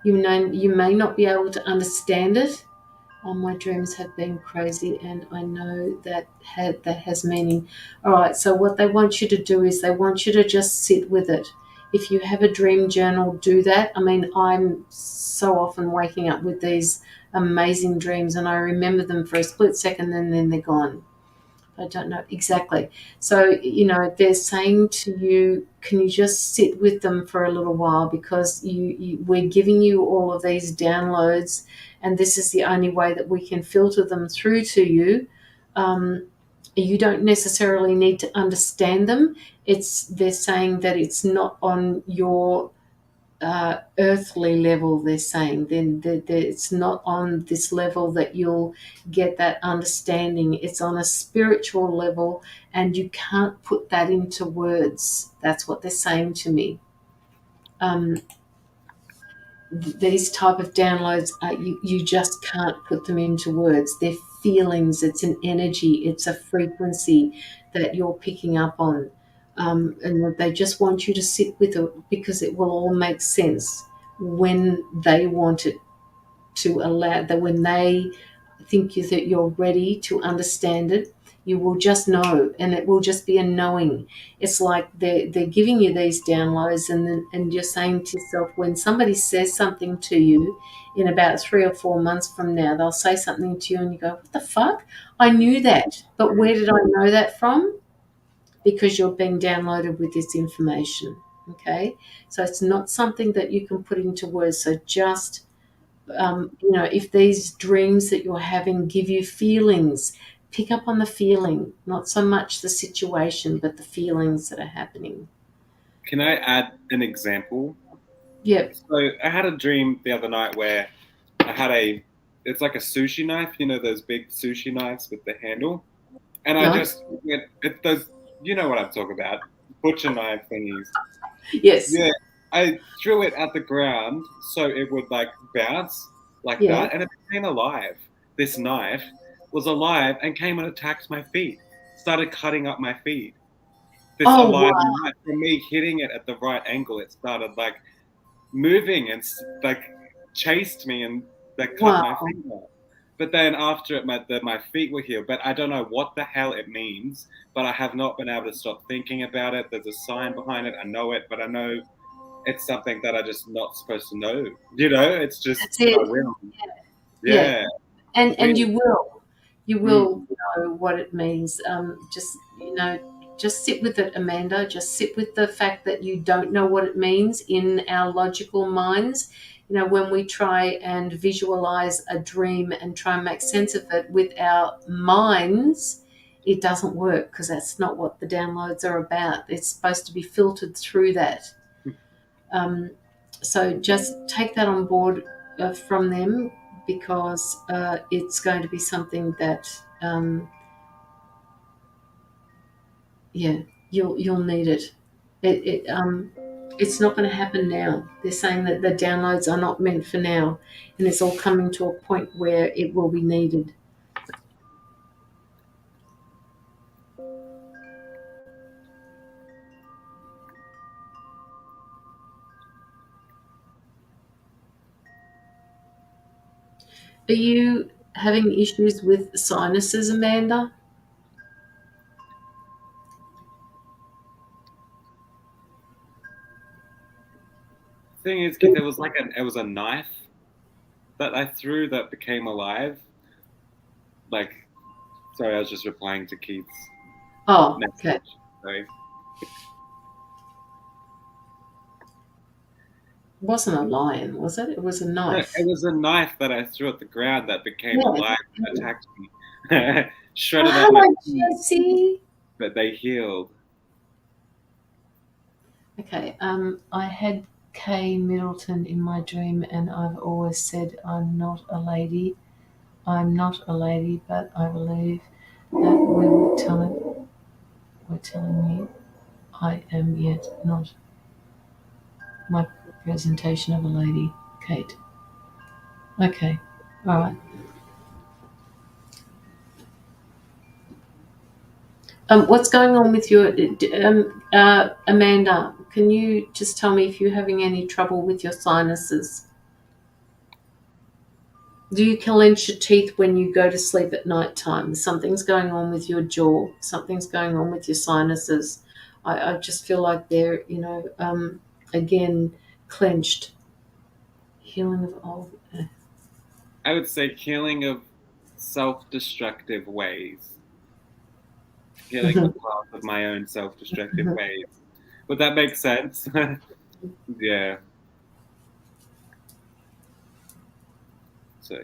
You may not be able to understand it. All my dreams have been crazy, and I know that has meaning. All right, so what they want you to do is they want you to just sit with it. If you have a dream journal, do that. I mean, I'm so often waking up with these amazing dreams, and I remember them for a split second, and then they're gone. I don't know exactly. So, they're saying to you, can you just sit with them for a little while, because we're giving you all of these downloads, and this is the only way that we can filter them through to you. You don't necessarily need to understand them. They're saying that it's not on your earthly level. They're saying then it's not on this level that you'll get that understanding. It's on a spiritual level, and you can't put that into words. That's what they're saying to me. These type of downloads, you just can't put them into words. They're feelings. It's an energy. It's a frequency that you're picking up on. And they just want you to sit with it, because it will all make sense when they want it to allow that. When they think that you're ready to understand it, you will just know, and it will just be a knowing. It's like they're giving you these downloads, and you're saying to yourself, when somebody says something to you in about 3 or 4 months from now, they'll say something to you and you go, what the fuck? I knew that, but where did I know that from? Because you're being downloaded with this information. Okay, so it's not something that you can put into words. So just if these dreams that you're having give you feelings, pick up on the feeling, not so much the situation, but the feelings that are happening. Can I add an example? Yep. So I had a dream the other night where I had it's like a sushi knife, those big sushi knives with the handle. And I just went, you know what I'm talking about, butcher knife thingies. Yes. Yeah, I threw it at the ground so it would like bounce like Yeah. that, and it became alive. This knife was alive and came and attacked my feet, started cutting up my feet. This alive knife, from me hitting it at the right angle, it started like moving and like chased me and like cut my feet off. But then after it, my feet were healed. But I don't know what the hell it means. But I have not been able to stop thinking about it. There's a sign behind it. I know it, but I know it's something that I just not supposed to know. It's just it. my will. Yeah. And you will know what it means. Just sit with it, Amanda. Just sit with the fact that you don't know what it means in our logical minds. When we try and visualize a dream and try and make sense of it with our minds, it doesn't work, because that's not what the downloads are about. It's supposed to be filtered through that. So just take that on board from them, because it's going to be something that, you'll need it. It's not going to happen now. They're saying that the downloads are not meant for now, and it's all coming to a point where it will be needed. Are you having issues with sinuses, Amanda? Thing is, Keith, it was a knife that I threw that became alive. Like, sorry, I was just replying to Keith's message. Okay. Sorry. It wasn't a lion, was it? It was a knife. No, it was a knife that I threw at the ground that became alive and attacked me. Shredded up my teeth, Jesse. but they healed. Okay. I had Kay Middleton in my dream, and I've always said I'm not a lady. I'm not a lady, but I believe that we're telling me I am yet not my presentation of a lady, Kate. Okay. All right. What's going on with your Amanda? Can you just tell me if you're having any trouble with your sinuses? Do you clench your teeth when you go to sleep at night time? Something's going on with your jaw. Something's going on with your sinuses. I just feel like they're, again, clenched. Healing of old. I would say healing of self-destructive ways. Healing the path of my own self-destructive ways. Would that make sense? Yeah. So.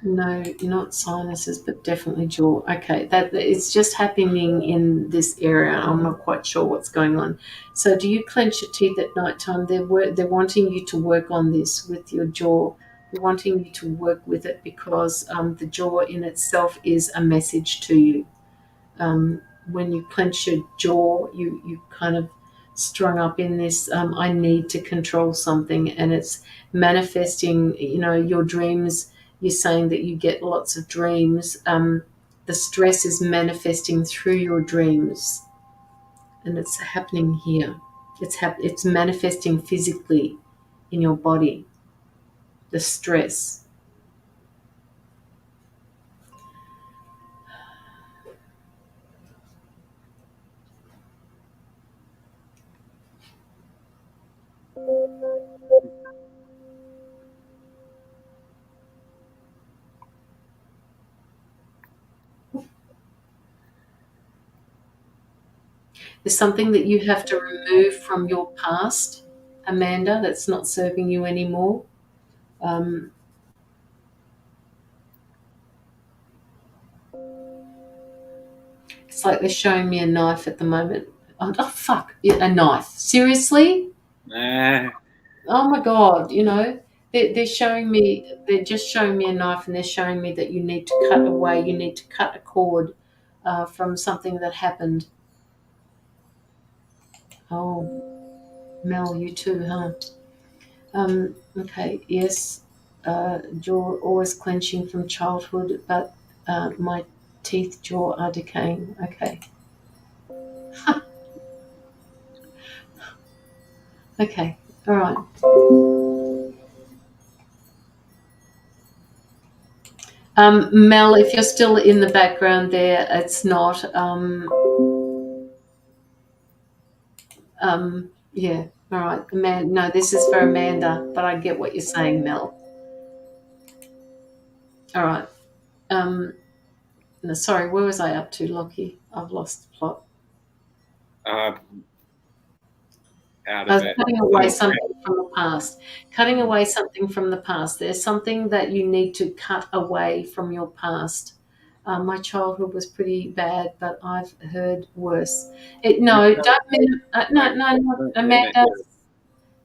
No, not sinuses, but definitely jaw. Okay, that it's just happening in this area. I'm not quite sure what's going on. So, do you clench your teeth at night time? They're wanting you to work on this with your jaw. They're wanting you to work with it because the jaw in itself is a message to you. When you clench your jaw, you kind of strung up in this. I need to control something, and it's manifesting. Your dreams. You're saying that you get lots of dreams. The stress is manifesting through your dreams, and it's happening here. It's manifesting physically in your body. The stress. There's something that you have to remove from your past, Amanda, that's not serving you anymore. It's like they're showing me a knife at the moment. Oh, fuck. A knife. Seriously? Oh, my God. They're showing me, they're just showing me a knife, and they're showing me that you need to cut away. You need to cut a cord from something that happened. Oh, Mel, you too, huh? Okay, yes. Jaw always clenching from childhood, but my teeth, jaw are decaying. Okay. Okay, all right. Mel, if you're still in the background there, it's not. Yeah, all right. No, this is for Amanda, but I get what you're saying, Mel. All right. No, sorry, where was I up to, Lockie? I've lost the plot. Out of it. Cutting away something from the past. Cutting away something from the past. There's something that you need to cut away from your past. My childhood was pretty bad, but I've heard worse. No, Amanda.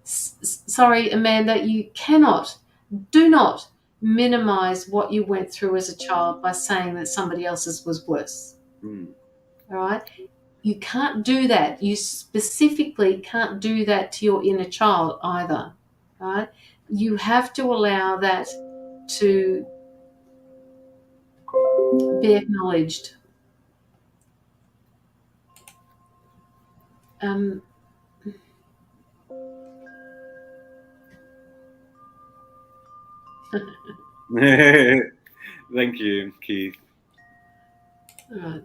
Sorry, Amanda, you do not minimize what you went through as a child by saying that somebody else's was worse. Mm. All right? You can't do that. You specifically can't do that to your inner child either. Right? You have to allow that to be acknowledged. Thank you, Keith. All right.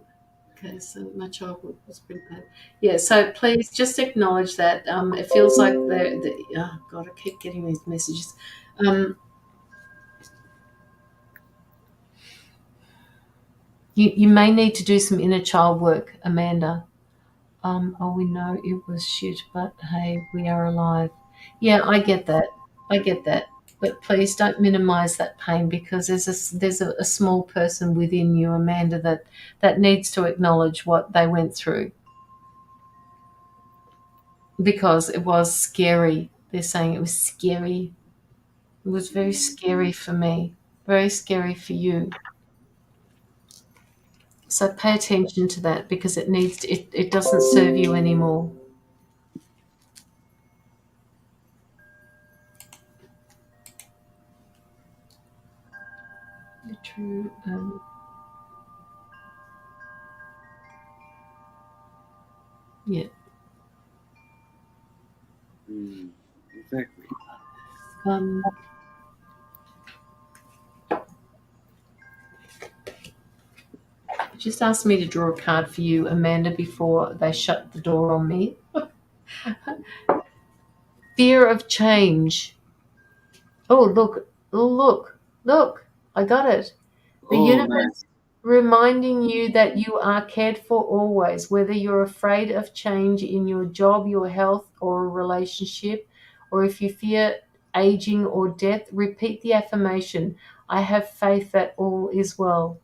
Okay, so my childhood was pretty bad. Yeah, so please just acknowledge that. It feels like oh God, I keep getting these messages. You may need to do some inner child work, Amanda. Oh, we know it was shit, but hey, we are alive. Yeah, I get that. But please don't minimize that pain, because there's a small person within you, Amanda, that needs to acknowledge what they went through, because it was scary. They're saying it was scary. It was very scary for me, very scary for you. So pay attention to that, because it doesn't serve you anymore. True. Yeah. Exactly. Just asked me to draw a card for you, Amanda, before they shut the door on me. Fear of change. Oh, look. I got it. The universe nice. reminding you that you are cared for always, whether you're afraid of change in your job, your health, or a relationship, or if you fear aging or death, repeat the affirmation: I have faith that all is well.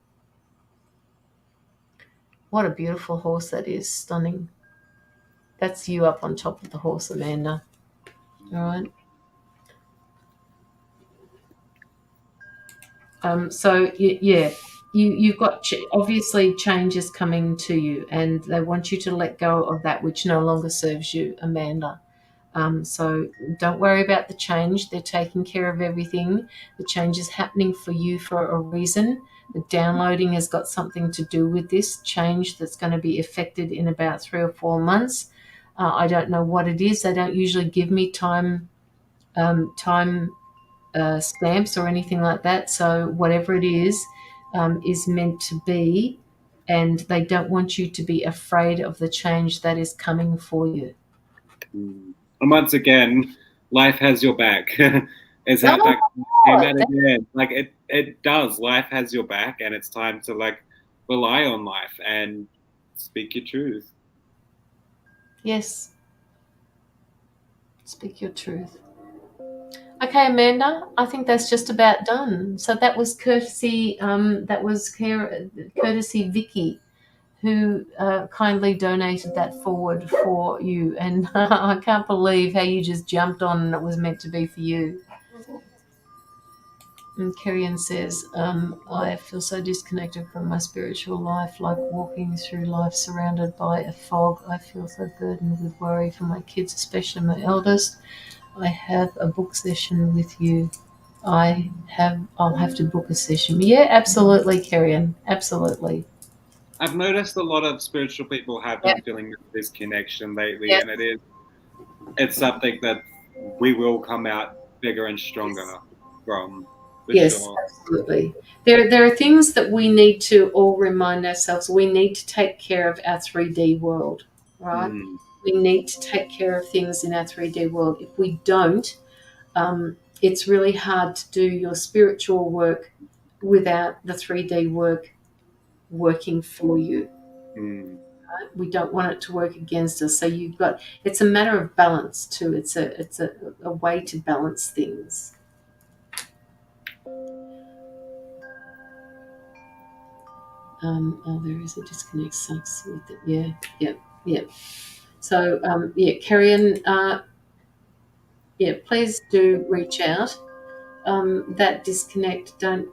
What a beautiful horse that is. Stunning. That's you up on top of the horse, Amanda. All right. So yeah, you've got obviously changes coming to you, and they want you to let go of that which no longer serves you, Amanda. So don't worry about the change. They're taking care of everything. The change is happening for you for a reason. The downloading has got something to do with this change that's going to be effected in about 3 or 4 months. I don't know what it is. They don't usually give me time stamps or anything like that. So whatever it is meant to be, and they don't want you to be afraid of the change that is coming for you. And once again, life has your back. Is that like came out again? Like it does. Life has your back, and it's time to like rely on life and speak your truth. Yes. Speak your truth. Okay, Amanda, I think that's just about done. So that was courtesy. Courtesy Vicky, who kindly donated that forward for you, and I can't believe how you just jumped on and it was meant to be for you. And Kerrian says, I feel so disconnected from my spiritual life, like walking through life surrounded by a fog. I feel so burdened with worry for my kids, especially my eldest. I have a book session with you. I'll have to book a session. Yeah, absolutely, Kerrian. Absolutely. I've noticed a lot of spiritual people have been feeling this connection lately, and it's something that we will come out bigger and stronger from. Sure. Absolutely. There are things that we need to all remind ourselves. We need to take care of our 3D world, right? We need to take care of things in our 3D world. If we don't, it's really hard to do your spiritual work without the 3D work working for you. Right? We don't want it to work against us. So it's a matter of balance too. It's a way to balance things. Oh, there is a disconnect. Sucks with it. Yeah. So, Kerrian, please do reach out. That disconnect, don't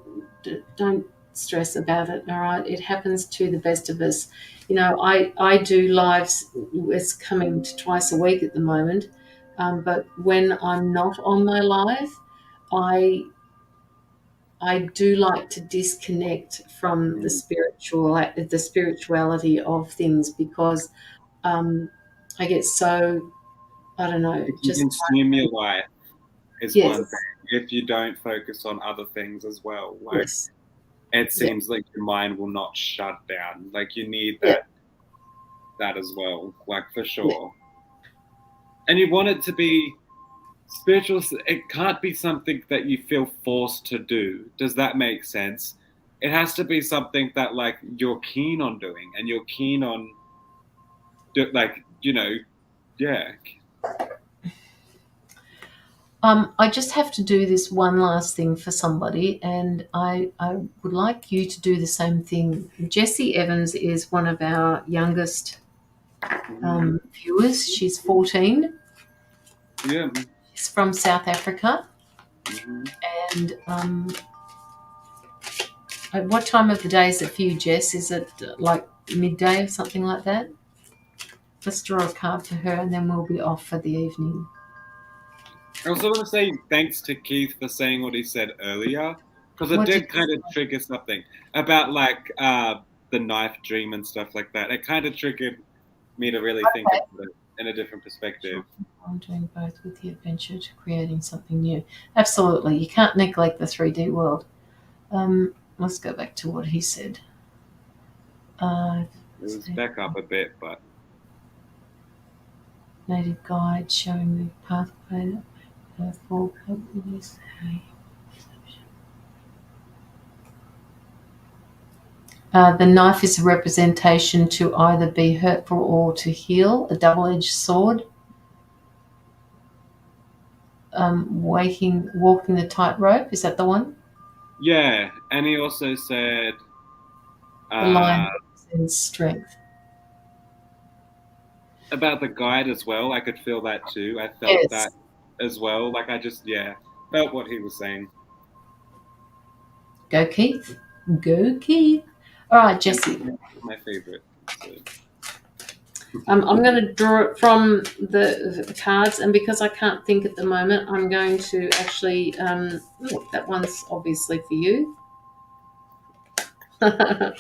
stress about it. All right, it happens to the best of us. I do lives. It's coming to twice a week at the moment, but when I'm not on my live, I do like to disconnect from the spirituality of things, because I get so, I don't know, If you just consume your life is yes, one thing. If you don't focus on other things as well, like yes, it yeah, seems like your mind will not shut down. Like you need yeah, that as well, like for yeah. sure. And you want it to be spiritual. It can't be something that you feel forced to do. Does that make sense? It has to be something that like you're keen on doing, and you're keen on like yeah. I just have to do this one last thing for somebody, and I would like you to do the same thing. Jessie Evans is one of our youngest viewers. She's 14. Yeah. She's from South Africa. Mm-hmm. And what time of the day is it for you, Jess? Is it like midday or something like that? Let's draw a card for her, and then we'll be off for the evening. I also want to say thanks to Keith for saying what he said earlier, because it What did did kind of trigger something about like the knife dream and stuff like that. It kind of triggered me to really think about it in a different perspective. I'm doing both with the adventure to creating something new. Absolutely. You can't neglect the 3D world. Let's go back to what he said. It was back up a bit, but Native guide showing the pathway for companies. The knife is a representation to either be hurtful or to heal, a double-edged sword. Walking the tightrope, is that the one? yeah. And he also said The lion represents strength. about the guide as well. I could feel that too. I felt Yes. that as well. Like I just felt what he was saying. Go Keith. Go Keith. All right, Jessie. My favorite. So. I'm going to draw it from the cards, and because I can't think at the moment, I'm going to actually. That one's obviously for you. All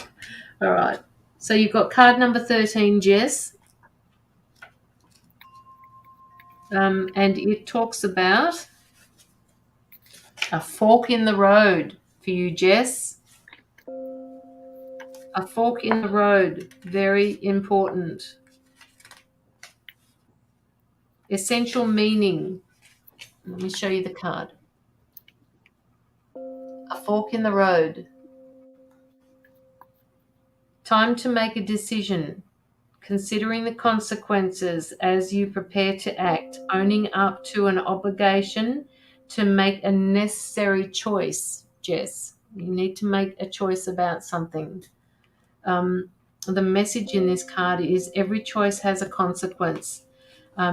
right. So you've got card number 13, Jess, and it talks about a fork in the road for you, Jess. A fork in the road, very important. Essential meaning. Let me show you the card. A fork in the road. Time to make a decision, considering the consequences as you prepare to act, owning up to an obligation to make a necessary choice, Jess. You need to make a choice about something. The message in this card is every choice has a consequence.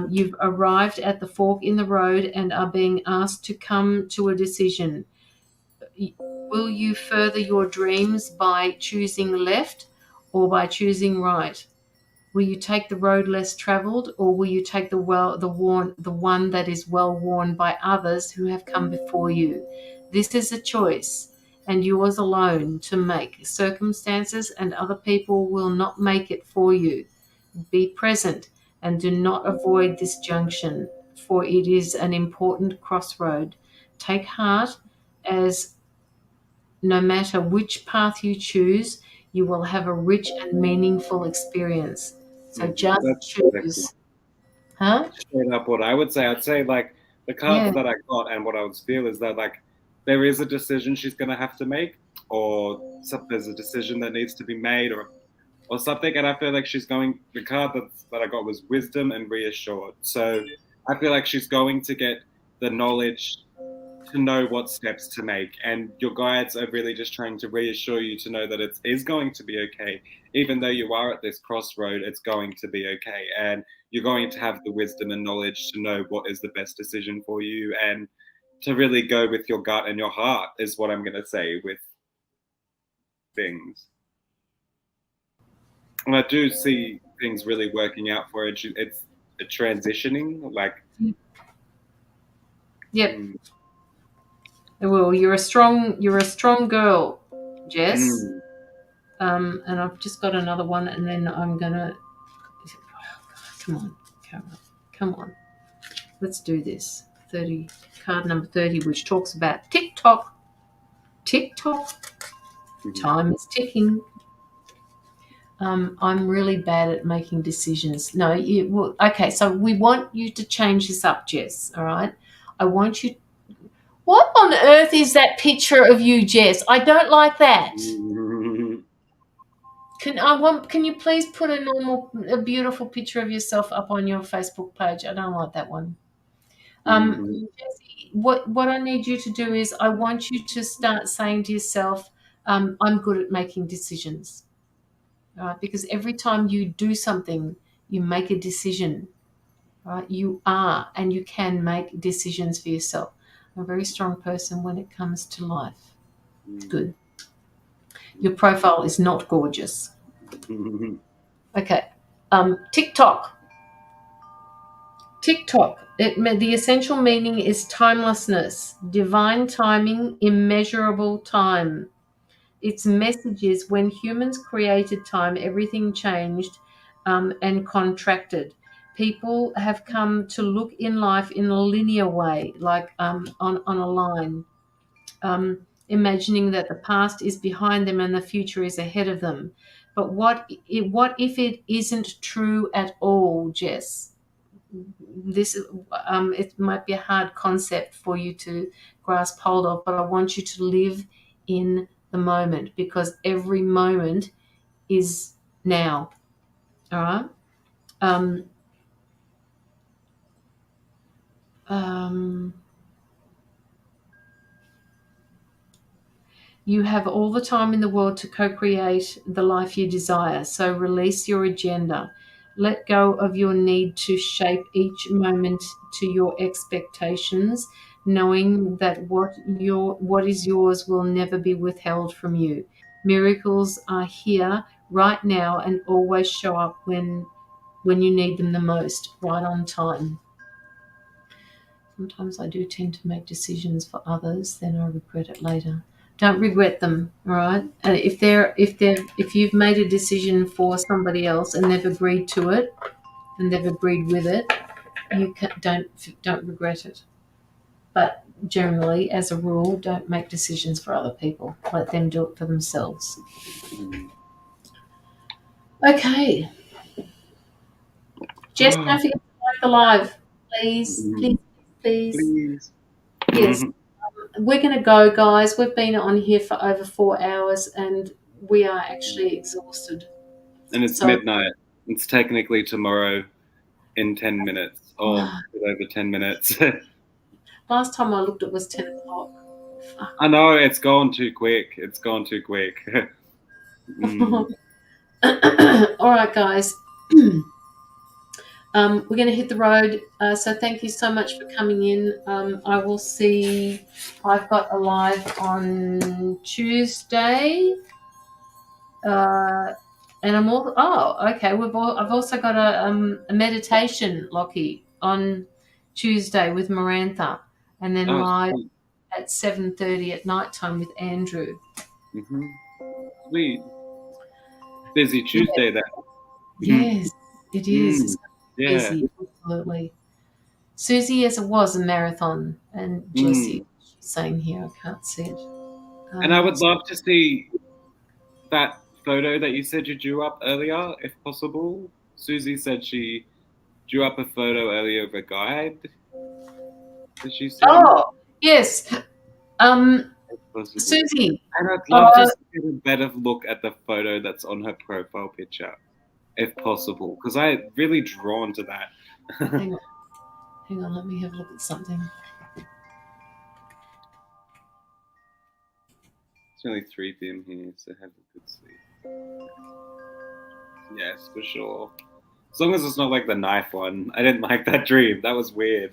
You've arrived at the fork in the road and are being asked to come to a decision. Will you further your dreams by choosing left or by choosing right? Will you take the road less traveled, or will you take the one that is well worn by others who have come before you? This is a choice, and yours alone to make. Circumstances and other people will not make it for you. Be present and do not avoid this junction, for it is an important crossroad. Take heart, as no matter which path you choose, you will have a rich and meaningful experience. So just choose. Huh? Straight up what I would say. I'd say like the card that I got and what I would feel is that like there is a decision she's gonna have to make, or there's a decision that needs to be made, or something. And I feel like she's going. The card that I got was wisdom and reassured. So I feel like she's going to get the knowledge to know what steps to make, and your guides are really just trying to reassure you to know that it is going to be okay. Even though you are at this crossroad, it's going to be okay, and you're going to have the wisdom and knowledge to know what is the best decision for you, and to really go with your gut and your heart is what I'm going to say with things. And I do see things really working out for it. It's a transitioning, like. Yep. Well, you're a strong girl, Jess. And I've just got another one, and then I'm gonna. Come on, camera. Come on. Let's do this. 30, card number 30, which talks about TikTok. Time is ticking. I'm really bad at making decisions. No, okay, so we want you to change this up, Jess, all right? I want you. What on earth is that picture of you, Jess? I don't like that. Can you please put a beautiful picture of yourself up on your Facebook page? I don't like that one. Jessie, what I need you to do is I want you to start saying to yourself, I'm good at making decisions. Because every time you do something, you make a decision. Right? You are and you can make decisions for yourself. I'm a very strong person when it comes to life. It's good. Your profile is not gorgeous. Okay. TikTok. The essential meaning is timelessness, divine timing, immeasurable time. Its message is when humans created time, everything changed and contracted. People have come to look in life in a linear way, like on a line, imagining that the past is behind them and the future is ahead of them. But what if it isn't true at all, Jess? It might be a hard concept for you to grasp hold of, but I want you to live in the moment, because every moment is now. All right. You have all the time in the world to co-create the life you desire. So release your agenda. Let go of your need to shape each moment to your expectations, knowing that what is yours will never be withheld from you. Miracles are here right now and always show up when you need them the most, right on time. Sometimes I do tend to make decisions for others, then I regret it later. Don't regret them, all right? If you've made a decision for somebody else and they've agreed to it and they've agreed with it, you don't regret it. But generally, as a rule, don't make decisions for other people. Let them do it for themselves. Okay. Jess, don't forget to like the live, please. Please. Yes. We're going to go, guys. We've been on here for over 4 hours and we are actually exhausted. And it's midnight. It's technically tomorrow in 10 minutes or over 10 minutes. Last time I looked, it was 10 o'clock. I know, it's gone too quick. All right, guys. We're going to hit the road. So thank you so much for coming in. I will see. I've got a live on Tuesday. And I'm all. Oh, okay. I've also got a meditation, Lockie, on Tuesday with Marantha, and then live at 7:30 at night time with Andrew. Sweet. Busy Tuesday then. Yes, it is. Yeah. Busy, absolutely. Susie, as it was a marathon, and Jessie, she's saying here, I can't see it. And I would love to see that photo that you said you drew up earlier, if possible. Susie said she drew up a photo earlier of a guide. Did she say? Oh, yes. Susie. And I'd love to get a better look at the photo that's on her profile picture, if possible, because I'm really drawn to that. Hang on, let me have a look at something. It's only 3 p.m. here, so have a good sleep. Yes, for sure. As long as it's not like the knife one. I didn't like that dream. That was weird.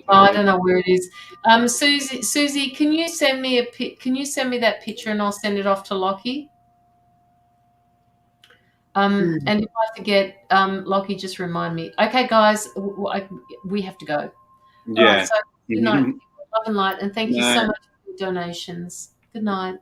I don't know where it is. Susie, can you send me that picture and I'll send it off to Lockie? And if I forget, Lockie, just remind me. Okay, guys, we have to go. Yeah. All right, so good night. Love and light, and thank you so much for your donations. Good night.